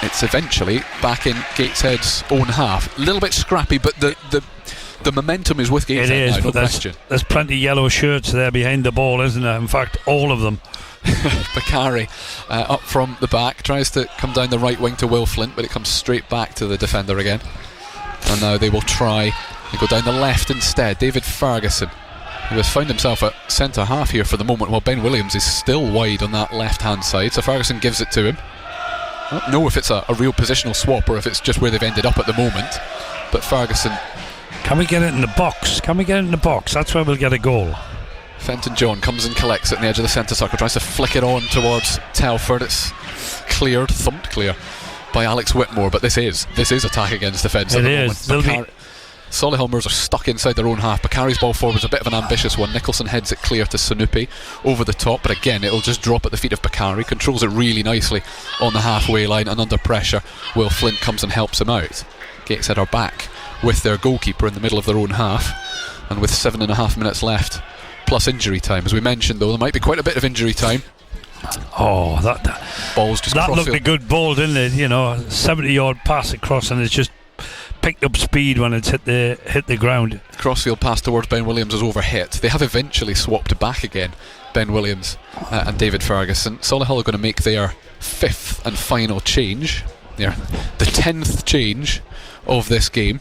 it's eventually back in Gateshead's own half. A little bit scrappy, but the momentum is with Gateshead. It is, now, no but question. There's plenty of yellow shirts there behind the ball, isn't there? In fact, all of them. Bakari up from the back tries to come down the right wing to Will Flint, but it comes straight back to the defender again. And now they will try and go down the left instead. David Ferguson, who has found himself at centre half here for the moment, while Ben Williams is still wide on that left hand side. So Ferguson gives it to him. I don't know if it's a real positional swap or if it's just where they've ended up at the moment, but Ferguson. Can we get it in the box? That's where we'll get a goal. Fenton John comes and collects it on the edge of the centre circle, tries to flick it on towards Telford. It's cleared, thumped clear by Alex Whitmore, but this is attack against defence. It is. Solihull Moors are stuck inside their own half. Bakari's ball forward is a bit of an ambitious one. Nicholson heads it clear to Sanupi over the top, but again it'll just drop at the feet of Bakari. Controls it really nicely on the halfway line, and under pressure Will Flint comes and helps him out. Gateshead are back with their goalkeeper in the middle of their own half, and with 7.5 minutes left plus injury time. As we mentioned, though, there might be quite a bit of injury time. Oh, that ball's just that looked crossfield. a good ball, didn't it? 70-yard pass across, and it's just picked up speed when it's hit the ground. Crossfield pass towards Ben Williams is overhit. They have eventually swapped back again, Ben Williams and David Ferguson. Solihull are going to make their 5th and final change. The 10th change of this game.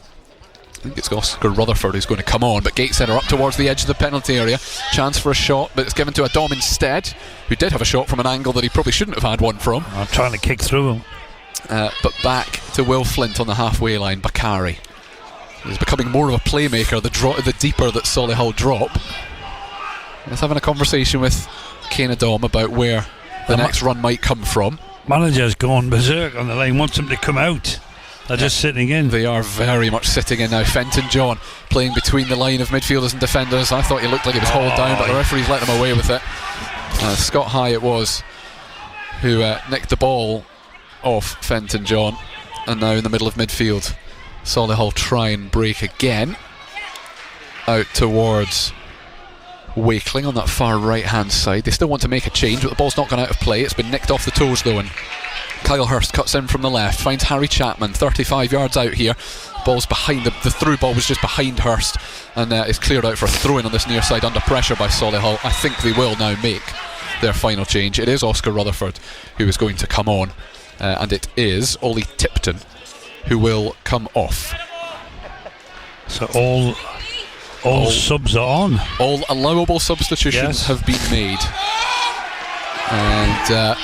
I think it's Oscar Rutherford who's going to come on, but Gateshead are up towards the edge of the penalty area. Chance for a shot, but it's given to Adom instead, who did have a shot from an angle that he probably shouldn't have had one from. I'm trying to kick through him. But back to Will Flint on the halfway line. Bakari. He's becoming more of a playmaker the deeper that Solihull drop. He's having a conversation with Kane Adom about where the next run might come from. Manager's gone berserk on the line, wants him to come out. They're just sitting in. They are very much sitting in now. Fenton John playing between the line of midfielders and defenders. I thought he looked like he was hauled down, but the referee's let him away with it. Scott High it was who nicked the ball off Fenton John, and now in the middle of midfield Solihull try and break again out towards Wakeling on that far right hand side. They still want to make a change, but the ball's not gone out of play. It's been nicked off the toes though, and Kyle Hurst cuts in from the left, finds Harry Chapman 35 yards out here. Ball's behind the through ball was just behind Hurst, and is cleared out for a throw-in on this near side under pressure by Solihull. I think they will now make their final change. It is Oscar Rutherford who is going to come on, and it is Ollie Tipton who will come off. So all subs are on. All allowable substitutions have been made, and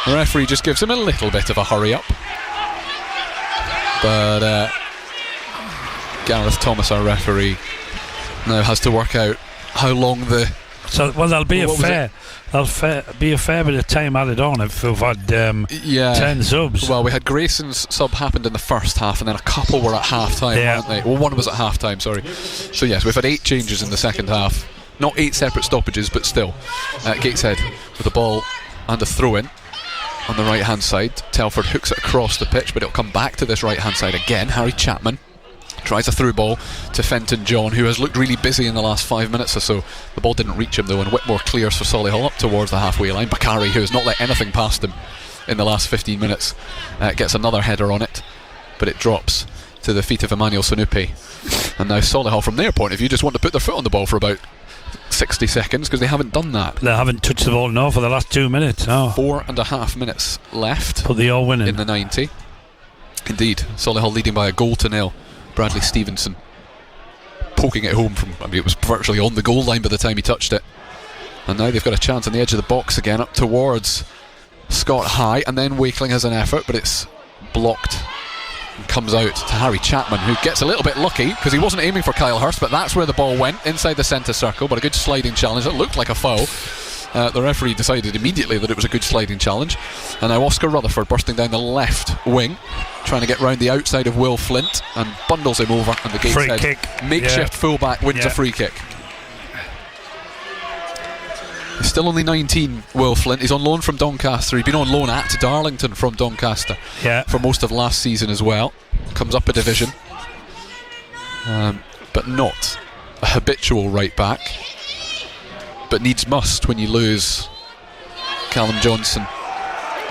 the referee just gives him a little bit of a hurry up, but Gareth Thomas, our referee, now has to work out how long there'll be a fair bit of time added on if we've had 10 subs. Well, we had Grayson's sub happened in the first half, and then a couple were at half time, weren't they? Well, one was at half time, sorry. So yes, we've had 8 changes in the second half. Not 8 separate stoppages, but still. Gateshead with the ball and a throw-in on the right hand side. Telford hooks it across the pitch, but it'll come back to this right hand side again. Harry Chapman tries a through ball to Fenton John, who has looked really busy in the last 5 minutes or so. The ball didn't reach him though, and Whitmore clears for Solihull up towards the halfway line. Bakari, who has not let anything past him in the last 15 minutes, gets another header on it, but it drops to the feet of Emmanuel Sanupi. And now Solihull, from their point of view, just want to put their foot on the ball for about 60 seconds, because they haven't done that. They haven't touched the ball now for the last 2 minutes. 4.5 minutes left. But they are winning in the 90. Indeed, Solihull leading by a goal to nil. Bradley Stevenson poking it home from, it was virtually on the goal line by the time he touched it. And now they've got a chance on the edge of the box again, up towards Scott High, and then Wakeling has an effort, but it's blocked and comes out to Harry Chapman, who gets a little bit lucky because he wasn't aiming for Kyle Hurst, but that's where the ball went, inside the centre circle. But a good sliding challenge. It looked like a foul. The referee decided immediately that it was a good sliding challenge. And now Oscar Rutherford bursting down the left wing, trying to get round the outside of Will Flint, and bundles him over, and the Gateshead makeshift fullback wins a free kick. He's still only 19, Will Flint. He's on loan from Doncaster. He'd been on loan at Darlington from Doncaster for most of last season as well. Comes up a division, but not a habitual right back. But needs must when you lose Callum Johnson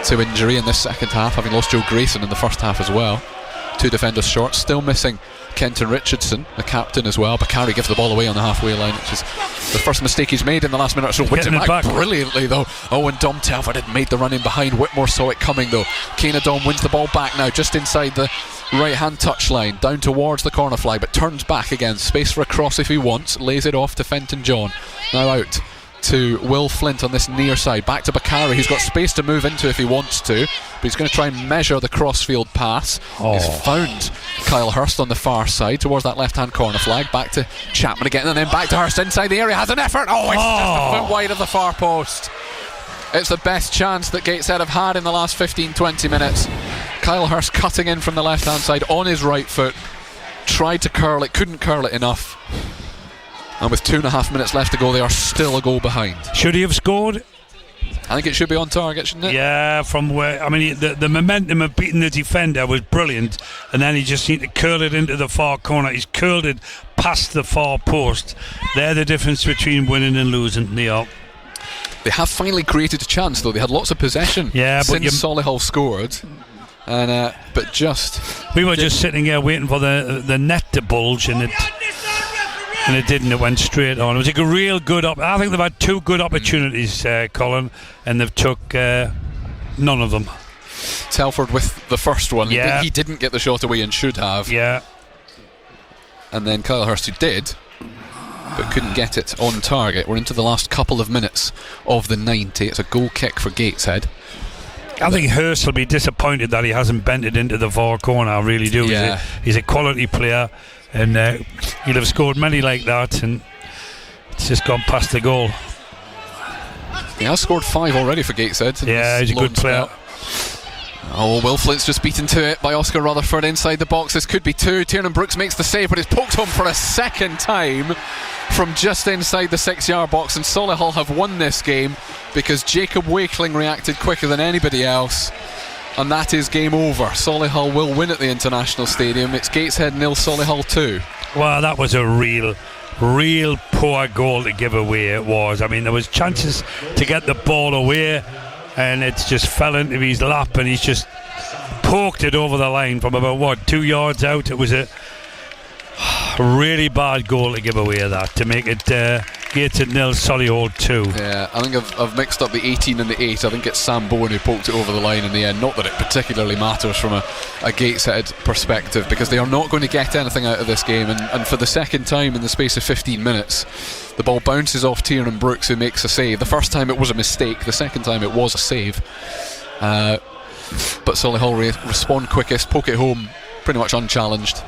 to injury in this second half, having lost Joe Grayson in the first half as well. 2 defenders short, still missing Kenton Richardson, the captain as well. Bakari gives the ball away on the halfway line, which is the first mistake he's made in the last minute or so. Wins it back brilliantly though. Oh, and Dom Telford had made the run in behind. Whitmore saw it coming though. Kane Adom wins the ball back now, just inside the right hand touchline, down towards the corner flag, but turns back again. Space for a cross if he wants. Lays it off to Fenton John. Now out to Will Flint on this near side, back to Bakari, who's got space to move into if he wants to, but he's going to try and measure the crossfield pass. He's found Kyle Hurst on the far side towards that left hand corner flag. Back to Chapman again, and then back to Hurst inside the area. Has an effort. It's just a foot wide of the far post. It's the best chance that Gateshead have had in the last 15-20 minutes. Kyle Hurst cutting in from the left hand side on his right foot, tried to curl it, couldn't curl it enough. And with 2.5 minutes left to go, they are still a goal behind. Should he have scored? I think it should be on target, shouldn't it? Yeah, from where, I mean, the momentum of beating the defender was brilliant, and then he just needed to curl it into the far corner. He's curled it past the far post. They're the difference between winning and losing, Neil. They have finally created a chance, though. They had lots of possession since Solihull scored. And but we were just sitting here waiting for the net to bulge, and it didn't. It went straight on. It was a real good I think they've had 2 good opportunities, Colin, and they've took none of them. Telford with the first one. Yeah. He didn't get the shot away and should have. Yeah. And then Kyle Hurst, who did, but couldn't get it on target. We're into the last couple of minutes of the 90. It's a goal kick for Gateshead. I think Hurst will be disappointed that he hasn't bent it into the far corner. I really do. Yeah. He's a quality player, and he'll have scored many like that, and it's just gone past the goal. He has scored 5 already for Gateshead. Yeah, he's a good player. Oh, Will Flint's just beaten to it by Oscar Rutherford inside the box. This could be 2. Tiernan Brooks makes the save, but it's poked home for a second time from just inside the 6-yard box, and Solihull have won this game because Jacob Wakeling reacted quicker than anybody else, and that is game over. Solihull will win at the International Stadium. It's Gateshead 0, Solihull 2. Well, that was a real poor goal to give away. It was. I mean, there was chances to get the ball away, and it just fell into his lap, and he's just poked it over the line from about 2 yards out. It was a really bad goal to give away, that, to make it Gateshead 0, Solihull 2. Yeah, I think I've mixed up the 18 and the 8. I think it's Sam Bowen who poked it over the line in the end. Not that it particularly matters from a Gateshead perspective, because they are not going to get anything out of this game, and for the second time in the space of 15 minutes the ball bounces off Tiernan Brooks, who makes a save. The first time it was a mistake, the second time it was a save, but Solihull respond quickest, poke it home pretty much unchallenged.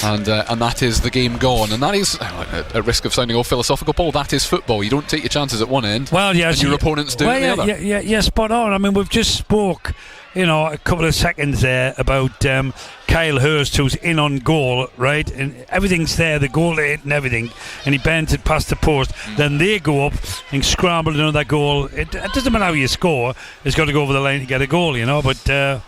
And that is the game gone. And that is, at risk of sounding all philosophical, Paul, that is football. You don't take your chances at one end, and your opponents do at the other. Yeah, spot on. I mean, we've just spoke, a couple of seconds there about Kyle Hurst, who's in on goal, right? And everything's there, the goal hit and everything, and he bends it past the post. Then they go up and scramble another goal. It doesn't matter how you score, it's got to go over the line to get a goal, but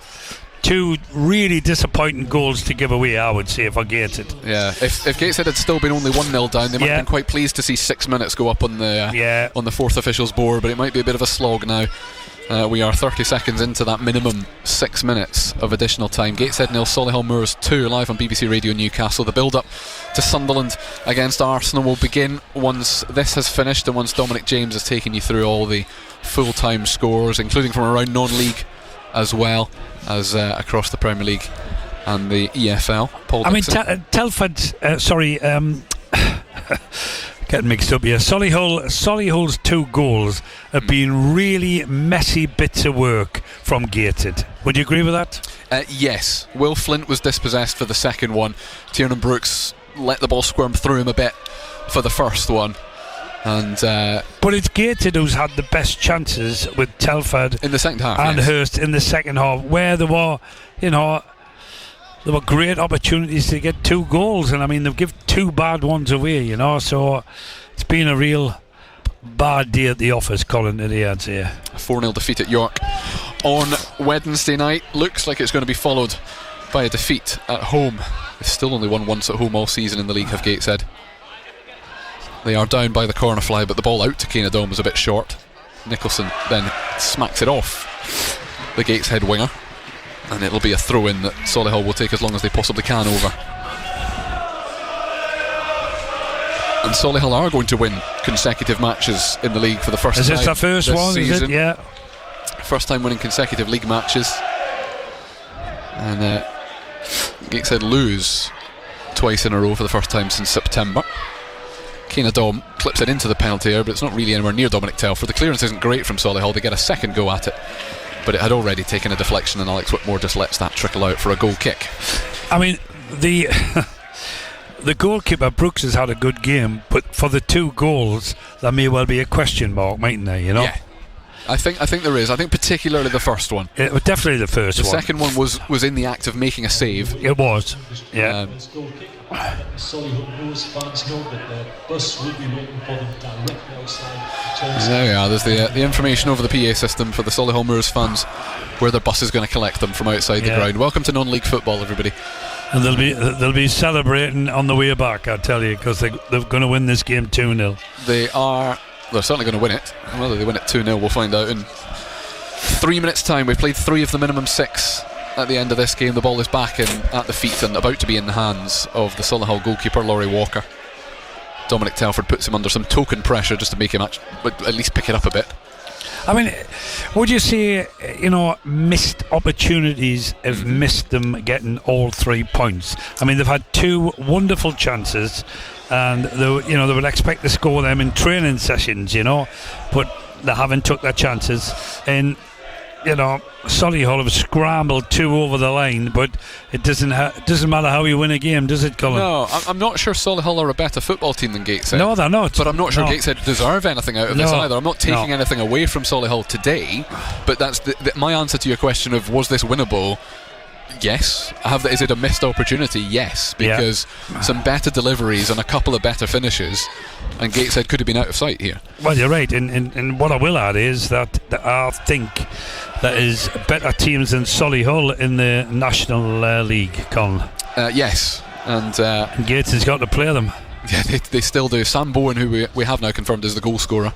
2 really disappointing goals to give away, I would say, for Gateshead. Yeah, if Gateshead had still been only 1-0 down, they might have been quite pleased to see 6 minutes go up on the fourth official's board, but it might be a bit of a slog now. We are 30 seconds into that minimum 6 minutes of additional time. Gateshead 0, Solihull Moors 2, live on BBC Radio Newcastle. The build-up to Sunderland against Arsenal will begin once this has finished, and once Dominic James has taken you through all the full-time scores, including from around non-league as well as across the Premier League and the EFL. Paul Dixon. I mean, Telford, getting mixed up here. Solihull's 2 goals have been really messy bits of work from Gateshead. Would you agree with that? Yes. Will Flint was dispossessed for the second one. Tiernan Brooks let the ball squirm through him a bit for the first one. But it's Gateshead who's had the best chances with Telford in the second half, and Hurst in the second half, where there were great opportunities to get 2 goals, and I mean they've given 2 bad ones away, so it's been a real bad day at the office, Colin, today, I'd say. A 4-0 defeat at York on Wednesday night. Looks like it's going to be followed by a defeat at home. They've still only won once at home all season in the league, have Gateshead. They are down by the corner fly, but the ball out to Kane Dome was a bit short. Nicholson then smacks it off the Gateshead winger, and it'll be a throw-in that Solihull will take as long as they possibly can over. And Solihull are going to win consecutive matches in the league for the first time. Is this the first one? Season. Is it? Yeah. First time winning consecutive league matches. And Gateshead lose twice in a row for the first time since September. Kane Dom clips it into the penalty area, but it's not really anywhere near Dominic Telford. The clearance isn't great from Solihull. They get a second go at it, but it had already taken a deflection, and Alex Whitmore just lets that trickle out for a goal kick. I mean, the goalkeeper Brooks has had a good game, but for the 2 goals there may well be a question mark, mightn't there, Yeah. I think there is. I think particularly the first one. It was definitely the first one. The second one was in the act of making a save. It was. Yeah. Solihull fans know that the bus will be waiting for them directly outside. There we are. There's the information over the PA system for the Solihull Moors fans where their bus is going to collect them from outside the ground. Welcome to non-league football, everybody. And they'll be celebrating on the way back, I tell you, because they're going to win this game 2-0. They're certainly going to win it. Whether they win it 2-0, we'll find out in 3 minutes' time. We've played 3 of the minimum 6 at the end of this game. The ball is back at the feet and about to be in the hands of the Solihull goalkeeper, Laurie Walker. Dominic Telford puts him under some token pressure just to make him at least pick it up a bit. I mean, would you say, missed opportunities have missed them getting all 3 points? I mean, they've had 2 wonderful chances, and they would expect to score them in training sessions, but they haven't took their chances. And Solihull have scrambled 2 over the line, but it doesn't matter how you win a game, does it, Colin? No, I'm not sure Solihull are a better football team than Gateshead. No, they're not. But I'm not sure Gateshead deserve anything out of this either. I'm not taking anything away from Solihull today, but that's my answer to your question of was this winnable? Yes. Is it a missed opportunity? Yes, because some better deliveries and a couple of better finishes, and Gateshead could have been out of sight here. Well, you're right, and what I will add is that I think there is better teams than Solihull in the National League, Colin. Yes, and Gates has got to play them. Yeah, they still do. Sam Bowen, who we have now confirmed is the goal scorer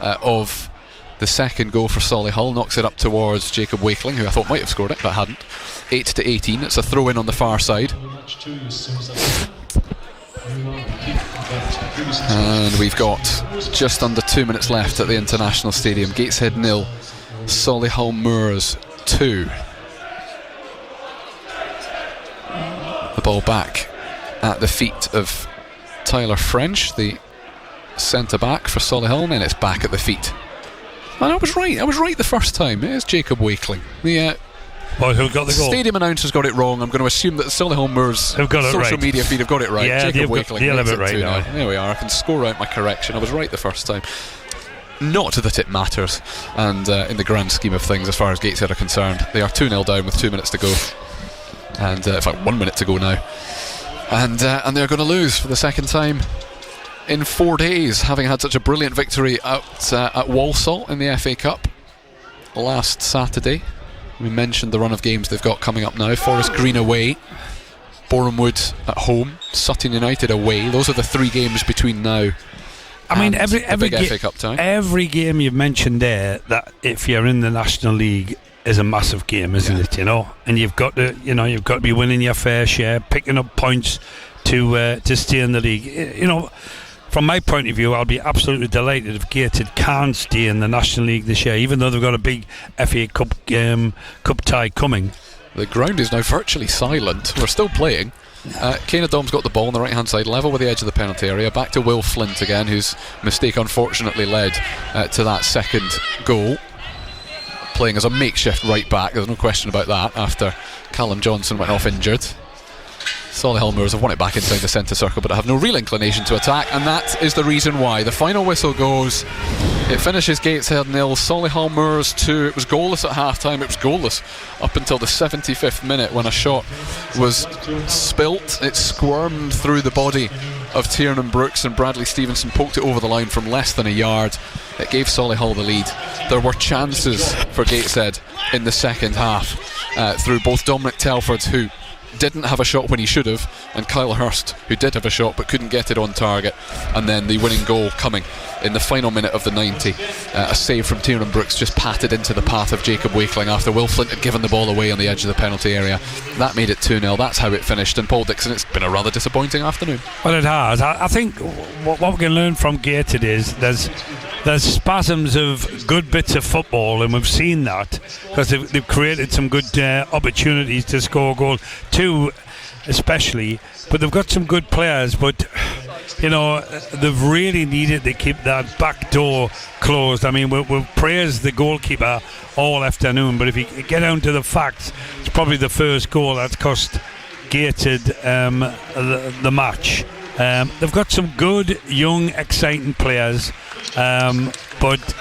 of the second goal for Solihull, knocks it up towards Jacob Wakeling, who I thought might have scored it but hadn't. 8-18. It's a throw in on the far side. And we've got just under 2 minutes left at the International Stadium. Gateshead 0, Solihull Moors 2. The ball back at the feet of Tyler French, the centre back for Solihull, and then it's back at the feet. And I was right the first time. It is Jacob Wakeling. Who got the goal? Stadium announcers got it wrong. I'm going to assume that the Solihull Moors social media feed have got it right. Yeah, Jacob Wakeling they'll have makes it right now. There we are. I can score out my correction. I was right the first time. Not that it matters, and in the grand scheme of things, as far as Gateshead are concerned, they are 2-0 down with 2 minutes to go, and in fact 1 minute to go now, and they're going to lose for the second time in 4 days, having had such a brilliant victory at Walsall in the FA Cup last Saturday. We mentioned the run of games they've got coming up now. Forest Green away, Boreham Wood at home, Sutton United away. Those are the 3 games between now. I mean, every FA Cup time. Every game you've mentioned there, that if you're in the National League, is a massive game, isn't it? And you've got to be winning your fair share, picking up points to stay in the league. From my point of view, I'll be absolutely delighted if Gateshead can stay in the National League this year, even though they've got a big FA Cup tie coming. The ground is now virtually silent. We're still playing. Kane Adom's got the ball on the right hand side, level with the edge of the penalty area. Back to Will Flint again, whose mistake unfortunately led to that second goal. Playing as a makeshift right back, there's no question about that, after Callum Johnson went off injured. Solihull Moors have won it back inside the centre circle, but have no real inclination to attack, and that is the reason why. The final whistle goes. It finishes Gateshead 0, Solihull Moors 2. It was goalless at half time. It was goalless up until the 75th minute when a shot was spilt. It squirmed through the body of Tiernan Brooks, and Bradley Stevenson poked it over the line from less than a yard. It gave Solihull the lead. There were chances for Gateshead in the second half through both Dominic Telford, who didn't have a shot when he should have, and Kyle Hurst, who did have a shot but couldn't get it on target, and then the winning goal coming in the final minute of the 90. A save from Tiernan Brooks just patted into the path of Jacob Wakeling after Will Flint had given the ball away on the edge of the penalty area. That made it 2-0. That's how it finished. And Paul Dixon, it's been a rather disappointing afternoon. Well, it has. I think what we can learn from Gateshead is there's spasms of good bits of football, and we've seen that because they've created some good opportunities to score a goal, 2 especially, but they've got some good players, but they've really needed to keep that back door closed. I mean, we've praised the goalkeeper all afternoon, but if you get down to the facts, it's probably the first goal that's cost Gateshead the match. They've got some good, young, exciting players, but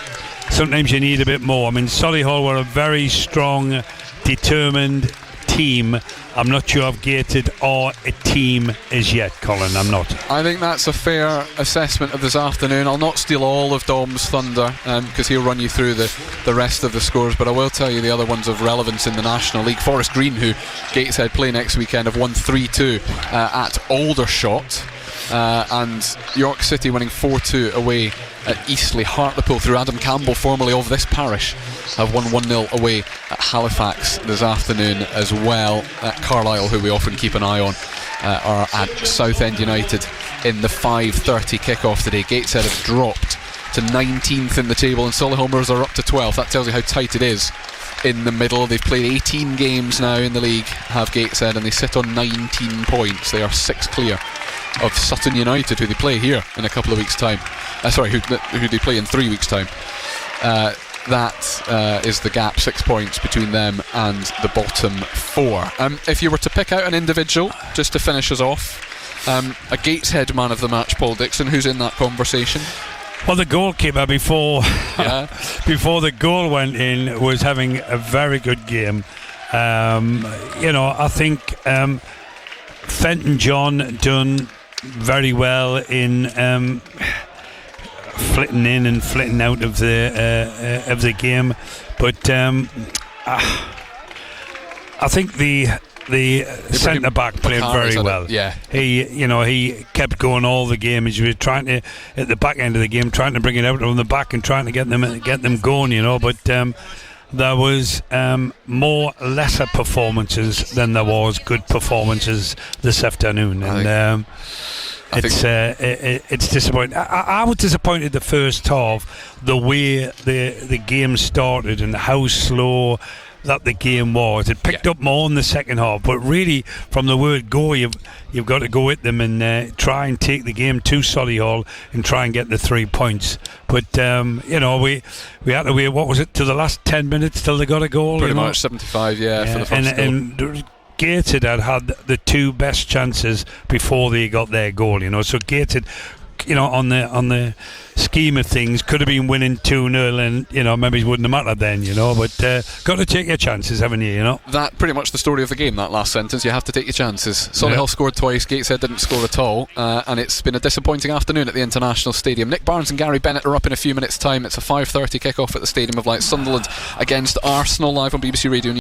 sometimes you need a bit more. I mean, Solihull were a very strong, determined team. I'm not sure I've Gateshead are a team as yet, Colin. I'm not. I think that's a fair assessment of this afternoon. I'll not steal all of Dom's thunder because he'll run you through the rest of the scores, but I will tell you the other ones of relevance in the National League. Forest Green, who Gateshead play next weekend, have won 3-2 at Aldershot, and York City winning 4-2 away at Eastleigh. Hartlepool, through Adam Campbell, formerly of this parish, have won 1-0 away at Halifax this afternoon as well. Carlisle, who we often keep an eye on, are at Southend United in the 5:30 kickoff today. Gateshead have dropped to 19th in the table, and Solihull Moors are up to 12th. That tells you how tight it is in the middle. They've played 18 games now in the league, have Gateshead, and they sit on 19 points. They are 6 clear of Sutton United, who they play here in a couple of weeks' time. Who they play in 3 weeks' time. That is the gap, 6 points between them and the bottom 4. If you were to pick out an individual, just to finish us off, a Gateshead man of the match, Paul Dixon, who's in that conversation? Well, the goalkeeper before the goal went in was having a very good game. I think Fenton John done very well in flitting in and flitting out of the game, but I think the centre back played very well. Yeah, he kept going all the game. He was trying to, at the back end of the game, trying to bring it out on the back and trying to get them going. But there was more lesser performances than there was good performances this afternoon, and it's disappointing. I was disappointed the first half, the way the game started and how slow that the game was. It picked up more in the second half, but really from the word go, you've got to go at them and try and take the game to Solihull and try and get the 3 points. But we had to wait, what was it, to the last 10 minutes till they got a goal? Pretty much 75, for the first goal. And Gateshead had the 2 best chances before they got their goal, so Gateshead, on the scheme of things, could have been winning 2-0 and maybe it wouldn't have mattered then, but got to take your chances, haven't you? That pretty much the story of the game, that last sentence. You have to take your chances. Solihull scored twice, Gateshead didn't score at all, and it's been a disappointing afternoon at the International Stadium. Nick Barnes and Gary Bennett are up in a few minutes' time. It's a 5:30 kick-off at the Stadium of Light. Sunderland against Arsenal, live on BBC Radio